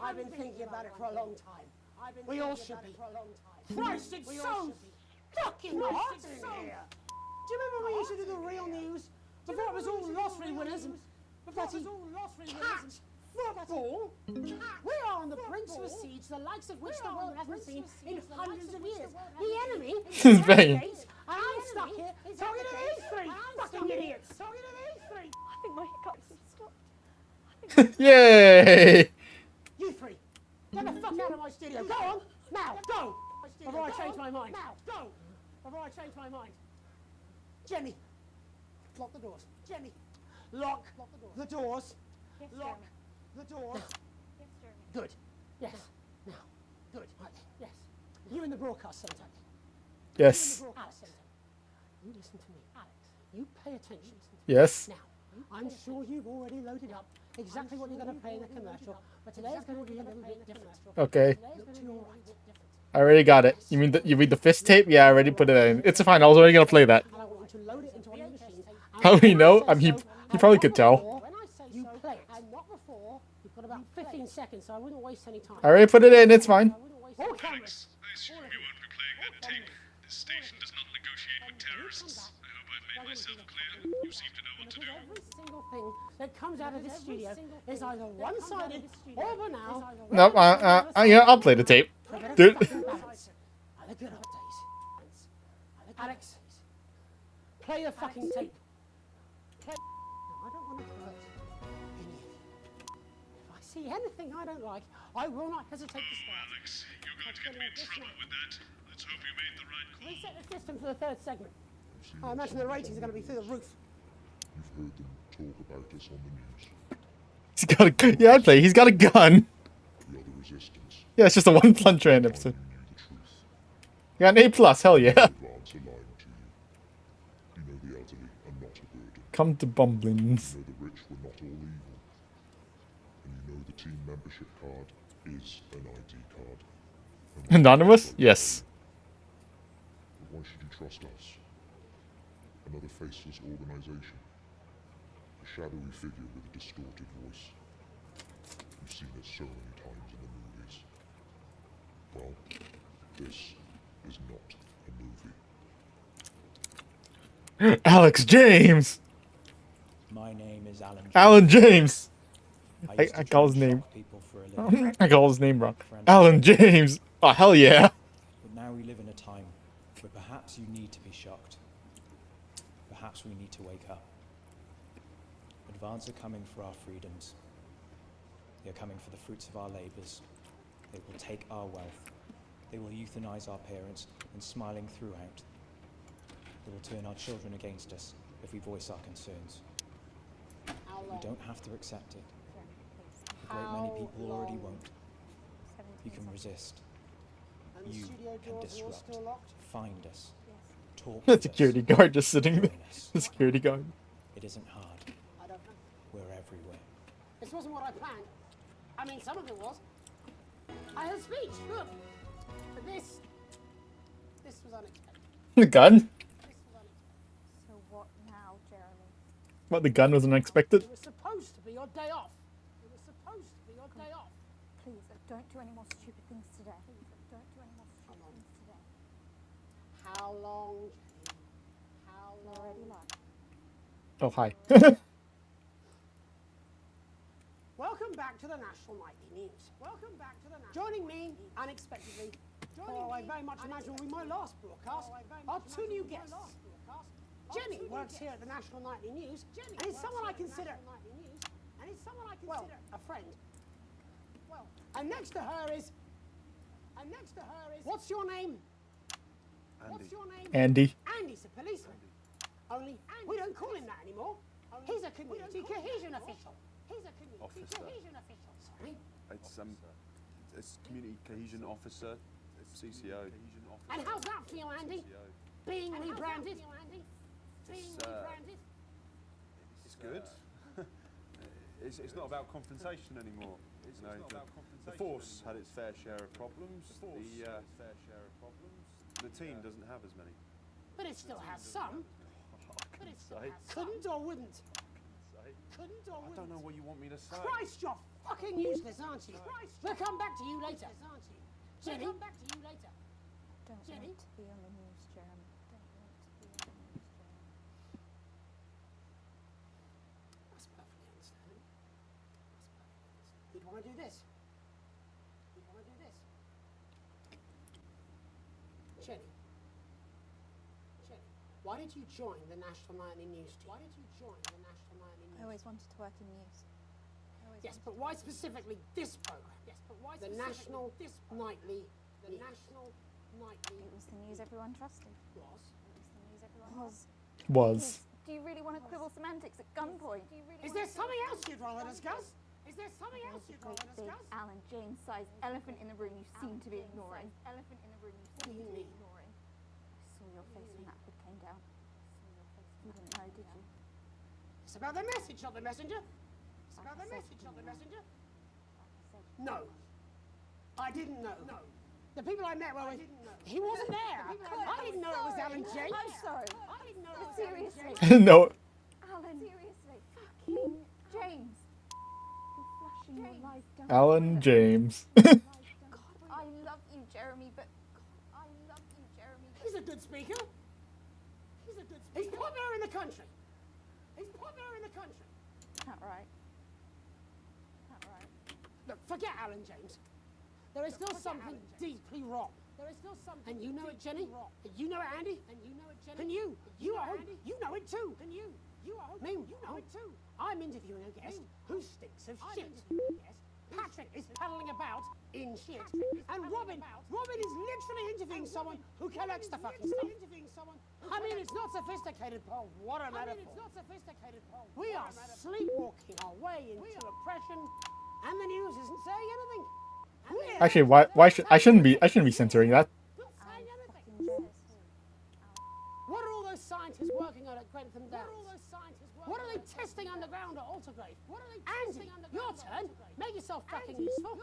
I've been thinking about it for a long time. We all should be. Christ, it's so fucking hot in here. Do you remember when we used to do the real news? Before it was all lottery winners and cat football. We are on the brink of a siege, the likes of which the world hasn't seen in hundreds of years. The enemy He's banging. and I'm stuck here talking to these three fucking idiots. Talking to these three. I think my hiccups have stopped. Yay! You three, get the fuck out of my studio. Go on, now, go. Before I change my mind. Now, go. Before I change my mind. Jenny, lock the doors. Jenny, lock the doors. Yes, Lock the doors. Yes, Jeremy. Good. Yes. Now. Good. Right. Yes. You in the broadcast centre. Yes. You in the broadcast centre. You listen to me, Alex. You pay attention. Yes. Now, I'm sure you've already loaded up exactly what you're going to play in the commercial, but today's going to be a little bit different. Okay. Look to your right. I already got it. You mean you read the fist tape? Yeah, I already put it in. It's fine. I was already gonna play that. And I want you to load it into one of the machines. How do we know? He probably could tell. When I say you play it, and not before, you've got about 15 seconds, so I wouldn't waste any time. I already put it in. It's fine. All cameras. I assume you won't be playing that tape. This station does not negotiate with terrorists. I hope I've made myself clear. You seem to know what to do. Every single thing that comes out of this studio is either one-sided or banal. No, yeah, I'll play the tape, dude. The good old days. Alex, play the fucking tape. Play. No, I don't want to hurt any of you. If I see anything I don't like, I will not hesitate to start. Alex, you're going to get me in trouble with that. Let's hope you made the right call. Reset the system for the third segment. I imagine the ratings are going to be through the roof. You've heard them talk about us on the news. He's got a gun. Yeah, I'd play. He's got a gun. We are the resistance. Yeah, it's just a one punch random episode. You got an A+, hell yeah. Advance are lying to you. You know the elderly are not a burden. Come to Bumblings. You know the rich were not all evil. And you know the team membership card is an ID card. Anonymous? Yes. But why should you trust us? Another faceless organization. A shadowy figure with a distorted voice. You've seen it so many times in the movies. Well, this is not a movie. Alex James! My name is Alan James. Alan James! I I call his name. people for a living. I call his name wrong. Alan James! Oh, hell yeah! But now we live in a time where perhaps you need to be shocked. Perhaps we need to wake up. Advance are coming for our freedoms. They are coming for the fruits of our labours. They will take our wealth. They will euthanize our parents and smiling throughout. They will turn our children against us if we voice our concerns. We don't have to accept it. A great many people already won't. You can resist. And the You studio can doors are all still disrupt. locked? Find us. Talk The with security us. guard just sitting there. Join us. The security guard. It isn't hard. I don't know. We're everywhere. This wasn't what I planned. I mean, some of it was. I had a speech, look. But this was unexpected. The gun? So what now, Jeremy? What, the gun was unexpected? It was supposed to be your day off. It was supposed to be your day off. Please, don't do any more stupid things today. Please, don't do any more stupid things today. How long? How long? Already lied. Oh, hi. Welcome back to the National Nightly News. Welcome back to the National. Joining me unexpectedly. I very much imagine will be my last broadcast. Our two new guests. Jenny works here at the National Nightly News, and is someone I consider. Well, a friend. Well, and next to her is. What's your name? What's your name? Andy. Andy's a policeman. Only we don't call him that anymore. He's a community cohesion official. He's a community cohesion official. Sorry. It's community cohesion officer, CCO. And how's that feel, Andy? Being rebranded? It's good. It's not about confrontation anymore. The force had its fair share of problems. The team doesn't have as many. But it still has some. But it still has some. Couldn't or wouldn't? Couldn't or wouldn't? I don't know what you want me to say. Christ, you're fucking useless, aren't you? We'll come back to you later. Jenny? We'll come back to you later. Don't Jenny? want to be on the news, Jeremy. Don't want to be on the news, Jeremy. That's perfectly understandable. You'd want to do this. You'd want to do this. Jenny. Why did you join the National Nightly News team? Why did you join the National Nightly News? I always wanted to work in news. Yes, but why specifically this program? Yes, but why the National Nightly? The National Nightly. It was the news everyone trusted. Was. It was the news everyone Was. Do you really want to quibble semantics at gunpoint? Is there something else you'd rather discuss? Is there something else you'd rather Big discuss? Alan James-sized elephant in the room you seem to be ignoring. Elephant in the room you seem to be ignoring. I saw your face when that hood came down. You didn't know, did you? It's about the message, not the messenger. It's about the message, not the messenger. No. I didn't know. No. The people I met were with. He wasn't there. I didn't know it was Alan James. I'm sorry. I didn't know it was Seriously. Alan James. No. Alan. Seriously. Fucking James. You're flashing your life down. Alan James. God, I love you, Jeremy, but I love you, Jeremy. He's a good speaker. He's popular in the country. He's popular in the country. Not right. Not right. Look, forget Alan James. There is still something deeply wrong. There is still something. And you know it, Jenny. And you know it, Andy. And you know it, Jenny. And you are. You know it too. And you are. You know it too. I'm interviewing a guest who stinks of shit. Patrick is paddling about in shit. And Robin is literally interviewing someone who collects the fucking stuff. I mean, it's not sophisticated, Paul. What a metaphor. We are sleepwalking our way into oppression, and the news isn't saying anything. Actually, why should I shouldn't be censoring that. What are all those scientists working on at Grentham Downs? What are they testing underground at Altergrave? Andy, your turn. Make yourself fucking useful.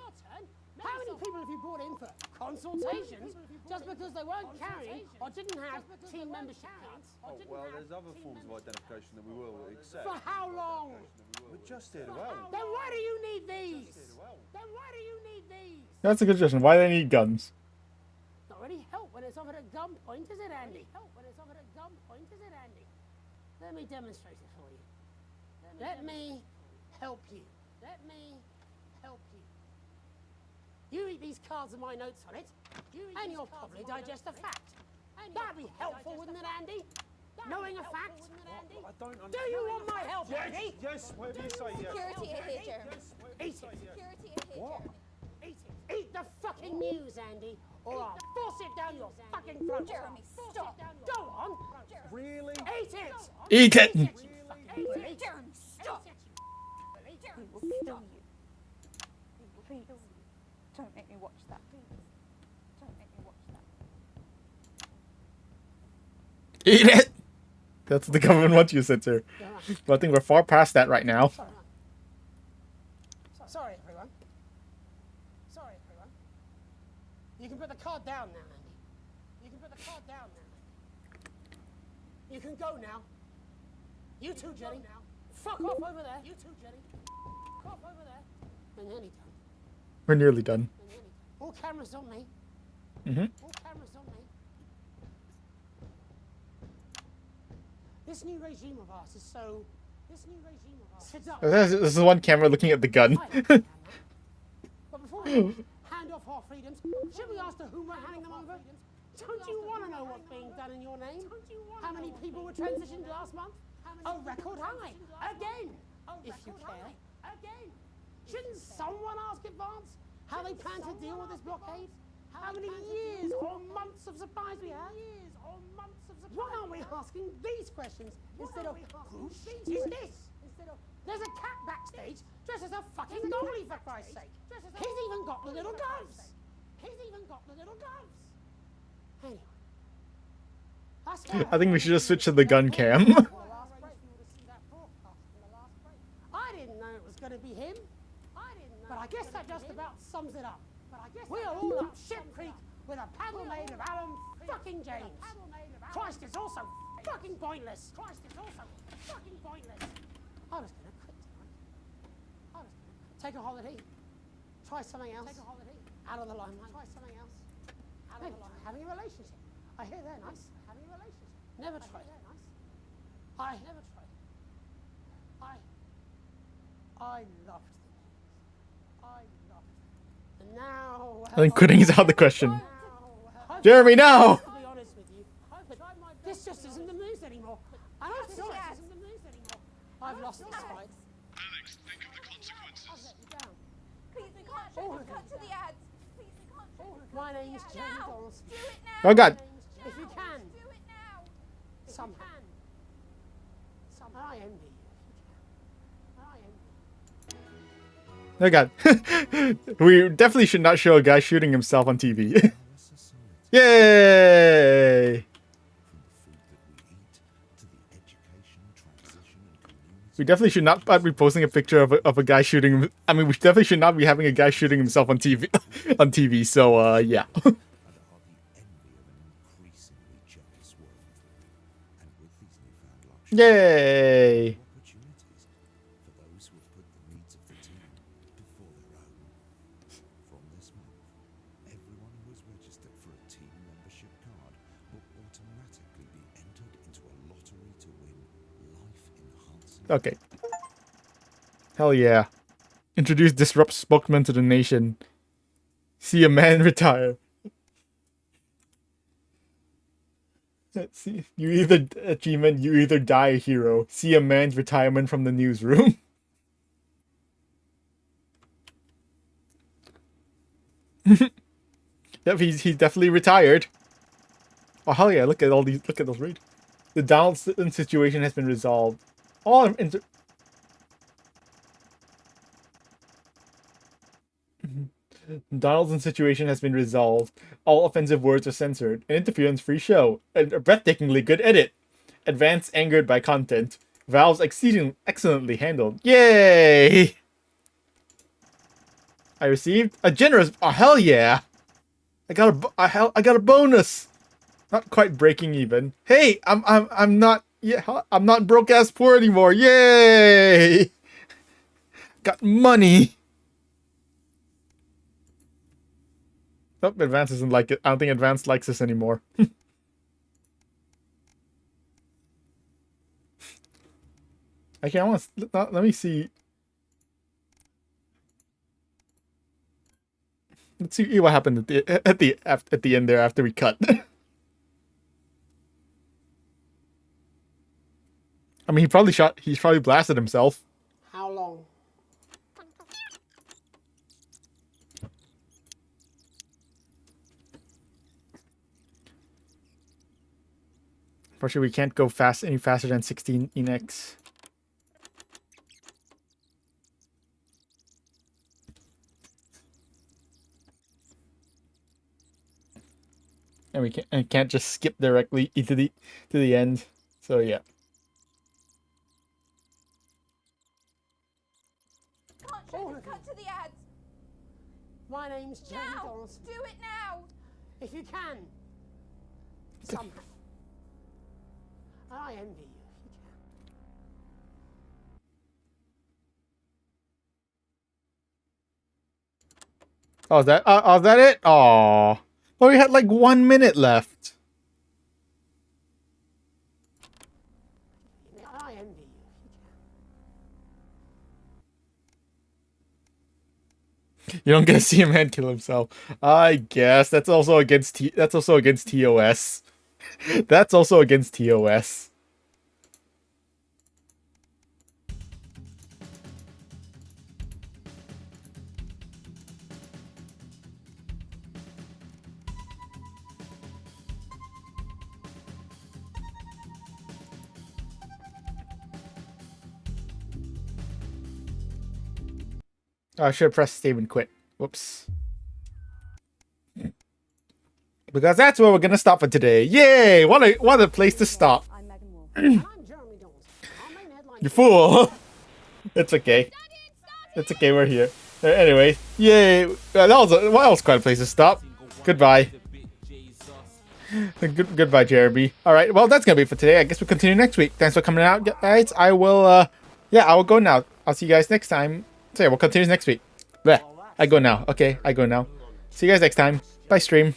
How many people have you brought in for consultations just because they weren't carrying or didn't have team membership cards? Oh, well, there's other forms of identification that we will accept. For how long? We're just here to help. Then why do you need these? Then why do you need these? That's a good question. Why do they need guns? Not really help when it's offered at gunpoint, is it, Andy? Let me demonstrate it for you. Let me help you. You read these cards with my notes on it, and you'll probably digest a fact. That'd be helpful, wouldn't it, Andy? Knowing a fact? I don't understand. Do you want my help, Andy? Yes, whatever you say, yes. Security are here, Jeremy. Eat it. Security are here, What? Jeremy. Eat it. Eat the fucking news, Andy, or I'll force it down your fucking throat. Jeremy, stop. Go on. Really? Eat it. Eat it. Jeremy, stop. We will kill you. Please, don't make me watch that. Please, don't make me watch Eat it! That's what the government wants you to censor. But I think we're far past that right now. Sorry, everyone. Sorry, everyone. You can put the card down now, Andy. You can put the card down now. You can go now. You too, Jenny. Fuck off over there. You too, Jenny. Fuck off over there. We're nearly done. We're nearly done. All cameras on me. Mm-hmm. All cameras on me. This new regime of ours is so... This new regime of ours is so... This is one camera looking at the gun. But before we hand off our freedoms, should we ask to whom we're handing them over? Don't you want to know what's being done in your name? How many people were transitioned last month? A record high. Again. If you care. Again. Shouldn't someone ask Advance how they plan to deal with this blockade? How many years or months of supplies we have? Why aren't we asking these questions instead of whose is this? There's a cat backstage dressed as a fucking dolly, for Christ's sake. He's even got the little gloves. Anyway. I think we should just switch to the gun cam. I didn't know it was going to be him. But I guess that just about sums it up. We are all up Ship Creek with a paddle made of Alan fucking James. Christ, it's also fucking pointless. I was going to quit tonight. Take a holiday. Try something else. Out of the limelight. Maybe try having a relationship. I hear they're nice. Never tried. I never tried. I loved them. And now... I think quitting is out of the question. Jeremy, no! To be honest with you, this just isn't the news anymore. And I'm sorry. I've lost this fight. Alex, think of the consequences. I've let you down. Please, we can't show this. Cut to the ads. Please, we can't show this. My name's Jeremy Donaldson. Do it now. Oh god. If you can. Do it now. Somehow. I envy you. Oh god. We definitely should not show a guy shooting himself on TV. Yay! We definitely should not be posting a picture of a guy shooting. I mean, we definitely should not be having a guy shooting himself on TV. On TV. So, yeah. Yay! Okay. Hell yeah. Introduce disrupt spokesman to the nation. See a man retire. Let's see. You either achievement, you either die a hero. See a man's retirement from the newsroom. Yep, he's definitely retired. Oh hell yeah! Look at all these. Look at those read. The Donaldson situation has been resolved. All Donaldson's situation has been resolved. All offensive words are censored. An interference-free show. A breathtakingly good edit. Advance angered by content. Valve's excellently handled. Yay! I received a generous. Oh hell yeah! I got a bonus. Not quite breaking even. Hey, I'm not. Yeah, I'm not broke ass poor anymore. Yay! Got money. Oh, Advance doesn't like it. I don't think Advance likes this anymore. Okay, I want to let me see. Let's see what happened at the end there after we cut. I mean, he's probably blasted himself. How long? Unfortunately, we can't go any faster than 16 Enix. and we can't just skip directly to the end. So yeah. Can't show this cut to the ads. My name's Jeremy Now! Donaldson. Do it now! If you can. Somehow. I envy you. Oh, is that it? Oh, well, we had like 1 minute left. I envy you. You don't get to see a man kill himself. I guess that's also against TOS. That's also against TOS. I should have pressed save and quit. Whoops. Because that's where we're gonna stop for today. Yay! What a place to stop. You fool! It's okay. It's okay. We're here. Anyway, yay! That was quite a place to stop. Goodbye. Goodbye, Jeremy. All right. Well, that's gonna be it for today. I guess we'll continue next week. Thanks for coming out, guys. I will. Yeah, I will go now. I'll see you guys next time. So yeah, we'll continue next week. Bleh. I go now. Okay, I go now. See you guys next time. Bye, stream.